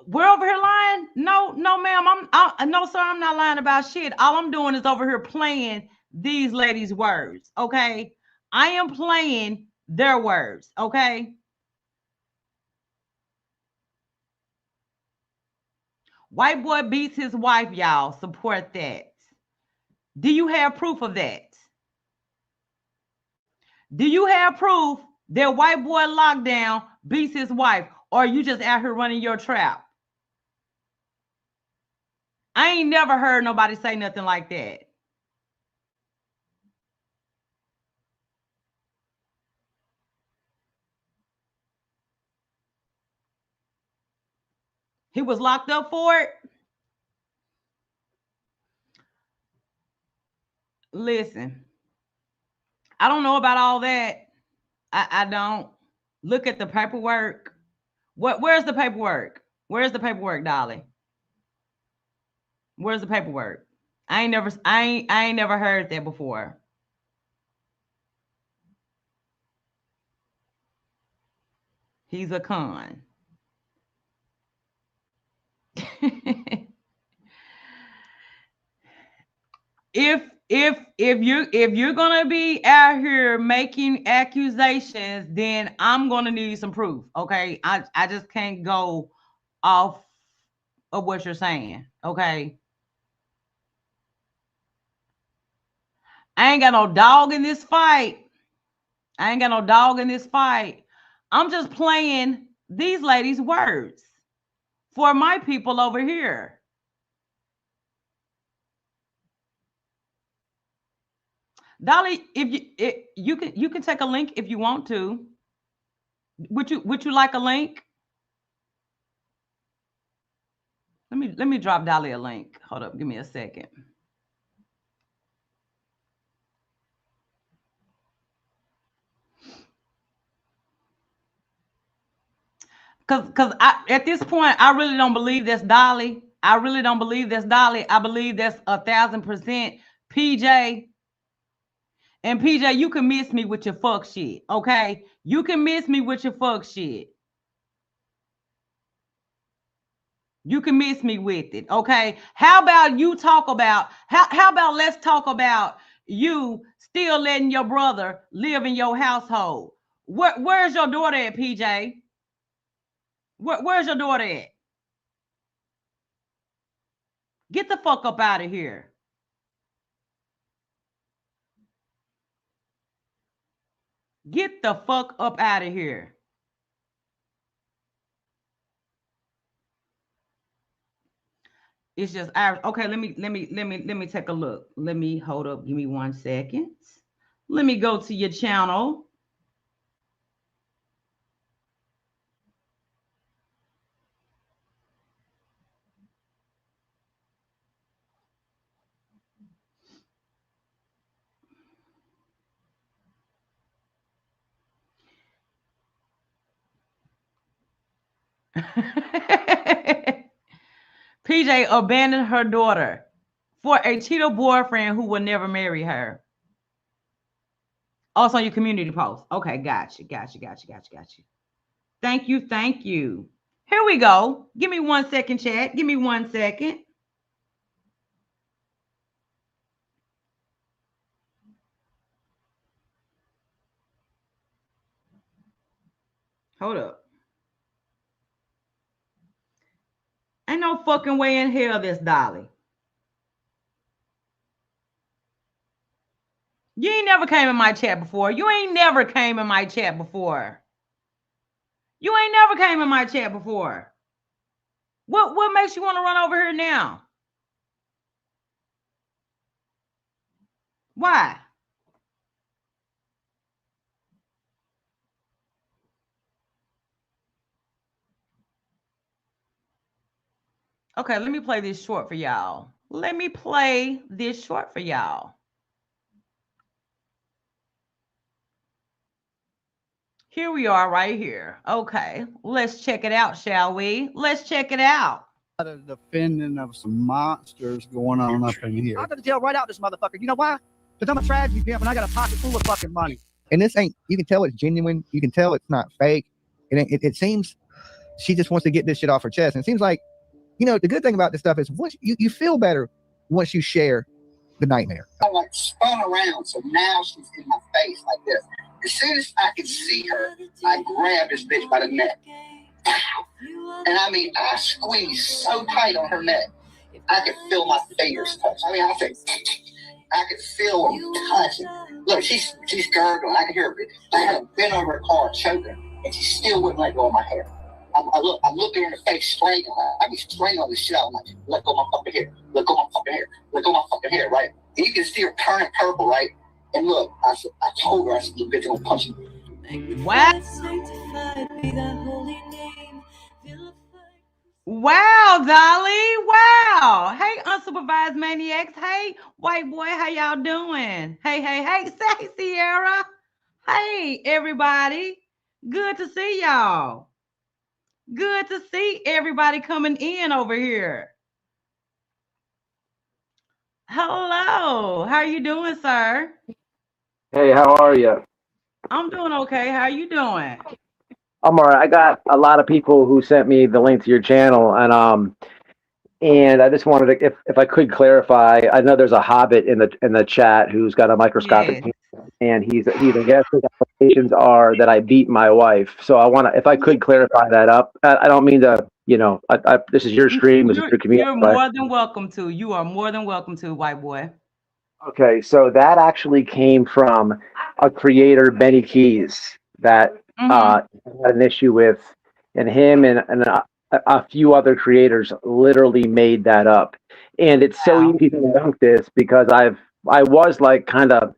we're over here lying? No, ma'am. No, sir. I'm not lying about shit. All I'm doing is over here playing these ladies' words. Okay, I am playing their words. Okay. White boy beats his wife. Y'all support that. Do you have proof of that? Do you have proof that white boy lockdown beats his wife, or are you just out here running your trap? I ain't never heard nobody say nothing like that. He was locked up for it. Listen, I don't know about all that. I don't. Look at the paperwork. Where's the paperwork? Where's the paperwork, Dolly? Where's the paperwork? I ain't never heard that before. He's a con. if you're gonna be out here making accusations, then I'm gonna need some proof. Okay. I just can't go off of what you're saying. Okay. I ain't got no dog in this fight. I'm just playing these ladies' words for my people over here. Dolly, if you can take a link if you want to. Would you like a link? Let me drop Dolly a link. Hold up, give me a second. Cause at this point, I really don't believe that's Dolly. I really don't believe that's Dolly. I believe that's 1,000% PJ. And PJ, you can miss me with your fuck shit, okay? You can miss me with your fuck shit. You can miss me with it, okay? How about you talk about, how about let's talk about you still letting your brother live in your household? Where's your daughter at, PJ? Where's your daughter at? Get the fuck up out of here. Get the fuck up out of here. It's just okay. Let me take a look. Let me hold up. Give me 1 second. Let me go to your channel. PJ abandoned her daughter for a cheater boyfriend who will never marry her. Also on your community post. Okay, gotcha. Thank you. Here we go. Give me 1 second, chat. Give me 1 second. Hold up. Ain't no fucking way in hell this Dolly. You ain't never came in my chat before. You ain't never came in my chat before. What makes you want to run over here now? Why? Okay, let me play this short for y'all. Here we are right here. Okay, let's check it out, shall we? Let's check it out. The defending of some monsters going on up in here. I'm gonna deal right out this motherfucker. You know why? Because I'm a tragedy pimp and I got a pocket full of fucking money. And this ain't, you can tell it's genuine. You can tell it's not fake. And it seems she just wants to get this shit off her chest. And it seems like, you know, the good thing about this stuff is once you feel better once you share the nightmare. I like spun around, so now she's in my face like this. As soon as I could see her, I grabbed this bitch by the neck. And I mean, I squeezed so tight on her neck, I could feel my fingers touch. I mean, I could feel them touching. Look, she's gurgling. I could hear her. I had her bent over her car choking, and she still wouldn't let go of my hair. I'm looking her in the face, strangling her. I be strangling the shit out. I'm like, let go of my fucking hair. Let go of my fucking hair. Let go of my fucking hair, right? And you can see her turning purple, right? And look, I told her, I said, you bitch, I'm gonna punch you. What? Wow, Dolly. Wow. Hey, unsupervised maniacs. Hey, white boy, how y'all doing? Hey, say Sierra. Hey, everybody. Good to see y'all. Good to see everybody coming in over here. Hello. How are you doing, sir? Hey, how are you? I'm doing okay. How are you doing? I'm all right. I got a lot of people who sent me the link to your channel, and I just wanted to, if I could clarify. I know there's a hobbit in the chat who's got a microscopic, and he's a guest. His allegations are that I beat my wife. So I want to, if I could clarify that up. I don't mean to, you know, this is your stream, this is your community. You're more than welcome to. You are more than welcome to, white boy. Okay, so that actually came from a creator, Benny Keys, that had an issue with, and him and a few other creators literally made that up. And it's so easy to debunk this because I was like kind of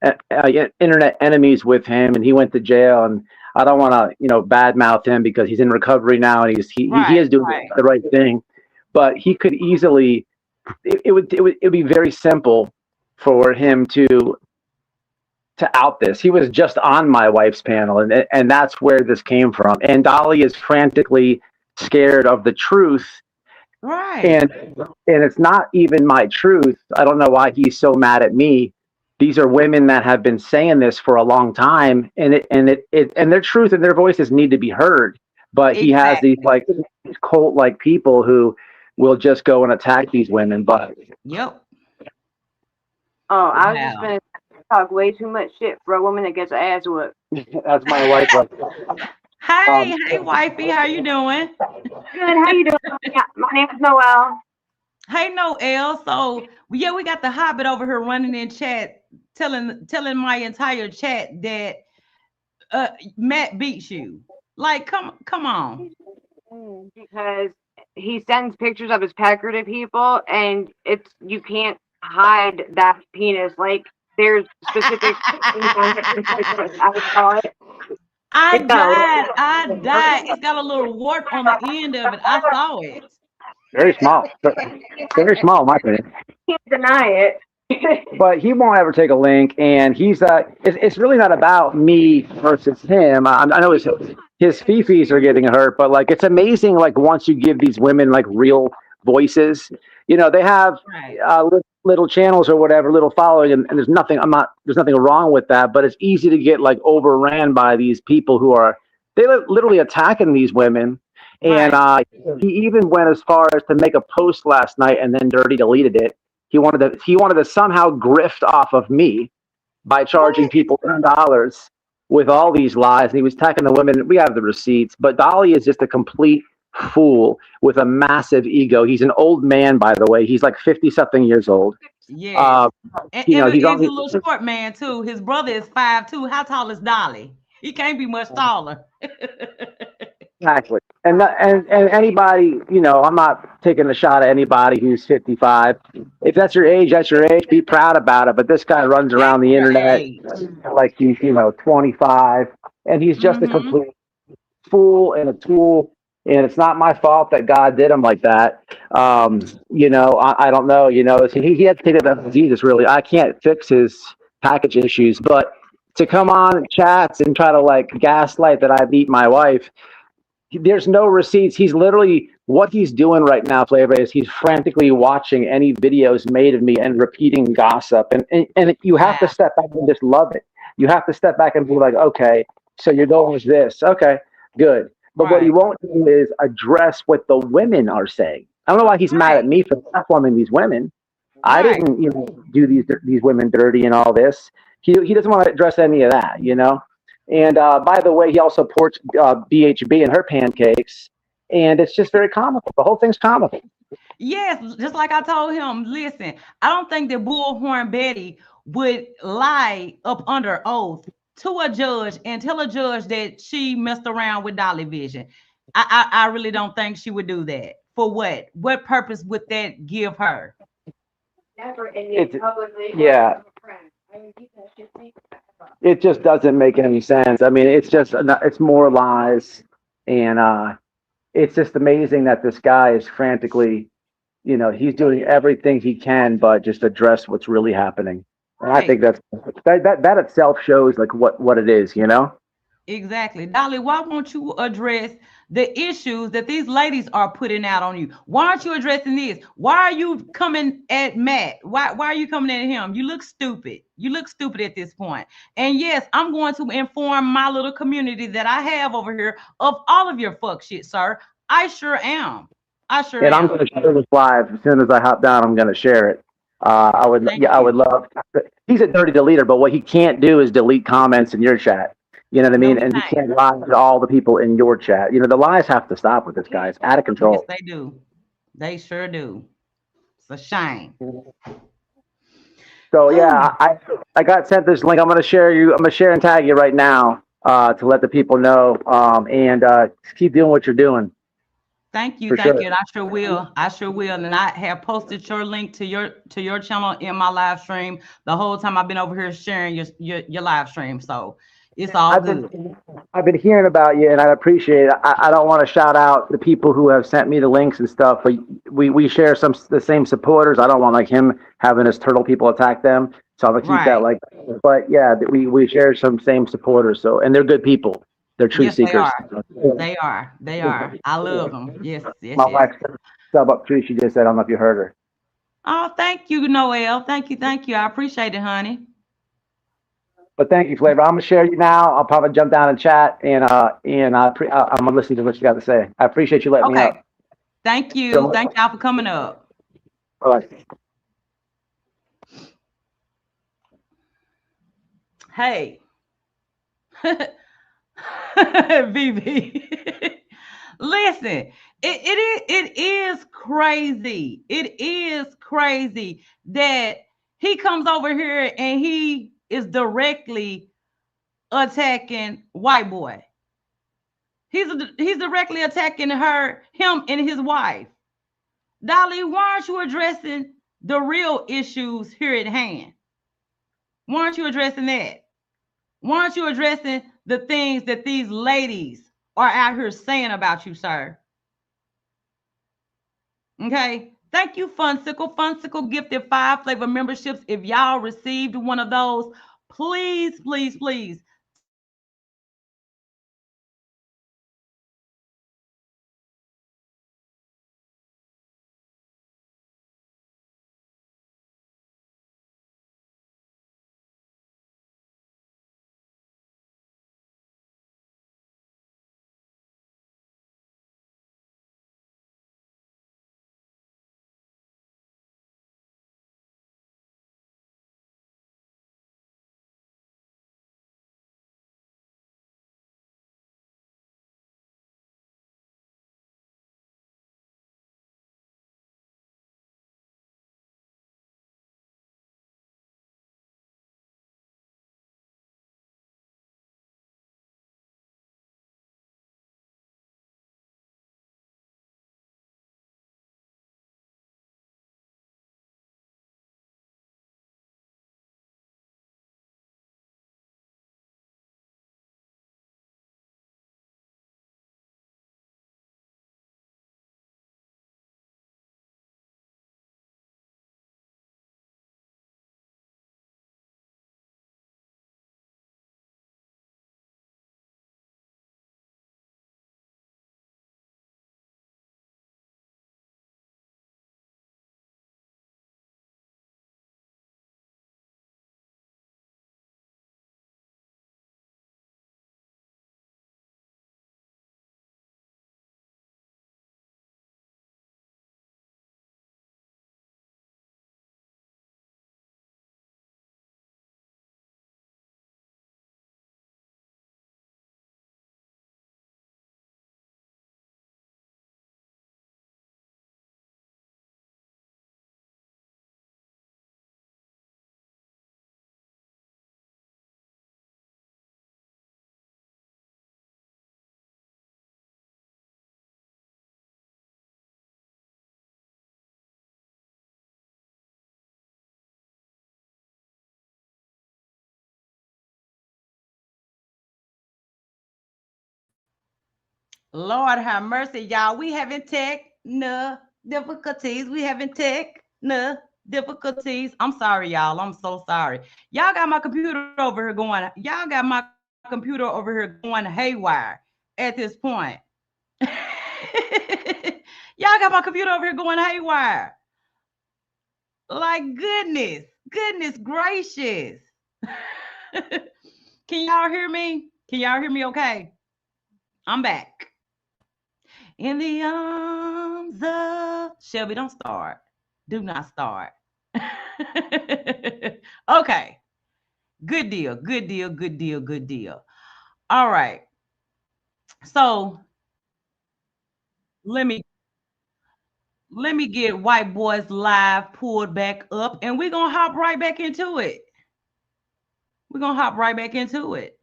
internet enemies with him, and he went to jail, and I don't want to, you know, badmouth him because he's in recovery now and he is doing the right thing. But he could easily, it would be very simple for him to out this. He was just on my wife's panel, and that's where this came from. And Dolly is frantically scared of the truth. Right. And it's not even my truth. I don't know why he's so mad at me. These are women that have been saying this for a long time, and their truth and their voices need to be heard. But he has these like cult like people who will just go and attack these women. But yep. Oh, I was just gonna talk way too much shit for a woman that gets her ass whooped. That's my wife. Hey, hey, wifey, how you doing? Good. How you doing? Yeah, my name is Noelle. Hey, Noelle. So yeah, we got the Hobbit over here running in chat, telling my entire chat that Matt beats you. Like, come on. Because he sends pictures of his pecker to people, and you can't hide that penis. Like, there's specific I saw it. I died. It's got a little wart on the end of it. I saw it. Very small. Very small, in my opinion. Can't deny it. But he won't ever take a link, and he's it's really not about me versus him. I know his fifis are getting hurt, but like it's amazing. Like once you give these women like real voices, you know, they have little channels or whatever, little following, and there's nothing wrong with that. But it's easy to get like overran by these people who are literally attacking these women. And he even went as far as to make a post last night, and then Dirty deleted it. He wanted to somehow grift off of me by charging people $10 with all these lies. And he was attacking the women. We have the receipts, but Dolly is just a complete fool with a massive ego. He's an old man, by the way. He's like 50-something years old. Yeah. And he's a little short man too. His brother is 5'2". How tall is Dolly? He can't be much taller. Exactly. And anybody, you know, I'm not taking a shot at anybody who's 55. If that's your age, that's your age. Be proud about it. But this guy runs around the internet like he's, 25, and he's just a complete fool and a tool. And it's not my fault that God did him like that. I don't know. He had to take it up to Jesus. Really, I can't fix his package issues, but to come on chats and try to like gaslight that I beat my wife. There's no receipts. He's literally, what he's doing right now, Flavor, is he's frantically watching any videos made of me and repeating gossip. And you have to step back and just love it. You have to step back and be like, okay, so you're going with this. Okay, good. But what he won't do is address what the women are saying. I don't know why he's mad at me for platforming these women. I didn't, do these women dirty and all this. He doesn't want to address any of that, And by the way, he also supports BHB and her pancakes, and it's just very comical. The whole thing's comical. Yes, just like I told him, listen, I don't think that Bullhorn Betty would lie up under oath to a judge and tell a judge that she messed around with Dolly Vision. I really don't think she would do that. For what? What purpose would that give her? Never It just doesn't make any sense. I mean, it's more lies, and it's just amazing that this guy is frantically, he's doing everything he can, but just address what's really happening. And I think that itself shows like what it is, Exactly. Dolly, why won't you address the issues that these ladies are putting out on you? Why aren't you addressing this? Why are you coming at Matt? Why are you coming at him? You look stupid. You look stupid at this point. And yes, I'm going to inform my little community that I have over here of all of your fuck shit, sir. I sure am. And I'm going to share this live as soon as I hop down. I'm going to share it. I would love. He's a dirty deleter, but what he can't do is delete comments in your chat. You know what I mean? And you can't lie to all the people in your chat. The lies have to stop with this guy. It's out of control. Yes, they do. They sure do. It's a shame. So yeah, I got sent this link. I'm gonna share and tag you right now to let the people know. And keep doing what you're doing. Thank you. Thank you. And I sure will. And I have posted your link to your channel in my live stream the whole time I've been over here sharing your live stream. So it's all good. I've been hearing about you, and I appreciate it. I don't want to shout out the people who have sent me the links and stuff, but we share the same supporters. I don't want like him having his turtle people attack them, so I'm gonna keep that like. But yeah, we share some same supporters. So, and they're good people. They're truth Yes, they seekers. are. They are. They are. I love them. Yes, yes, My yes. wife sub up too. She just said, I don't know if you heard her. Oh, thank you, Noel. Thank you, thank you. I appreciate it, honey. But thank you, Flavor. I'm gonna share you now. I'll probably jump down and chat, and I'm gonna listen to what you got to say. I appreciate you letting me up. Thank you. Thank y'all for coming up. All right. Hey. VV. Listen, it is crazy. It is crazy that he comes over here and he is directly attacking white boy. He's directly attacking him and his wife. Dolly, why aren't you addressing the real issues here at hand? Why aren't you addressing that? Why aren't you addressing the things that these ladies are out here saying about you, sir? Okay. Thank you, Funsicle. Funsicle gifted 5 flavor memberships. If y'all received one of those, please, please, please. Lord have mercy, y'all. We having technical difficulties. We having technical difficulties. I'm sorry, y'all. I'm so sorry. Y'all got my computer over here going. Y'all got my computer over here going haywire at this point. Y'all got my computer over here going haywire. Like goodness gracious. Can y'all hear me? Can y'all hear me okay? I'm back. In the arms of Shelby, don't start. Do not start. Okay. Good deal. Good deal. Good deal. Good deal. All right. So let me get White Boys Live pulled back up, and we're gonna hop right back into it. We're gonna hop right back into it.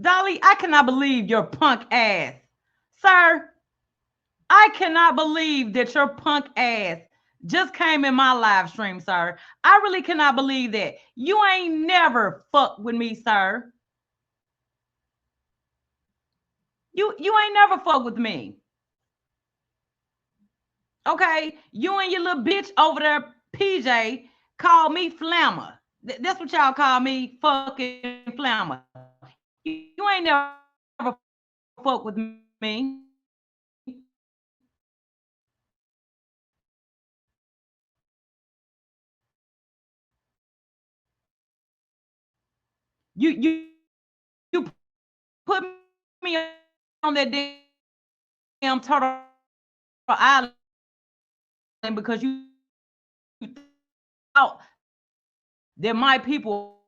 Dolly, I cannot believe your punk ass. Sir, I cannot believe that your punk ass just came in my live stream, sir. I really cannot believe that. You ain't never fucked with me, sir. You ain't never fucked with me. Okay? You and your little bitch over there, PJ, call me Flammer. That's what y'all call me, fucking Flammer. You ain't never fuck with me. You put me on that damn Turtle Island because you thought that my people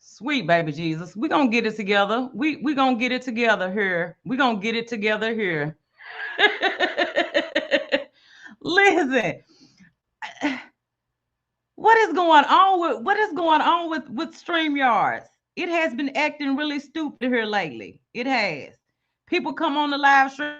sweet baby Jesus. We're gonna get it together. We gonna get it together here. We're gonna get it together here. Listen, what is going on with StreamYards? It has been acting really stupid here lately. It has. People come on the live stream.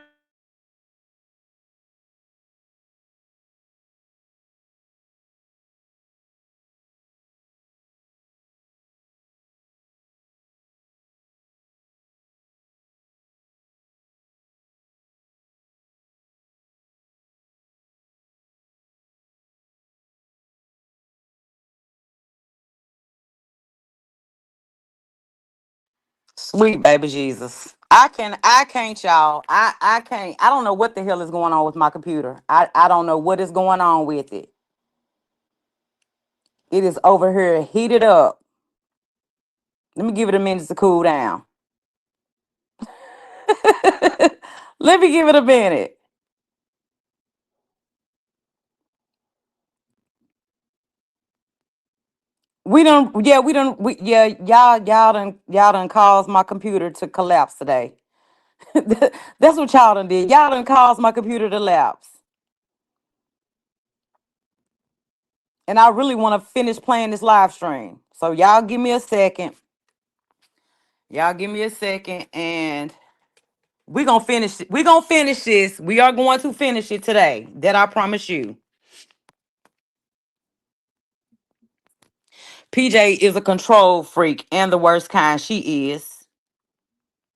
Sweet baby Jesus. I can't, y'all. I can't. I don't know what the hell is going on with my computer. I don't know what is going on with it. It is over here heated up. Let me give it a minute to cool down. Let me give it a minute. Y'all done caused my computer to collapse today. That's what y'all done did. Y'all done caused my computer to lapse. And I really want to finish playing this live stream. So y'all give me a second. Y'all give me a second and we're gonna finish it. We're gonna finish this. We are going to finish it today. That I promise you. PJ is a control freak and the worst kind. She is.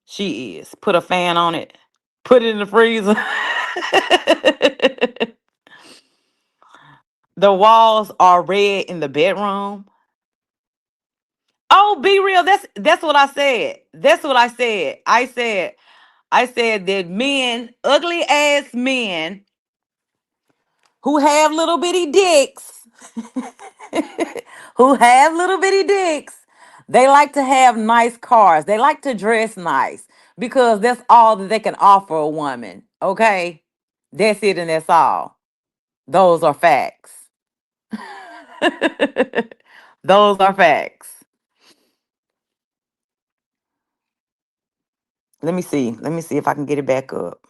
She is. Put a fan on it. Put it in the freezer. The walls are red in the bedroom. Oh, be real. That's what I said. That's what I said. I said that men, ugly ass men who have little bitty dicks, who have little bitty dicks, they like to have nice cars. They like to dress nice because that's all that they can offer a woman. Okay? That's it and that's all. Those are facts. Those are facts. Let me see. Let me see if I can get it back up.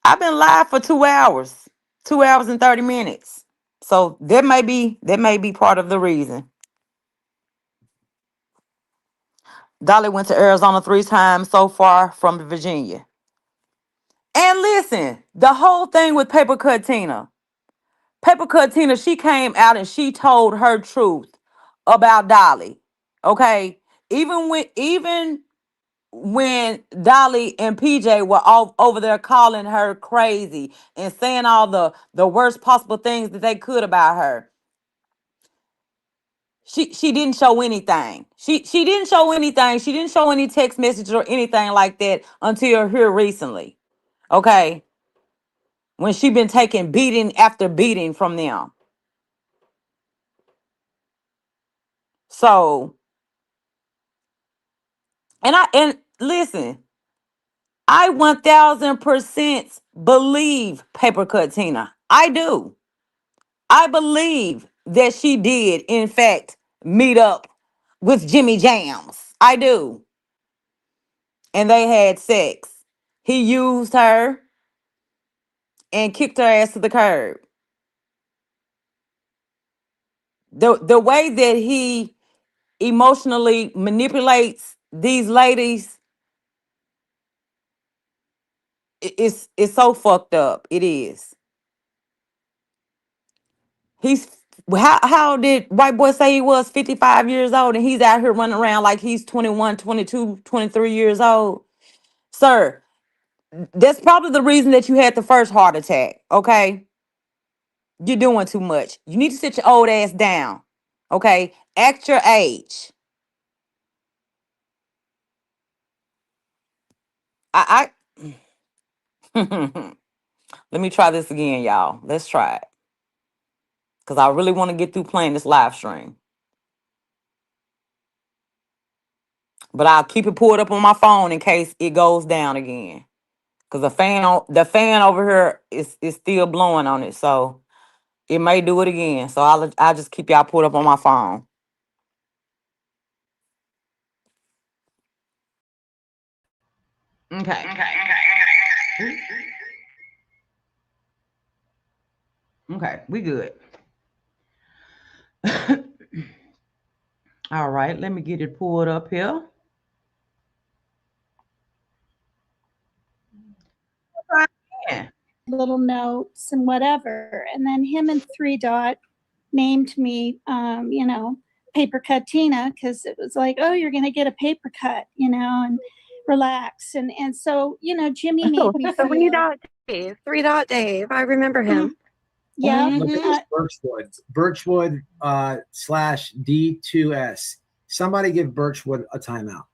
I've been live for 2 hours, 2 hours and 30 minutes. So that may be part of the reason. Dolly went to Arizona 3 times so far from Virginia. And listen, the whole thing with Paper Cut Tina. Paper Cut Tina, she came out and she told her truth about Dolly. Okay? Even when Dolly and PJ were all over there calling her crazy and saying all the worst possible things that they could about her. She didn't show anything. She didn't show anything. She didn't show any text messages or anything like that until here recently. Okay? When she been taking beating after beating from them. So, and listen, I 1000% believe Paper Cut Tina. I do. I believe that she did, in fact, meet up with Jimmy Jams. I do. And they had sex. He used her and kicked her ass to the curb. The way that he emotionally manipulates these ladies, it's so fucked up. It is. He's how did white boy say he was 55 years old and he's out here running around like he's 21, 22, 23 years old? Sir, that's probably the reason that you had the first heart attack. Okay, you're doing too much. You need to sit your old ass down. Okay, act your age. I let me try this again, y'all. Let's try it. Because I really want to get through playing this live stream. But I'll keep it pulled up on my phone in case it goes down again. Because the fan over here is still blowing on it. So it may do it again. So I'll just keep y'all pulled up on my phone. Okay. Okay, we good. All right, let me get it pulled up here. Little notes and whatever. And then him and 3 Dot named me, Paper Cut Tina, because it was like, oh, you're going to get a paper cut, and relax. And so, Jimmy made me feel. 3 Dot Dave. 3 Dot Dave. I remember him. Yeah. Look at this Birchwood /D2S. Somebody give Birchwood a timeout.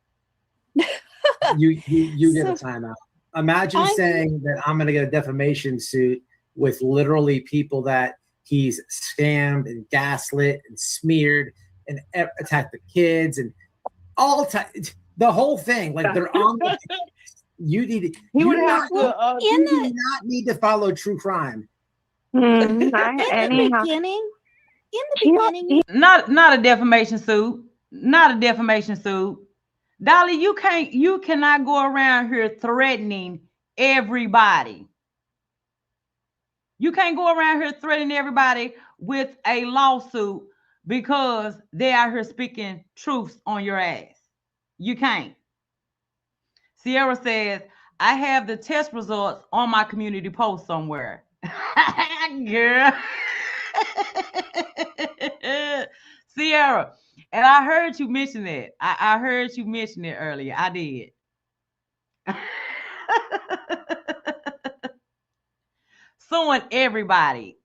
you get a timeout. Imagine saying that I'm going to get a defamation suit with literally people that he's scammed and gaslit and smeared and attacked the kids and the whole thing. Like they're on. You need. You do not need to follow true crime. In the beginning, not a defamation suit. Not a defamation suit. Dolly, you cannot go around here threatening everybody. You can't go around here threatening everybody with a lawsuit because they out here speaking truths on your ass. You can't. Sierra says, I have the test results on my community post somewhere. Girl. Sierra, and I heard you mention it. I heard you mention it earlier. I did. Suing everybody.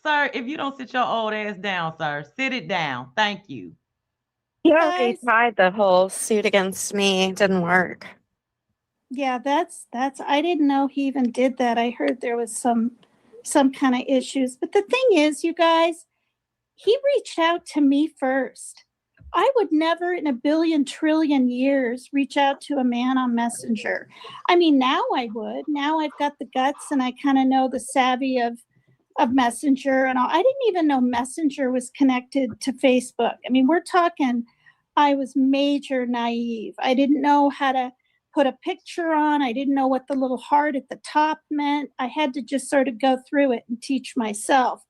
Sir, if you don't sit your old ass down, sir, sit it down. Thank you. Yeah, he tried the whole suit against me. It didn't work. Yeah, that's I didn't know he even did that. I heard there was some kind of issues. But the thing is, you guys, he reached out to me first. I would never in a billion trillion years reach out to a man on Messenger. I mean, now I would. Now I've got the guts and I kind of know the savvy of Messenger and all. I didn't even know Messenger was connected to Facebook. I mean, we're talking, I was major naive. I didn't know how to put a picture on. I didn't know what the little heart at the top meant. I had to just sort of go through it and teach myself.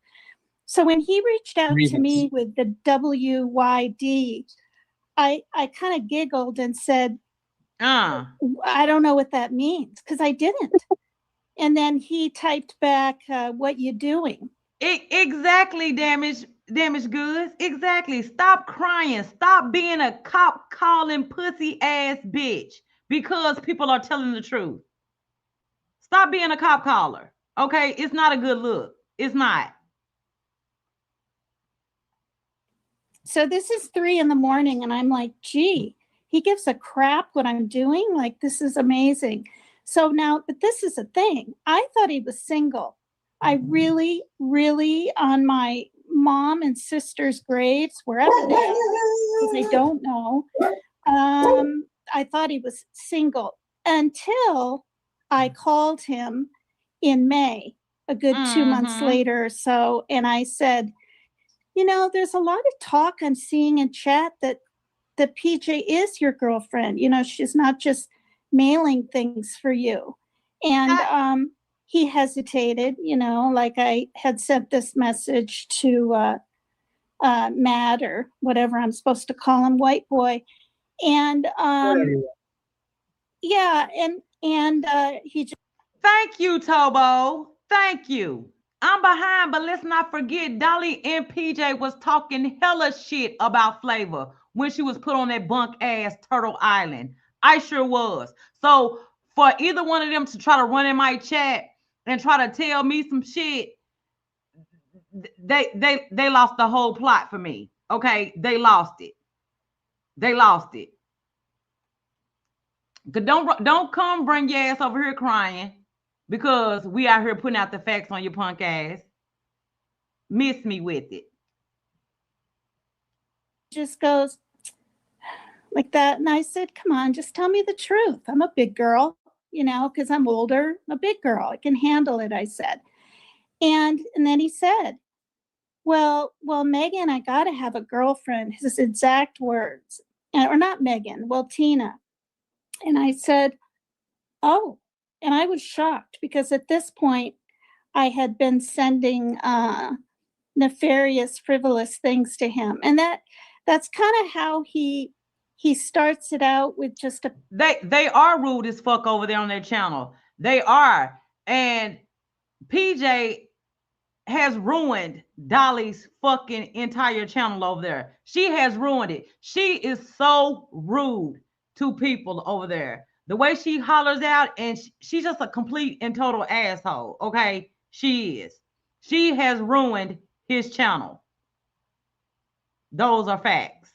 So when he reached out to me with the WYD, I kind of giggled and said, I don't know what that means, because I didn't. And then he typed back, what you doing? Exactly, damaged goods. Exactly. Stop crying. Stop being a cop calling pussy ass bitch because people are telling the truth. Stop being a cop caller. Okay? It's not a good look. It's not. So this is 3 a.m, and I'm like, gee, he gives a crap what I'm doing. Like, this is amazing. So now, but this is a thing. I thought he was single. I really, really, on my mom and sister's graves, wherever they are, because I don't know, I thought he was single until I called him in May, a good 2 months later or so. And I said, there's a lot of talk I'm seeing in chat that PJ is your girlfriend. She's not just mailing things for you. And he hesitated, like I had sent this message to Matt or whatever I'm supposed to call him, white boy. And yeah, And he just. Thank you, Tobo. Thank you. I'm behind, but let's not forget Dolly and PJ was talking hella shit about Flavor when she was put on that bunk ass Turtle Island. I sure was. So for either one of them to try to run in my chat and try to tell me some shit, they lost the whole plot for me. Okay, they lost it. They lost it. Don't come bring your ass over here crying because we out here putting out the facts on your punk ass. Miss me with it. Just goes like that. And I said, come on, just tell me the truth. I'm a big girl, you know, because I'm older. I'm a big girl. I can handle it, I said. And then he said, well, Megan, I got to have a girlfriend. His exact words. Or not Megan, well, Tina. And I said, oh. And I was shocked because at this point, I had been sending nefarious, frivolous things to him. And that's kind of how he starts it out with just a. They are rude as fuck over there on their channel. They are. And PJ has ruined Dolly's fucking entire channel over there. She has ruined it. She is so rude to people over there. The way she hollers out, and she's just a complete and total asshole. Okay, she is. She has ruined his channel. Those are facts.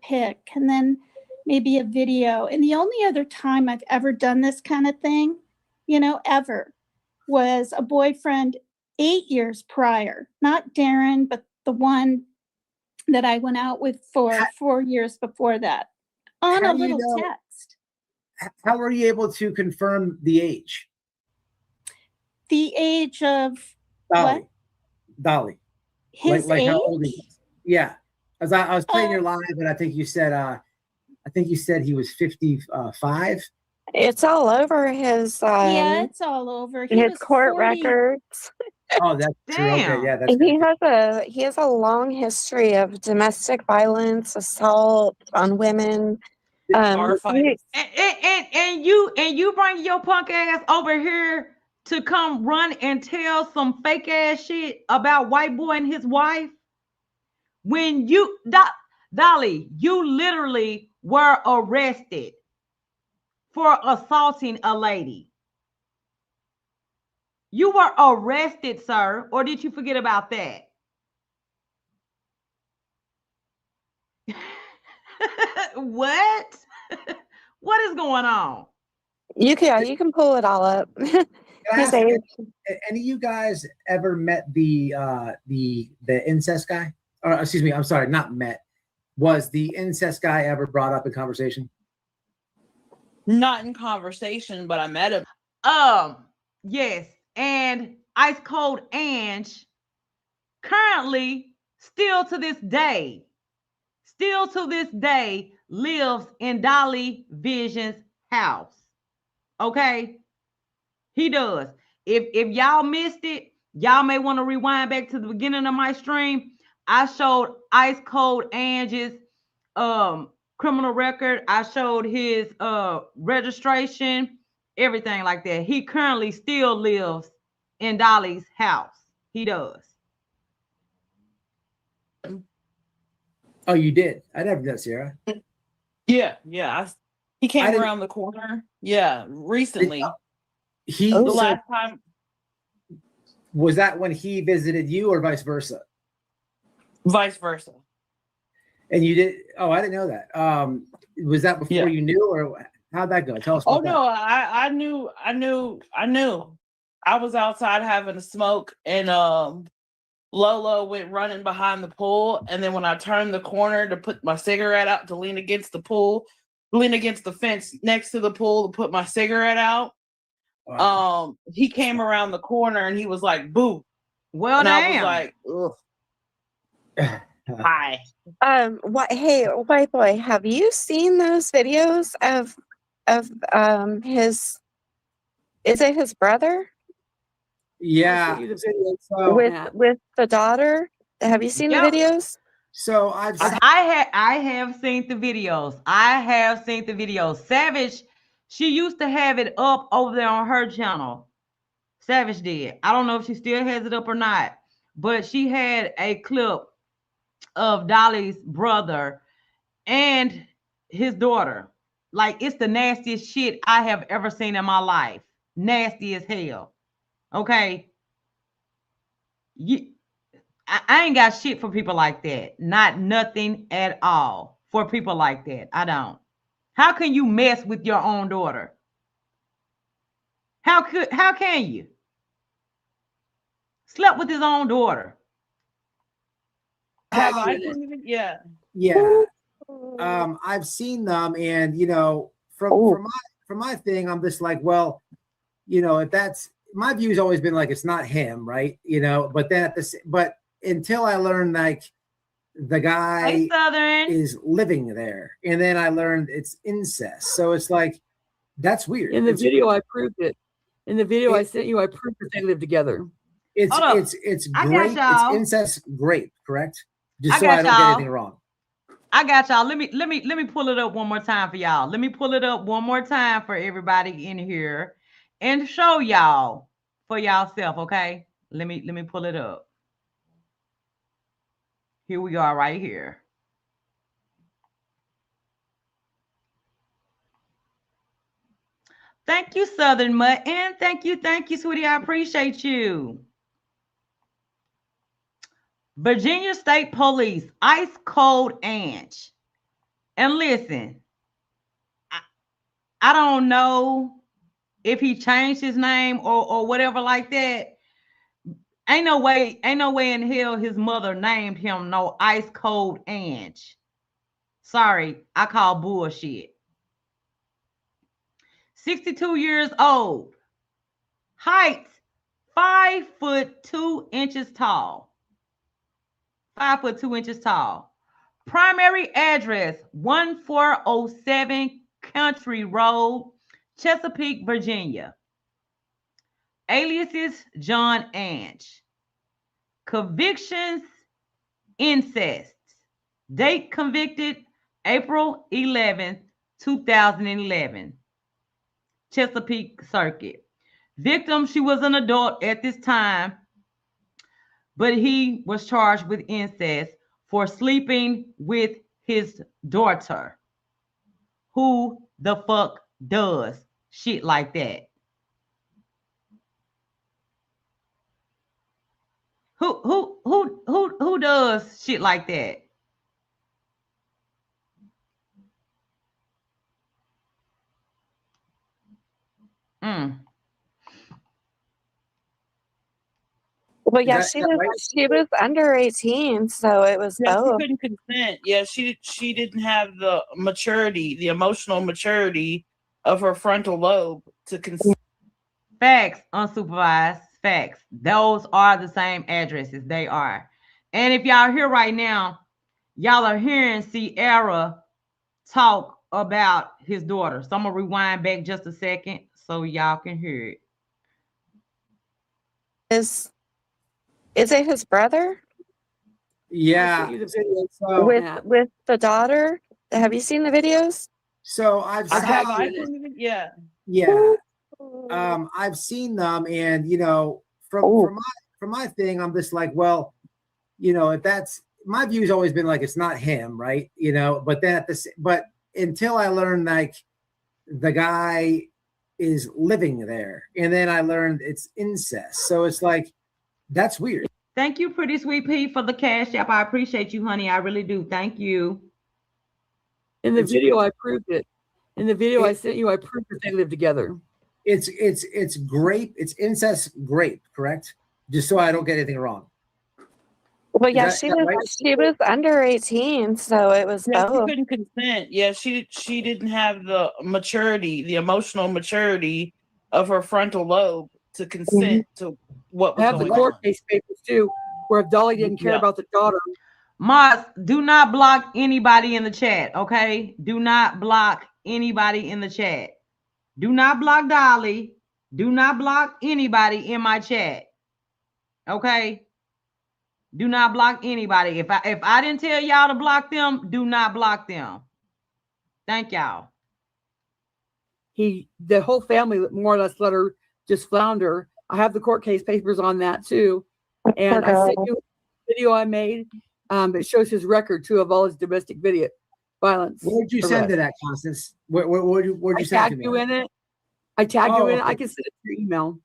Pick and then maybe a video. And the only other time I've ever done this kind of thing, you know, ever, was a boyfriend 8 years prior. Not Darren, but the one that I went out with for 4 years before that. On a little text. How were you able to confirm the age? The age of Dolly. what? Dolly. His like age? how old he was. Yeah. As I was playing your live, and I think you said he was 55. It's all over his yeah, it's all over. He his was court 40. records. Oh, that's true. Okay, yeah, that's He has a long history of domestic violence, assault on women. And you bring your punk ass over here to come run and tell some fake ass shit about white boy and his wife. When you Dolly, you literally were arrested for assaulting a lady. You were arrested, sir, or did you forget about that? What? What is going on? You can pull it all up. His age. Any of you guys ever met the incest guy? Or excuse me, I'm sorry, not met. Was the incest guy ever brought up in conversation? Not in conversation, but I met him. Yes. And Ice Cold Ange currently still to this day lives in Dolly Vision's house. Okay? He does. If y'all missed it, y'all may want to rewind back to the beginning of my stream. I showed Ice Cold Ange's criminal record. I showed his registration, everything like that. He currently still lives in Dolly's house. He does. Oh, you did? I never did, Sierra. Yeah. He came around the corner. Yeah, recently. The last time. Was that when he visited you or vice versa? Vice versa. And you did? Oh, I didn't know that. Was that before you knew, or how'd that go? Tell us about that. No, I knew. I was outside having a smoke, and Lolo went running behind the pool, and then when I turned the corner to put my cigarette out to lean against the fence next to the pool to put my cigarette out, he came around the corner and he was like, "Boo!" Well, and damn. I was like, "Ugh." Hi. Hey, white boy, have you seen those videos of his? Is it his brother? Yeah. With the daughter. Have you seen the videos? So I have seen the videos. Savage She used to have it up over there on her channel. Savage did. I don't know if she still has it up or not, but she had a clip of Dolly's brother and his daughter. Like, it's the nastiest shit I have ever seen in my life. Nasty as hell. Okay. I ain't got shit for people like that. Not nothing at all for people like that. I don't. How can you mess with your own daughter? How can you? Slept with his own daughter. Have I seen it? Yeah. Yeah. I've seen them, and you know, from my thing, I'm just like, well, you know, if that's my view's always been like it's not him, right? You know, but then but until I learned like the guy is living there, and then I learned it's incest. So it's like that's weird. In the video, I proved it. In the video I sent you, I proved that they live together. It's great. It's incest grape, correct? Just so I don't get anything wrong. I got y'all. Let me pull it up one more time for y'all. Let me pull it up one more time for everybody in here and show y'all for y'allself, okay? Let me pull it up. Here we are right here. Thank you, Southern Mutt, and thank you, sweetie. I appreciate you. Virginia State Police, ice cold Ange. And listen, I don't know if he changed his name or whatever like that. Ain't no way in hell his mother named him no ice cold Ange. Sorry, I call bullshit. 62 years old. Height, 5'2" tall. 5'2" tall. Primary address, 1407 Country Road, Chesapeake, Virginia. Aliases, John Ange. Convictions, incest. Date convicted, April 11th, 2011. Chesapeake Circuit. Victim, she was an adult at this time, but he was charged with incest for sleeping with his daughter. Who the fuck does shit like that? Who does shit like that? Well, yeah, she was under 18, so it was Yeah, she both. couldn't consent. Yeah, she didn't have the maturity, the emotional maturity of her frontal lobe to consent. Facts, unsupervised facts. Those are the same addresses. They are. And if y'all here right now, y'all are hearing Sierra talk about his daughter. So I'm gonna rewind back just a second so y'all can hear it. Is it his brother? Yeah. With the daughter? Have you seen the videos? So I've seen them, and you know, from my thing, I'm just like, well, you know, if that's my view's always been like it's not him, right? You know, but then but until I learned like the guy is living there, and then I learned it's incest. So it's like that's weird. Thank you, Pretty Sweet Pea, for the cash app. I appreciate you, honey. I really do. Thank you. In the video, I proved it. In the video I sent you, I proved that they live together. It's grape. It's incest grape, correct? Just so I don't get anything wrong. Well, yeah, she was under 18, so it was Yeah, both. she couldn't consent. Yeah, she didn't have the maturity, the emotional maturity of her frontal lobe to consent to what was I have the going court on. case papers too, where if Dolly didn't care about the daughter. Moss, do not block anybody in the chat, okay? Do not block anybody in the chat. Do not block Dolly. Do not block anybody in my chat. Okay? Do not block anybody. If I didn't tell y'all to block them, do not block them. Thank y'all. the whole family more or less let her just flounder. I have the court case papers on that too. And I sent you a video I made that shows his record too of all his domestic violence. Where'd you send it at, Constance? Where'd you send it to me? I tagged you in it. I tagged you in it. I can send it to your email.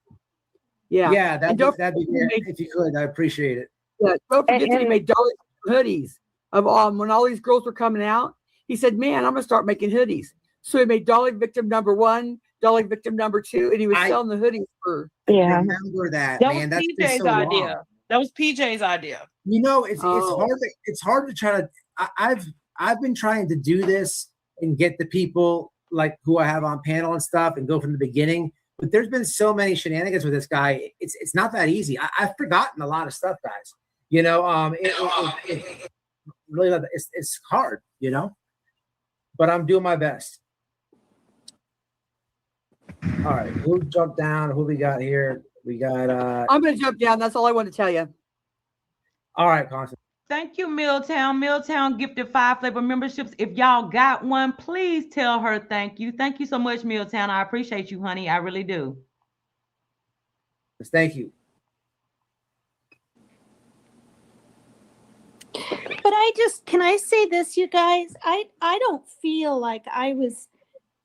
Yeah. Yeah, that'd be great if you could. I appreciate it. Yeah, don't forget that he made Dolly hoodies of when all these girls were coming out. He said, "Man, I'm gonna start making hoodies." So he made Dolly victim number 1, Dolly victim number 2, and he was selling the hoodies for. Yeah, remember that, man. Was That's PJ's so idea. long. That was PJ's idea. You know, it's hard. It's hard to try to. I've been trying to do this and get the people like who I have on panel and stuff and go from the beginning. But there's been so many shenanigans with this guy. It's not that easy. I've forgotten a lot of stuff, guys. You know, it really it's hard. You know, but I'm doing my best. All right, we'll jump down. Who we got here? We got. I'm gonna jump down. That's all I want to tell you. All right, Constance. Thank you, Milltown. Milltown gifted 5 flavor memberships. If y'all got one, please tell her thank you. Thank you so much, Milltown. I appreciate you, honey. I really do. Thank you. But can I say this, you guys? I don't feel like I was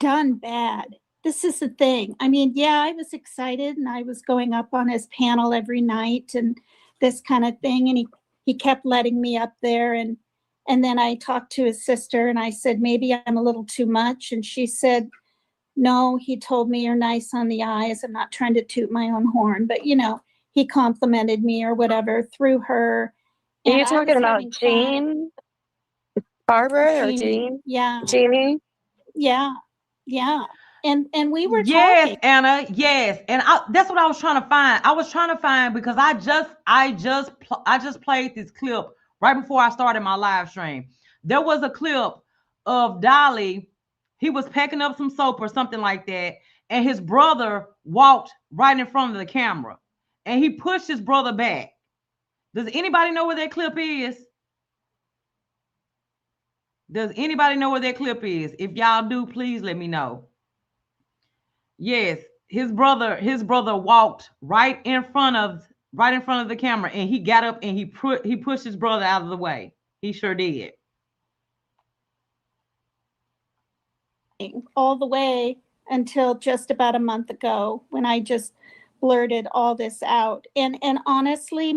done bad. This is the thing. I mean, yeah, I was excited and I was going up on his panel every night and this kind of thing. And he kept letting me up there. And then I talked to his sister and I said, maybe I'm a little too much. And she said, no, he told me you're nice on the eyes. I'm not trying to toot my own horn, but you know, he complimented me or whatever through her. Are you talking about Jean? Barbara or Jean? Yeah. Jeannie? Yeah. Yeah. And we were yes, talking. Anna, yes, and that's what I was trying to find. I was trying to find because I just played this clip right before I started my live stream. There was a clip of Dolly. He was packing up some soap or something like that, and his brother walked right in front of the camera, and he pushed his brother back. Does anybody know where that clip is? Does anybody know where that clip is? If y'all do, please let me know. Yes, his brother walked right in front of the camera, and he got up and he pushed his brother out of the way. He sure did. All the way until just about a month ago when I just blurted all this out. And honestly,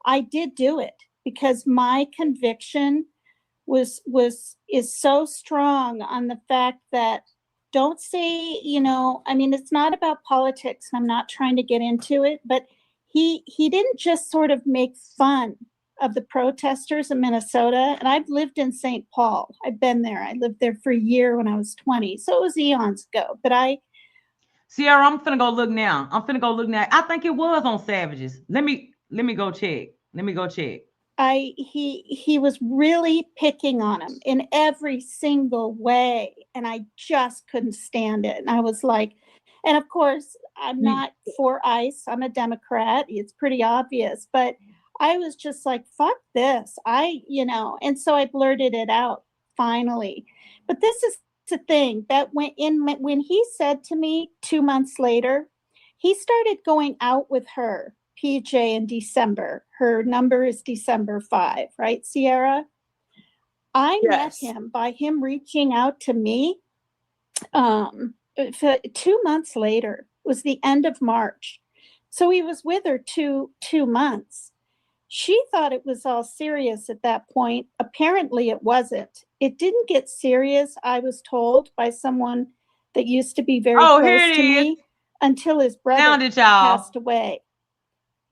I did do it because my conviction is so strong on the fact that don't say, you know, I mean, it's not about politics. I'm not trying to get into it, but he didn't just sort of make fun of the protesters in Minnesota. And I've lived in St. Paul. I've been there. I lived there for a year when I was 20. So it was eons ago. But Sierra, I'm finna go look now. I think it was on Savages. Let me go check. He was really picking on him in every single way. And I just couldn't stand it. And I was like, and of course, I'm not for ICE. I'm a Democrat. It's pretty obvious. But I was just like, fuck this. And so I blurted it out finally. But this is the thing that when he said to me 2 months later, he started going out with her, PJ, in December. Her number is December 5, right, Sierra? I met him by him reaching out to me 2 months later. It was the end of March. So he was with her two months. She thought it was all serious at that point. Apparently it wasn't. It didn't get serious, I was told by someone that used to be very close to me until his brother passed away.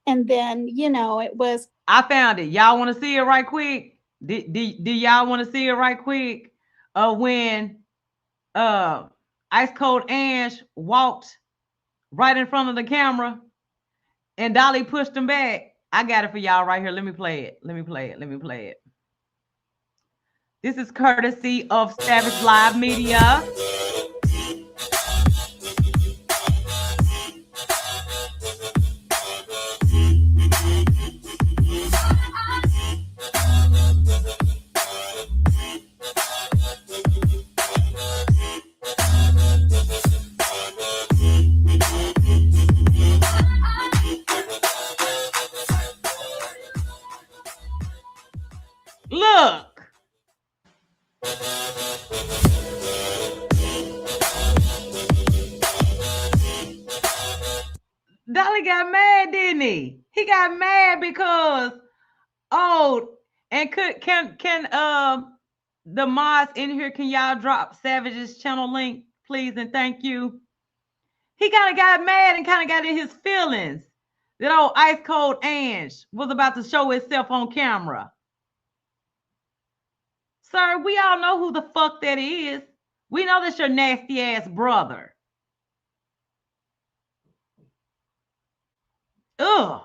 And then, it was. I found it. Y'all want to see it right quick? Do y'all want to see it right quick? When Ice Cold Ange walked right in front of the camera and Dolly pushed him back. I got it for y'all right here. Let me play it. This is courtesy of Savage Live Media. Look. Dolly got mad, didn't he? He got mad because and can the mods in here, can y'all drop Savage's channel link, please, and thank you. He kind of got mad and kind of got in his feelings that old Ice Cold Ange was about to show itself on camera. Sir, we all know who the fuck that is. We know that's your nasty ass brother. Ugh.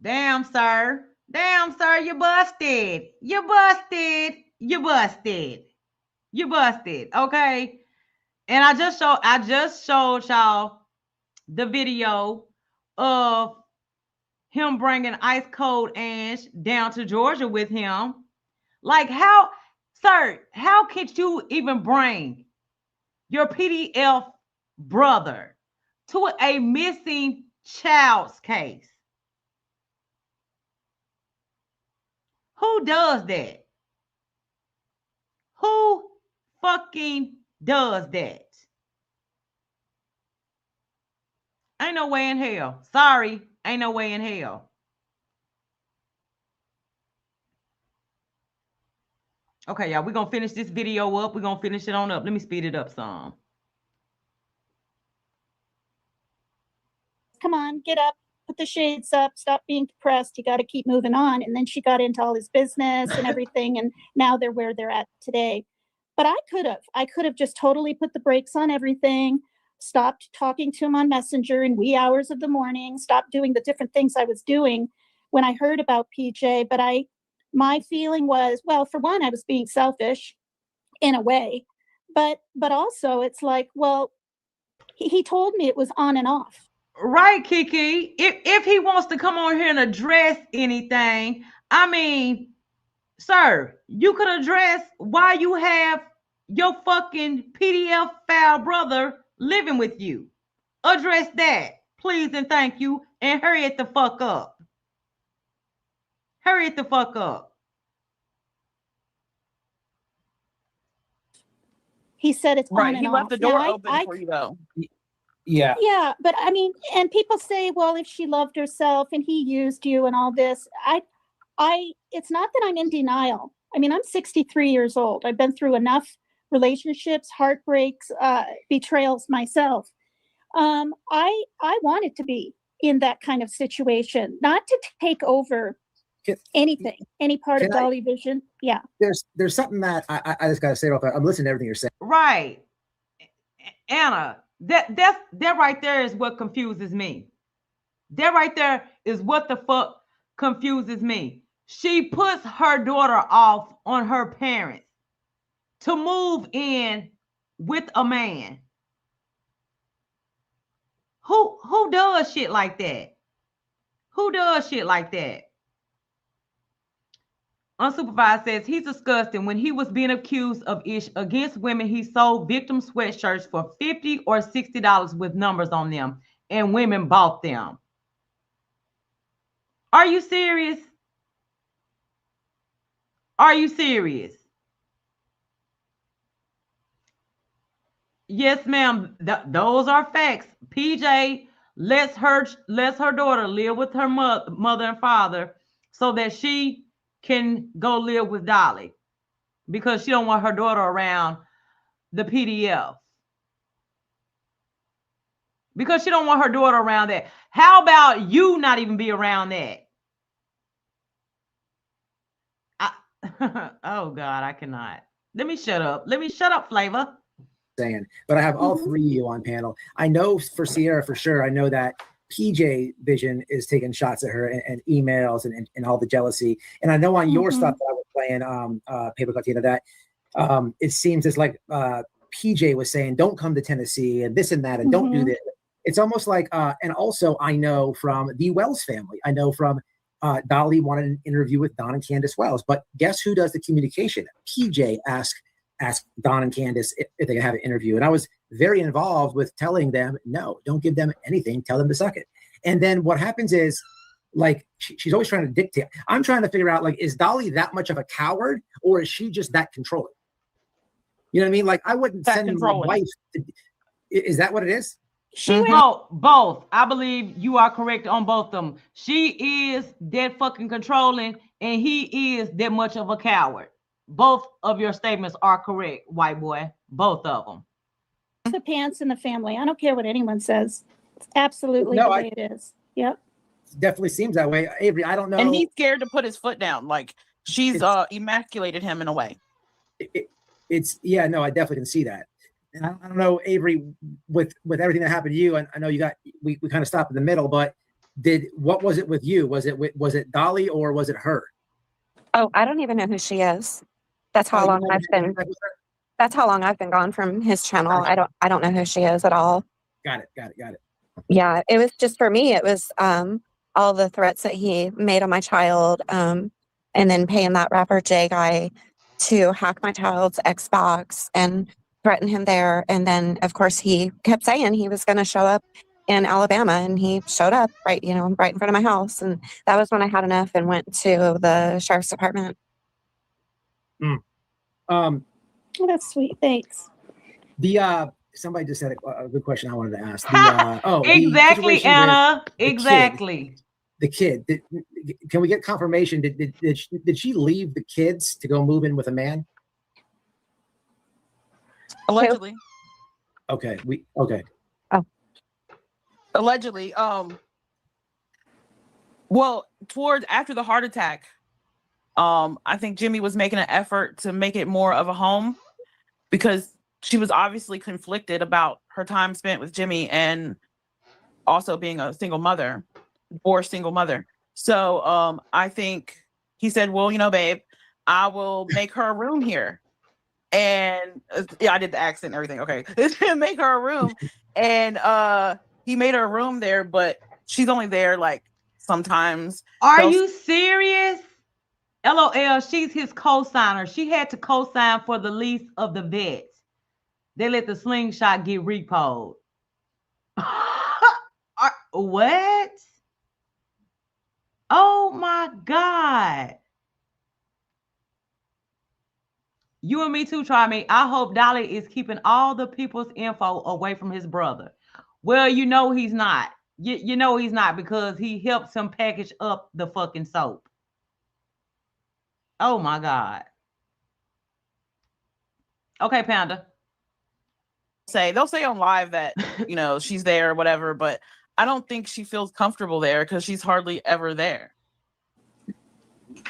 Damn, sir. Damn, sir, you busted. You busted. You busted. You busted. Okay. And I just showed y'all the video of him bringing Ice Cold Ange down to Georgia with him. Like, how, sir, how could you even bring your PDF brother to a missing child's case? Who does that? Who fucking does that? Ain't no way in hell. Sorry, ain't no way in hell. Okay, y'all, we're going to finish this video up. We're going to finish it on up. Let me speed it up some. Come on, get up, put the shades up, stop being depressed. You got to keep moving on. And then she got into all his business and everything. And now they're where they're at today. But I could have just totally put the brakes on everything, stopped talking to him on Messenger in wee hours of the morning, stopped doing the different things I was doing when I heard about PJ. But my feeling was, well, for one, I was being selfish in a way, but also it's like, well, he told me it was on and off. Right, Kiki. If he wants to come on here and address anything, I mean, sir, you could address why you have your fucking PDF file brother living with you. Address that, please and thank you, and hurry it the fuck up. Hurry it the fuck up. He said it's right. on and He off. left the door Now, open for you, though. Yeah. Yeah, but I mean, and people say, well, if she loved herself and he used you and all this, it's not that I'm in denial. I mean, I'm 63 years old. I've been through enough relationships, heartbreaks, betrayals myself. I wanted to be in that kind of situation, not to take over anything, any part of Dolly Vision. Yeah. There's something that I just gotta say real quick. I'm listening to everything you're saying. Right. Anna, that right there is what confuses me. That right there is what the fuck confuses me. She puts her daughter off on her parents to move in with a man. Who does shit like that? Who does shit like that? Unsupervised says he's disgusting. When he was being accused of ish against women, he sold victim sweatshirts for $50 or $60 with numbers on them, and women bought them. Are you serious? Are you serious? Yes, ma'am. Those are facts. PJ lets her daughter live with her mother and father so that she can go live with Dolly because she don't want her daughter around the PDF. because she don't want her daughter around that. How about you not even be around that? Oh God, I cannot. Let me shut up. Let me shut up, Flavor. Saying, but I have all three of you on panel. I know for Sierra for sure. I know that PJ Vision is taking shots at her and emails and all the jealousy. And I know on your stuff that I was playing, Paper Latina, that it seems it's like PJ was saying, don't come to Tennessee and this and that, and don't do this. It's almost like, and also I know from the Wells family, I know from Dolly wanted an interview with Don and Candace Wells, but guess who does the communication? PJ asked Don and Candace if they could have an interview. And I was very involved with telling them, no, don't give them anything. Tell them to suck it. And then what happens is, like, she's always trying to dictate. I'm trying to figure out, like, is Dolly that much of a coward, or is she just that controlling? You know what I mean? Like, I wouldn't send my wife to, is that what it is? Both. I believe you are correct on both of them. She is that fucking controlling, and he is that much of a coward. Both of your statements are correct, white boy. Both of them. The pants in the family. I don't care what anyone says. It's absolutely the way it is. Yep. Definitely seems that way. Avery, I don't know. And he's scared to put his foot down. Like, she's emasculated him in a way. It's yeah, no, I definitely can see that. And I don't know, Avery, with everything that happened to you, and I know you got we kind of stopped in the middle, but what was it with you? Was it Dolly or was it her? Oh, I don't even know who she is. That's how long I've been. That's how long I've been gone from his channel. I don't know who she is at all. Got it. Yeah, it was just for me. It was all the threats that he made on my child, and then paying that rapper J guy to hack my child's Xbox and threaten him there. And then, of course, he kept saying he was going to show up in Alabama, and he showed up right in front of my house. And that was when I had enough and went to the sheriff's department. Oh, that's sweet. Thanks. Somebody just said a good question I wanted to ask. Exactly, Anna. Exactly. The kid. Can we get confirmation? Did she leave the kids to go move in with a man? Allegedly. Okay. Allegedly. Well, after the heart attack, I think Jimmy was making an effort to make it more of a home, because she was obviously conflicted about her time spent with Jimmy and also being a single mother, divorced single mother. So I think he said, well, babe, I will make her a room here. And yeah, I did the accent and everything. Okay. Make her a room. And he made her a room there, but she's only there like sometimes. Are you serious? LOL, she's his co-signer. She had to co-sign for the lease of the vet. They let the slingshot get repoed. What? Oh my God. You and me too, try me. I hope Dolly is keeping all the people's info away from his brother. Well, he's not. He's not, because he helps him package up the fucking soap. Oh my God. Okay, Panda. They'll say on live that, she's there or whatever, but I don't think she feels comfortable there because she's hardly ever there.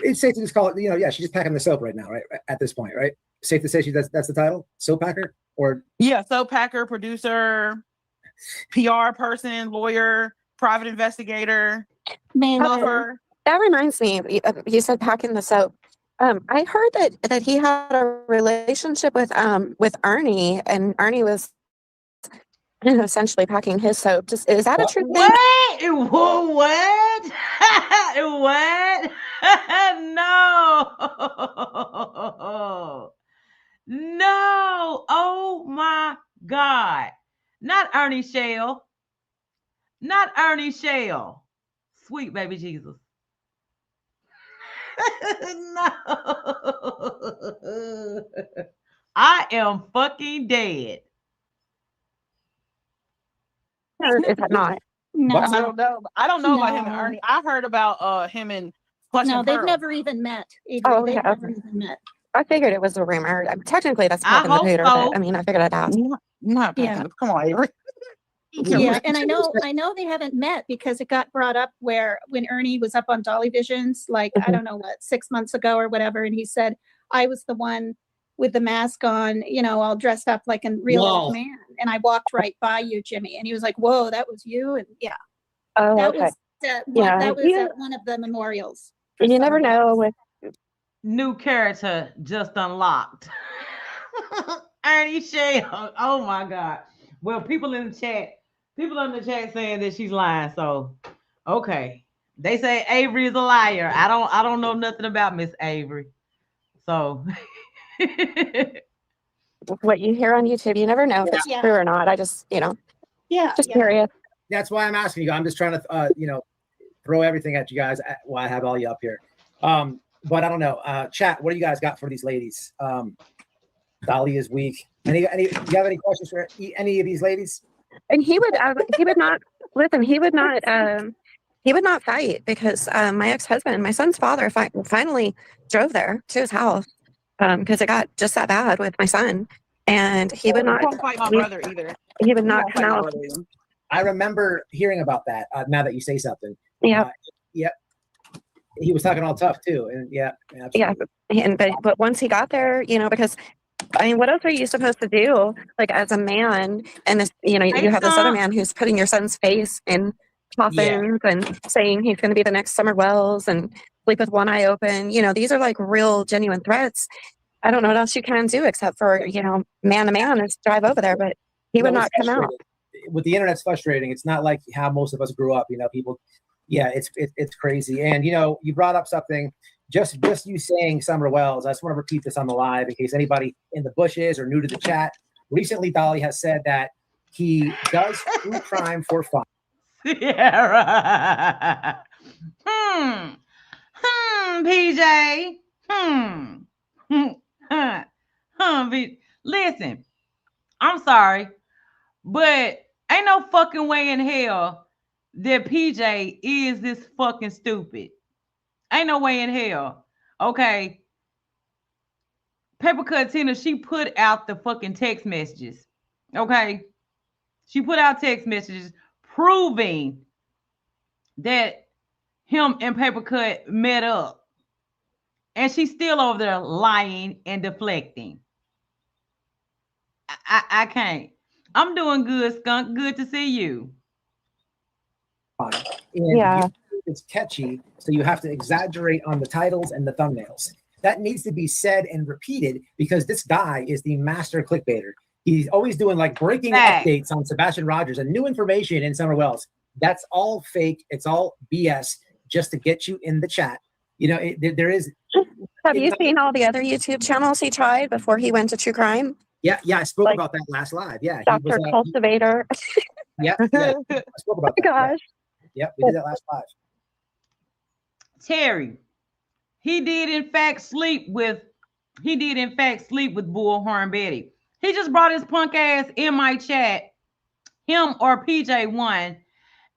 It's safe to just call it, she's just packing the soap right now, right? At this point, right? Safe to say that's the title? Soap packer? Or soap packer, producer, PR person, lawyer, private investigator, lover. That reminds me, you said packing the soap. I heard that he had a relationship with Ernie, and Ernie was essentially packing his soap. Is that a true thing? What? What? No. Oh my God. Not Ernie Shell. Sweet baby Jesus. No. I am fucking dead. Is that not? No. I don't know. I don't know about him and Ernie. I heard about him and Clutch No, and they've Pearl. never even met. Avery. Oh, They've okay. never even met. I figured it was a rumor. Technically, that's not in the hope pooter, so. but I mean, I figured I'd ask. Not Yeah. Come on, Avery. Yeah, and I know they haven't met because it got brought up where when Ernie was up on Dolly Visions, like I don't know what, 6 months ago or whatever, and he said I was the one with the mask on, you know, all dressed up like a real old man, and I walked right by you, Jimmy, and he was like, "Whoa, that was you," and yeah, Oh, that okay. was that was at one of the memorials. for You never Summer know Waltz. with New character just unlocked. Ernie Shea. Oh my God. Well, people in the chat saying that she's lying. So, okay. They say Avery is a liar. I don't know nothing about Miss Avery. So, what you hear on YouTube, you never know if it's true or not. I just, just curious. That's why I'm asking you. I'm just trying to, throw everything at you guys while I have all you up here. But I don't know. Chat, what do you guys got for these ladies? Dolly is weak. Do you have any questions for any of these ladies? And he would not listen. He would not fight because my ex-husband, my son's father, finally drove there to his house because it got just that bad with my son, and he would not fight my brother either. He would not come out. I remember hearing about that. Now that you say something, Yeah. Yep. He was talking all tough too, and yeah, absolutely. And but once he got there, because I mean, what else are you supposed to do, like as a man? And this, you have this other man who's putting your son's face in coffins and saying he's going to be the next Summer Wells and sleep with one eye open. These are like real, genuine threats. I don't know what else you can do except for man to man is drive over there, but he would not come out. With the internet's frustrating. It's not like how most of us grew up. People. Yeah, it's crazy. And you brought up something. Just you saying Summer Wells. I just want to repeat this on the live in case anybody in the bushes or new to the chat. Recently, Dolly has said that he does true crime for fun. Sierra. PJ. Listen, I'm sorry, but ain't no fucking way in hell that PJ is this fucking stupid. Ain't no way in hell. Okay. Papercut Tina, she put out the fucking text messages. Okay. She put out text messages proving that him and Papercut met up. And she's still over there lying and deflecting. I can't. I'm doing good, Skunk. Good to see you. And it's catchy, so you have to exaggerate on the titles and the thumbnails. That needs to be said and repeated because this guy is the master clickbaiter. He's always doing like breaking updates on Sebastian Rogers and new information in Summer Wells. That's all fake. It's all BS just to get you in the chat. There is. Have you seen all the other YouTube channels he tried before he went to true crime? Yeah, I spoke about that last live. Yeah, Dr. Cultivator. I spoke about that. Gosh. Yeah, we did that last live. Terry, he did in fact sleep with Bullhorn Betty. He just brought his punk ass in my chat, him or PJ won,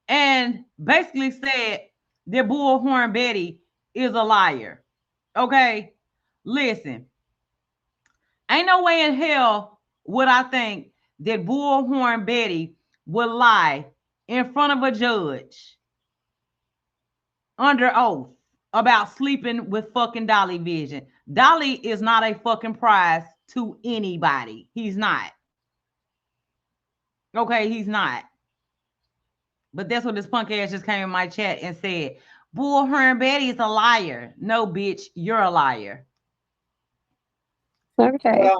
and basically said that Bullhorn Betty is a liar. Okay, listen. Ain't no way in hell would I think that Bullhorn Betty would lie in front of a judge under oath about sleeping with fucking Dolly Vision. Dolly is not a fucking prize to anybody. He's not. Okay, he's not. But that's what this punk ass just came in my chat and said. Bullhorn Betty is a liar. No, bitch, you're a liar. Okay.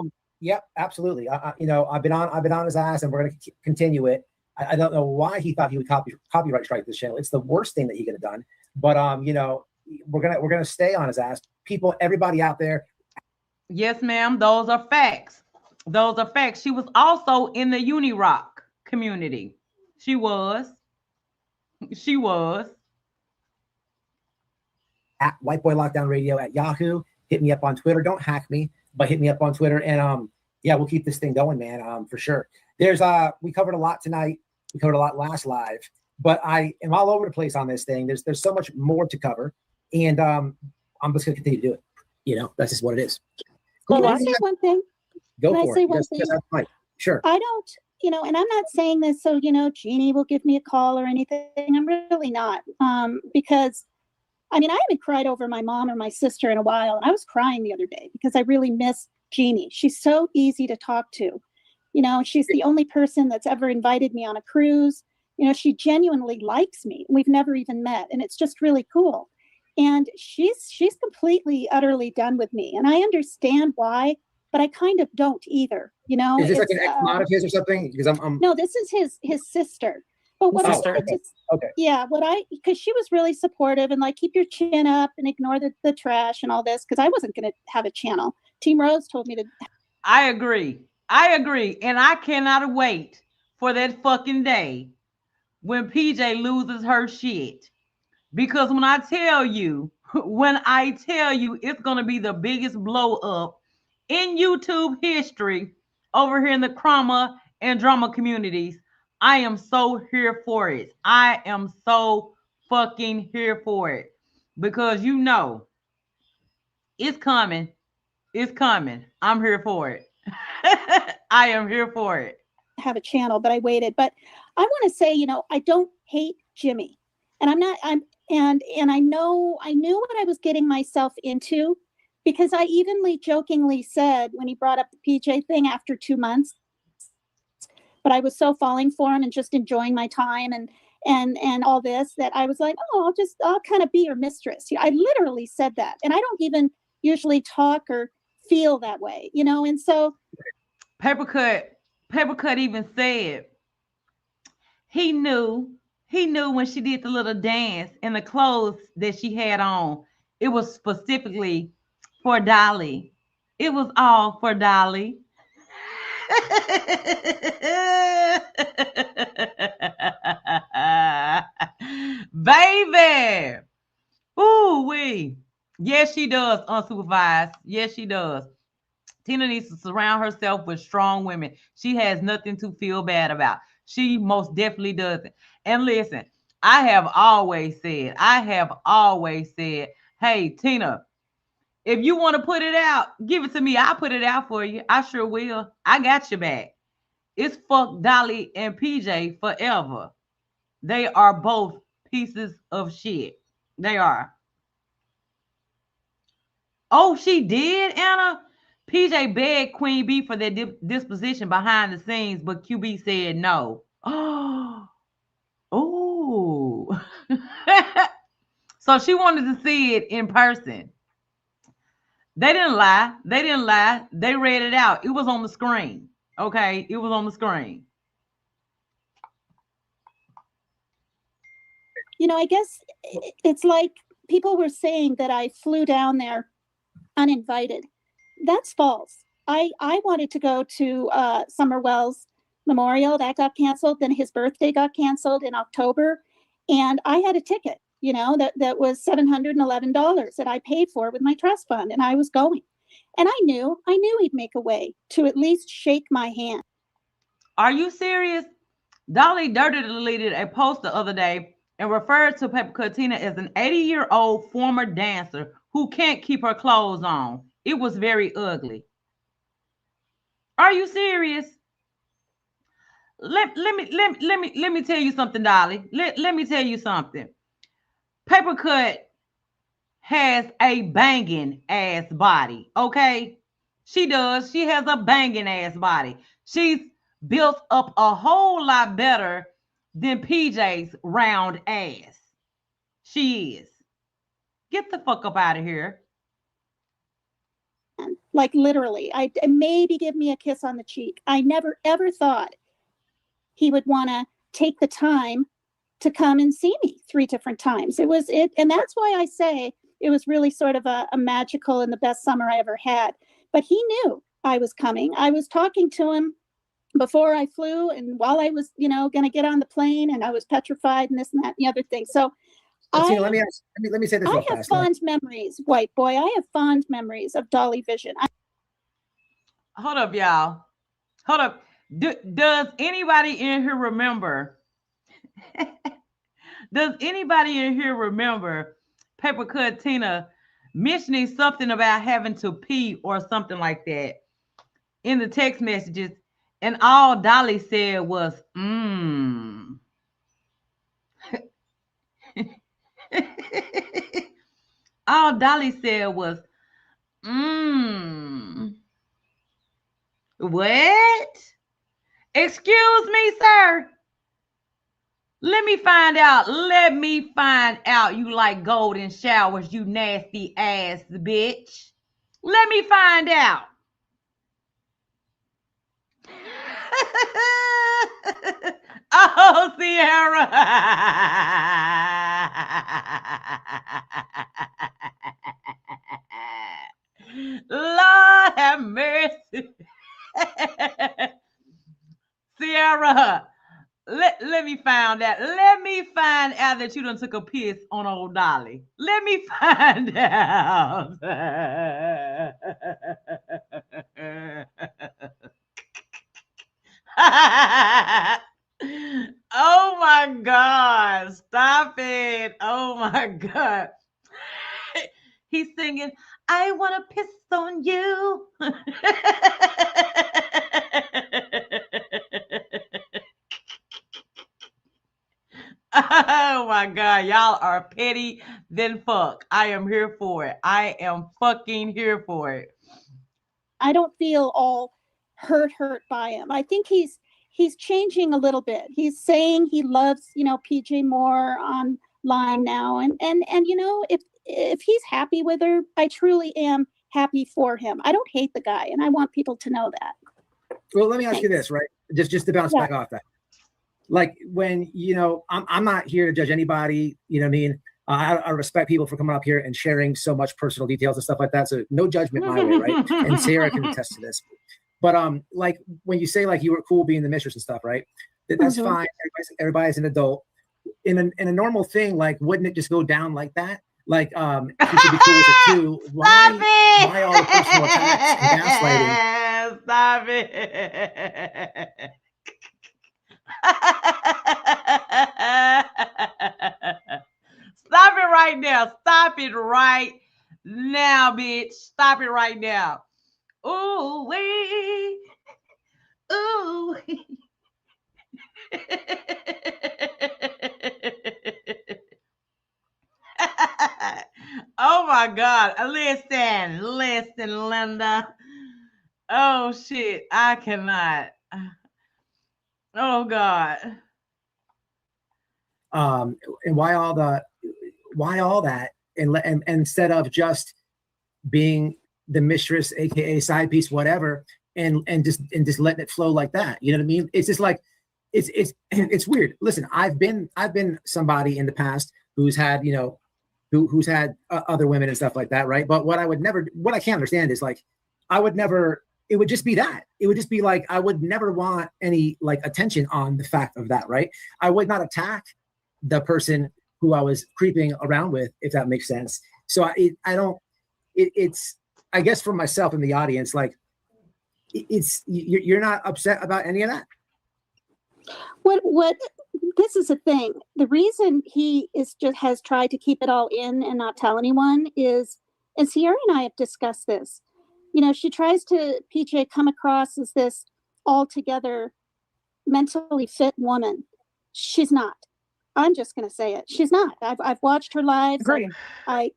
Yep, absolutely. I've been on his ass, and we're going to continue it. I don't know why he thought he would copyright strike this channel. It's the worst thing that he could have done. But we're gonna stay on his ass. People, everybody out there. Yes, ma'am. Those are facts. Those are facts. She was also in the Unirock community. She was. At White Boy Lockdown Radio at Yahoo. Hit me up on Twitter. Don't hack me, but hit me up on Twitter. And we'll keep this thing going, man. For sure. There's we covered a lot tonight. We covered a lot last live, but I am all over the place on this thing. There's so much more to cover, and I'm just gonna continue to do it. That's just what it is. Can I say one thing? Go Can for I say it. one Yes, thing? that's right. Sure. I don't you know, and I'm not saying this so, you know, Jeannie will give me a call or anything. I'm really not. Because I mean, I haven't cried over my mom or my sister in a while. And I was crying the other day because I really miss Jeannie. She's so easy to talk to. You know, she's the only person that's ever invited me on a cruise. You know, she genuinely likes me. We've never even met. And it's just really cool. And she's completely, utterly done with me. And I understand why, but I kind of don't either. You know, Is this like an ex-mod of his or something? Because I'm no, this is his sister. But what because she was really supportive and like, keep your chin up and ignore the trash and all this, because I wasn't going to have a channel. Team Rose told me to. I agree. And I cannot wait for that fucking day when PJ loses her shit. Because when I tell you, it's going to be the biggest blow up in YouTube history over here in the trauma and drama communities. I am so here for it. I am so fucking here for it. Because you know, it's coming. It's coming. I'm here for it. I am here for it. Have a channel, but I waited. But I want to say, you know, I don't hate Jimmy. And I knew what I was getting myself into, because I evenly jokingly said when he brought up the PJ thing after 2 months, but I was so falling for him and just enjoying my time and all this, that I was like, oh, I'll kind of be your mistress. I literally said that. And I don't even usually talk or feel that way, you know? And so Papercut even said he knew when she did the little dance and the clothes that she had on, it was specifically for Dolly. It was all for Dolly. Baby. Ooh wee. Yes, she does, unsupervised. Yes, she does. Tina needs to surround herself with strong women. She has nothing to feel bad about. She most definitely doesn't. And listen, I have always said, hey, Tina, if you want to put it out, give it to me. I'll put it out for you. I sure will. I got your back. It's fuck Dolly and PJ forever. They are both pieces of shit. They are. Oh, she did, Anna? PJ begged Queen B for their disposition behind the scenes, but QB said no. Oh. So she wanted to see it in person. They didn't lie. They read it out. It was on the screen. Okay, it was on the screen. You know, I guess it's like people were saying that I flew down there uninvited. That's false. I wanted to go to Summerwell's memorial. That got canceled. Then his birthday got canceled in October. And I had a ticket, you know, that was $711 that I paid for with my trust fund. And I was going. And I knew he'd make a way to at least shake my hand. Are you serious? Dolly dirty deleted a post the other day and referred to Papercut Tina as an 80-year-old former dancer who can't keep her clothes on. It was very ugly. Are you serious? Let me tell you something, Dolly. Let me tell you something. Papercut has a banging ass body, okay? She does. She has a banging ass body. She's built up a whole lot better than PJ's round ass. She is. Get the fuck up out of here. Like literally, I maybe give me a kiss on the cheek. I never ever thought he would want to take the time to come and see me 3 different times. And that's why I say it was really sort of a magical and the best summer I ever had. But he knew I was coming. I was talking to him before I flew and while I was, you know, going to get on the plane, and I was petrified and this and that and the other thing. So Tina, let me say this real I have fast. fond memories, white boy. I have fond memories of Dolly Vision. Hold up, y'all. Hold up. Does anybody in here remember? Does anybody in here remember Papercut Tina mentioning something about having to pee or something like that in the text messages? And all Dolly said was, mmm. All Dolly said was, mmm. What? Excuse me, sir. Let me find out. Let me find out you like golden showers, you nasty ass bitch. Let me find out. Oh, Sierra. Lord have mercy. Sierra, let me find out. Let me find out that you done took a piss on old Dolly. Let me find out. Oh my God. Stop it. Oh my God. He's singing, I want to piss on you. Oh my God. Y'all are petty than fuck. I am here for it. I am fucking here for it. I don't feel all hurt by him. I think he's changing a little bit. He's saying he loves, PJ more online now. And if he's happy with her, I truly am happy for him. I don't hate the guy, and I want people to know that. Well, let me ask you this, right? Just to bounce back off that. Like when, I'm not here to judge anybody, you know what I mean? I respect people for coming up here and sharing so much personal details and stuff like that. So no judgment my way, right? And Sarah can attest to this. But like when you say like you were cool being the mistress and stuff, right? That's fine. Everybody's an adult. In a normal thing, like wouldn't it just go down like that? Like you should be cool with it too. Why all the personal attacks and gaslighting? Stop it. Stop it right now. Stop it right now, bitch. Stop it right now. Ooh, wee. Ooh. Oh my God. Listen, Linda. Oh shit. I cannot. Oh God. And why all that? And instead of just being the mistress, aka side piece, whatever, and just letting it flow like that. You know what I mean? It's just like it's weird. Listen, I've been somebody in the past who's had who's had other women and stuff like that, right? But what I can't understand is like I would never. It would just be that. It would just be like I would never want any like attention on the fact of that, right? I would not attack the person who I was creeping around with, if that makes sense. So it's I guess for myself in the audience, like you're not upset about any of that. What this is the thing. The reason he has tried to keep it all in and not tell anyone is, and Sierra and I have discussed this. She tries to, PJ, come across as this altogether mentally fit woman. She's not. I'm just going to say it. She's not. I've watched her lives. Agree. I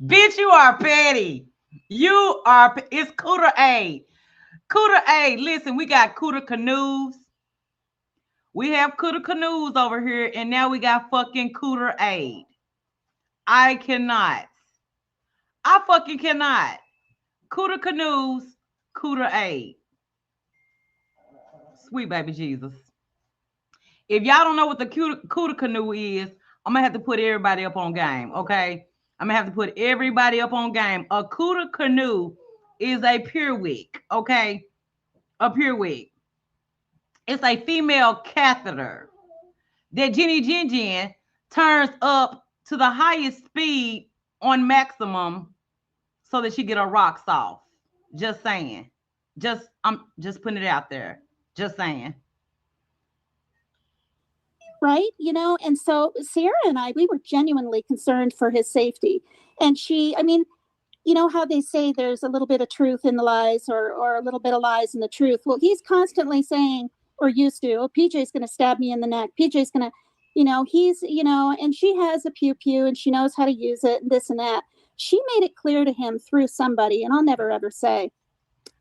Bitch, you are petty. You are. It's Cooter A. Cooter A. Listen, we got Cooter Canoes. We have Cooter Canoes over here, and now we got fucking Cooter Aid. I cannot. I fucking cannot. Cooter Canoes, Cooter Aid. Sweet baby Jesus. If y'all don't know what the Cooter Canoe is, I'm going to have to put everybody up on game, okay? I'm going to have to put everybody up on game. A Cooter Canoe is a pure wig, okay? A pure wig. It's a female catheter that Jenny Jin Jin turns up to the highest speed on maximum so that she get her rocks off. Just saying. I'm just putting it out there. Just saying. right? You know, and so Sierra and I, we were genuinely concerned for his safety. And she, I mean, you know how they say there's a little bit of truth in the lies or a little bit of lies in the truth. Well, he's constantly saying, or used to, oh, PJ's going to stab me in the neck. PJ's going to, you know, he's, you know, and she has a pew pew and she knows how to use it and this and that. She made it clear to him through somebody, and I'll never ever say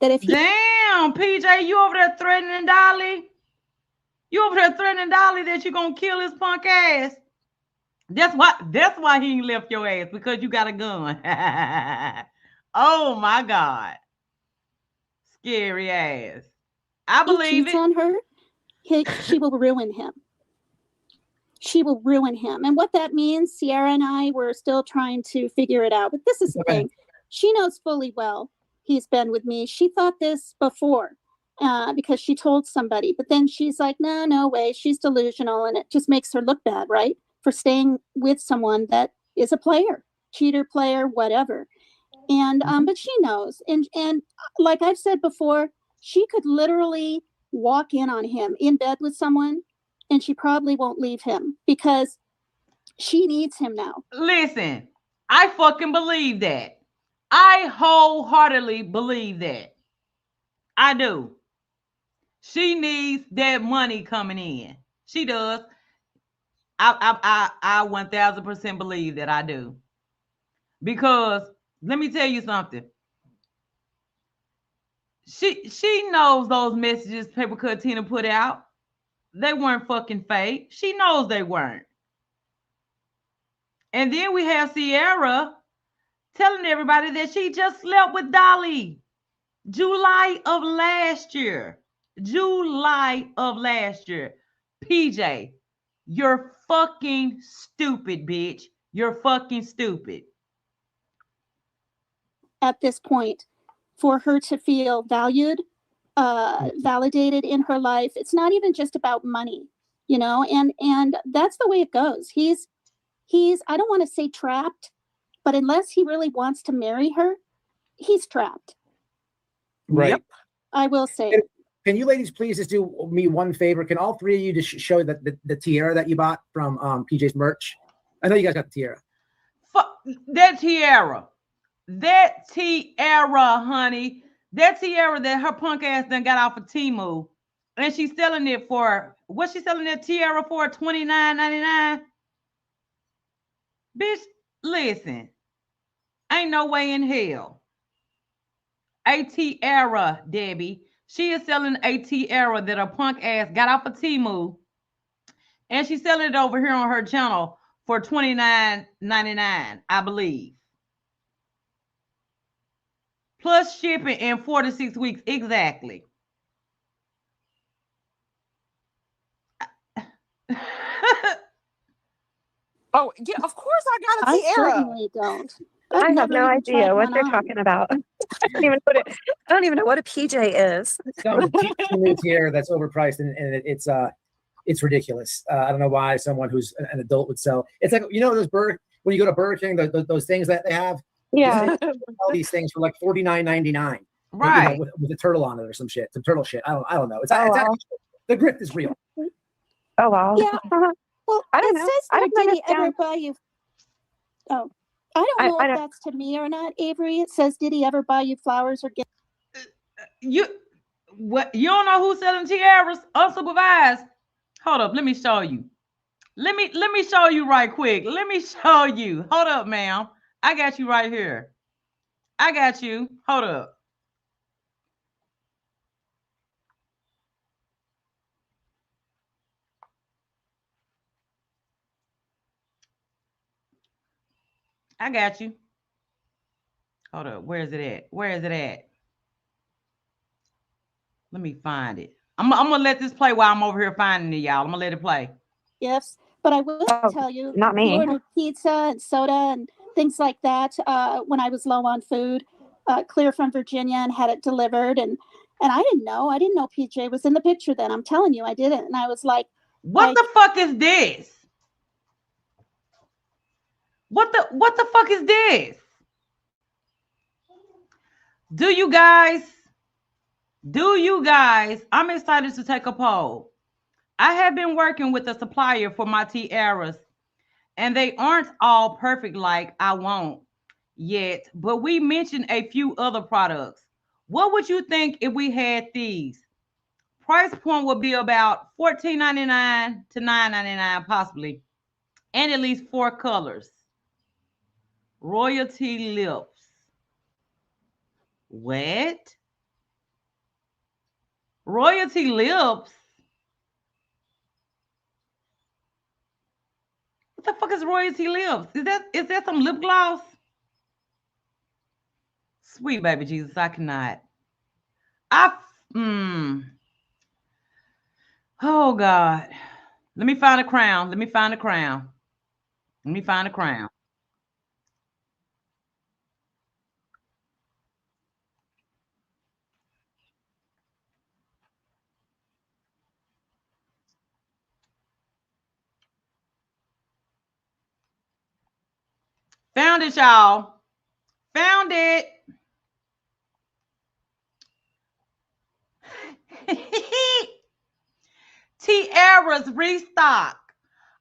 that if he. Damn, PJ, you over there threatening Dolly? You over there threatening Dolly that you're going to kill his punk ass? That's why he ain't left your ass, because you got a gun. Oh my God. Scary ass. I believe it. On her, she will ruin him. She will ruin him. And what that means, Sierra and I were still trying to figure it out. But this is the thing. She knows fully well he's been with me. She thought this before because she told somebody. But then she's like, no way. She's delusional. And it just makes her look bad, right? For staying with someone that is a player, cheater, player, whatever. And but she knows. And like I've said before, she could literally walk in on him in bed with someone, and she probably won't leave him because she needs him now. Listen, I fucking believe that. I wholeheartedly believe that. I do. She needs that money coming in. She does. I 1000% believe that I do. Because let me tell you something. She knows those messages Papercut Tina put out. They weren't fucking fake. She knows they weren't. And then we have Sierra telling everybody that she just slept with Dolly. July of last year. PJ, you're fucking stupid, bitch. You're fucking stupid. At this point, for her to feel valued, validated in her life, it's not even just about money, you know, and that's the way it goes. He's I don't want to say trapped, but unless he really wants to marry her, he's trapped. Right. Yep. I will say. Can you ladies please just do me one favor? Can all three of you just show the tiara that you bought from PJ's merch? I know you guys got the tiara. That tiara, honey. That tiara that her punk ass done got off of Temu, and she's selling it for, what's she selling that tiara for? $29.99. Bitch, listen, ain't no way in hell. A tiara, Debbie. She is selling a tiara that her punk ass got off of Temu, and she's selling it over here on her channel for $29.99, I believe. Plus shipping in 4 to 6 weeks, exactly. Oh, yeah, of course I got a I tiara. certainly don't. I have never no even idea tried what one they're on. talking about. I don't even know what a PJ is. Some new tiara that's overpriced and it's ridiculous. I don't know why someone who's an adult would sell. It's like, you know, when you go to Burger King, those things that they have. Yeah. They sell these things for like $49.99. Right. You know, with a turtle on it or some shit, some turtle shit. I don't know. It's wow. actually, the grift is real. Oh wow. Yeah. Well, I don't it know. says, I like, didn't did he ever understand. buy you? Oh, I don't know I if don't. that's to me or not, Avery. It says, did he ever buy you flowers or gifts? You don't know who's selling tiaras unsupervised? Hold up, let me show you. Let me show you right quick. Let me show you. Hold up, ma'am. I got you right here. I got you. Hold up. I got you. Hold up. Where is it at? Where is it at? Let me find it. I'm gonna let this play while I'm over here finding it, y'all. I'm gonna let it play. Gifts, but I will tell you, not me. he ordered pizza and soda and things like that when I was low on food, clear from Virginia, and had it delivered. And I didn't know. I didn't know PJ was in the picture then. I'm telling you, I didn't. And I was like, what the fuck is this? What the fuck is this? Do you guys, I'm excited to take a poll. I have been working with a supplier for my tiaras, and they aren't all perfect like I want yet, but we mentioned a few other products. What would you think if we had these? Price point would be about $14.99 to $9.99 possibly, and at least 4 colors. Royalty lips. What? Royalty lips? What the fuck is royalty lips? Is that some lip gloss? Sweet baby Jesus, I cannot. Oh God. Let me find a crown. Let me find a crown. Let me find a crown. Found it, y'all. Found it. Tiaras restock.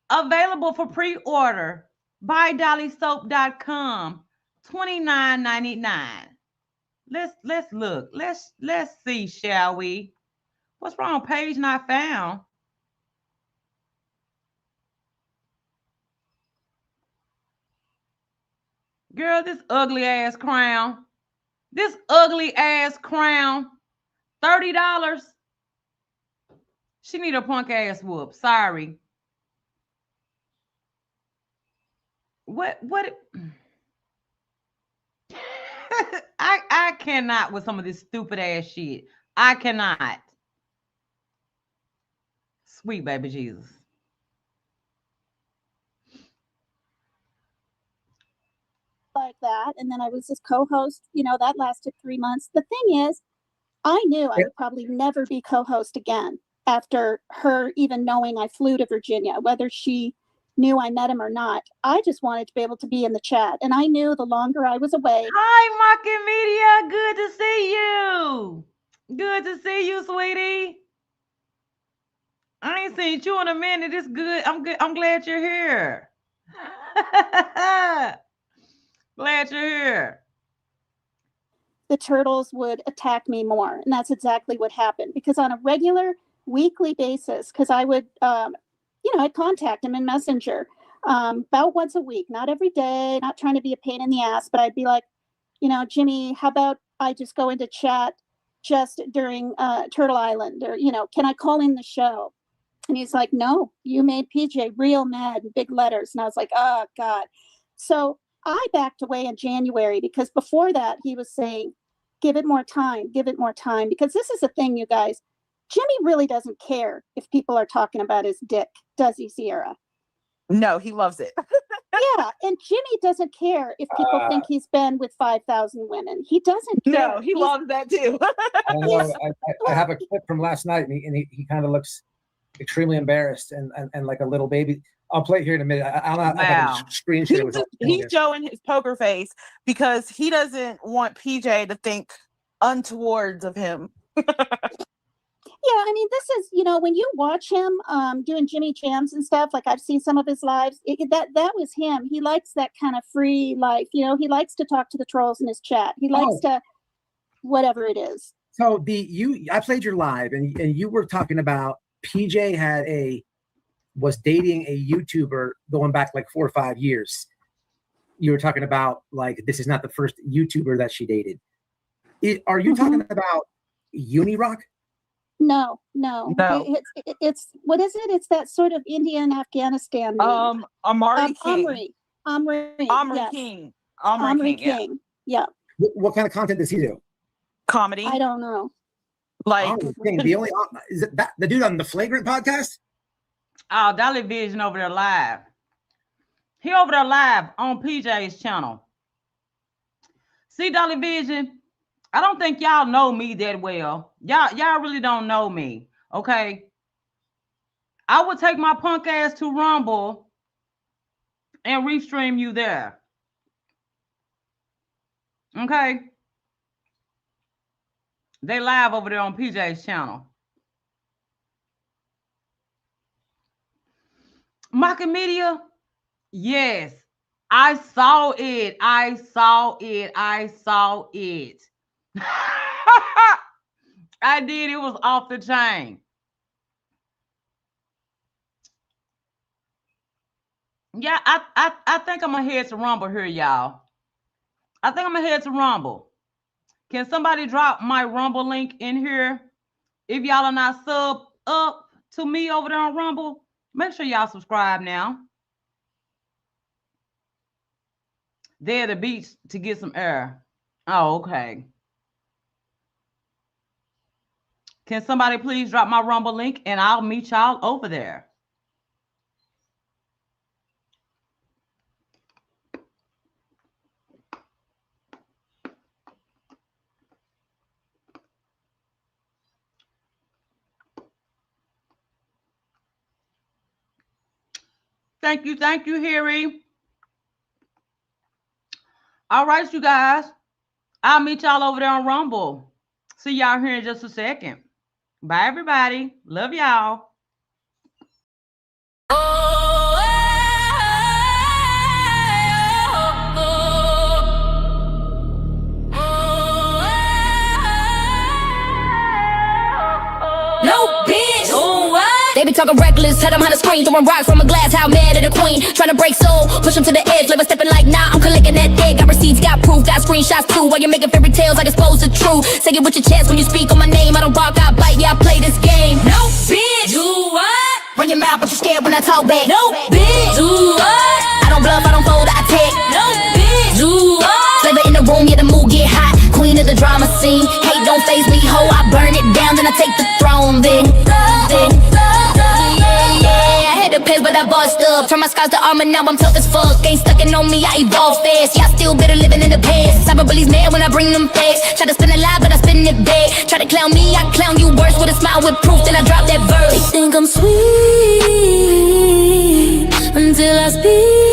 Available for pre-order. BuyDollySoap.com. $29.99. Let's look. Let's see, shall we? What's wrong? Page not found. Girl, this ugly ass crown. This ugly ass crown. $30. She need a punk ass whoop. Sorry. What I cannot with some of this stupid ass shit. I cannot. Sweet baby Jesus. Like that. And then I was his co-host, that lasted 3 months. The thing is, I knew I would probably never be co-host again after her even knowing I flew to Virginia, whether she knew I met him or not. I just wanted to be able to be in the chat. And I knew the longer I was away. Hi, Mocking Media. Good to see you. Good to see you, sweetie. I ain't seen you in a minute. It's good. I'm good. I'm glad you're here. Glad you're here. The turtles would attack me more. And that's exactly what happened. Because on a regular weekly basis, because I would, I'd contact him in Messenger about once a week, not every day, not trying to be a pain in the ass, but I'd be like, Jimmy, how about I just go into chat just during Turtle Island? Or, can I call in the show? And he's like, no, you made PJ real mad in big letters. And I was like, oh, God. So I backed away in January because before that, he was saying, give it more time, because this is the thing, you guys. Jimmy really doesn't care if people are talking about his dick, does he, Sierra? No, he loves it. Yeah, and Jimmy doesn't care if people think he's been with 5,000 women. He doesn't care. No, he loves that too. I don't know. I have a clip from last night, and he kind of looks extremely embarrassed and like a little baby. I'll play it here in a minute. I'll have a screen share. He's showing his poker face because he doesn't want PJ to think untowards of him. Yeah, I mean, this is, when you watch him doing Jimmy Jams and stuff, like I've seen some of his lives, that was him. He likes that kind of free life. He likes to talk to the trolls in his chat. He likes to, whatever it is. So I played your live and you were talking about PJ was dating a YouTuber going back like 4 or 5 years. You were talking about like, this is not the first YouTuber that she dated. Are you talking about Unirock? No. It's what is it? It's that sort of Indian Afghanistan name. Amari King. Omri King. King. Yeah. What kind of content does he do? Comedy. I don't know. Like the only is it that the dude on the Flagrant podcast? Oh, Dolly Vision over there live. He over there live on PJ's channel. See, Dolly Vision, I don't think y'all know me that well. Y'all really don't know me, okay? I would take my punk ass to Rumble and restream you there. Okay? They live over there on PJ's channel. Mocking media? Yes. I saw it. I saw it. I saw it. I did. It was off the chain. Yeah, I think I'm gonna head to Rumble here, y'all. I think I'm gonna head to Rumble. Can somebody drop my Rumble link in here? If y'all are not sub up to me over there on Rumble, make sure y'all subscribe now. They're at the beach to get some air. Oh, okay. Can somebody please drop my Rumble link and I'll meet y'all over there. Thank you, Harry. All right, you guys. I'll meet y'all over there on Rumble. See y'all here in just a second. Bye, everybody. Love y'all. No, bitch. Oh, what? They be talking reckless, tell them how to scream, throwing rocks from a glass, how mad at the queen. Trying to break soul, push them to the edge, live a stepping like, nah, I'm collecting that egg. Got receipts, got proof, got screenshots too. While you're making fairy tales, I expose the truth. Say it with your chest when you speak on my name. I don't bark, I bite, yeah, I play this game. No, bitch. Do what? Run your mouth, but you're scared when I talk back. No, bitch. Do what? I don't bluff, I don't fold, I attack. No, bitch. Do what? Flavor in the room, yeah, the mood get hot. Queen of the drama scene. Hate don't face me, ho, I burn it down, then I take the throne, then. Depends, but I bossed up. Turn my scars to armor, now I'm tough as fuck. Ain't stuckin' on me, I evolve fast. Yeah, I still better living in the past. Cyberbullies mad when I bring them facts. Try to spin a lie, but I spin it back. Try to clown me, I clown you worse. With a smile with proof, then I drop that verse. They think I'm sweet until I speak.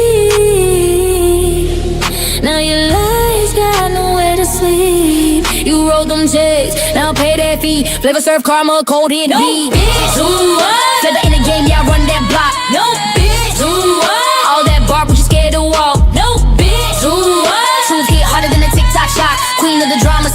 Now your lies got nowhere to sleep. You wrote them checks, now pay that fee. Flavor serve karma, cold hit no, beat. Bitch, do what? Flavor in the game, yeah, I run that block. No, bitch, do what? All that bark, but you scared to walk. No, bitch, do what? Truth hit harder than a TikTok shot. Queen of the drama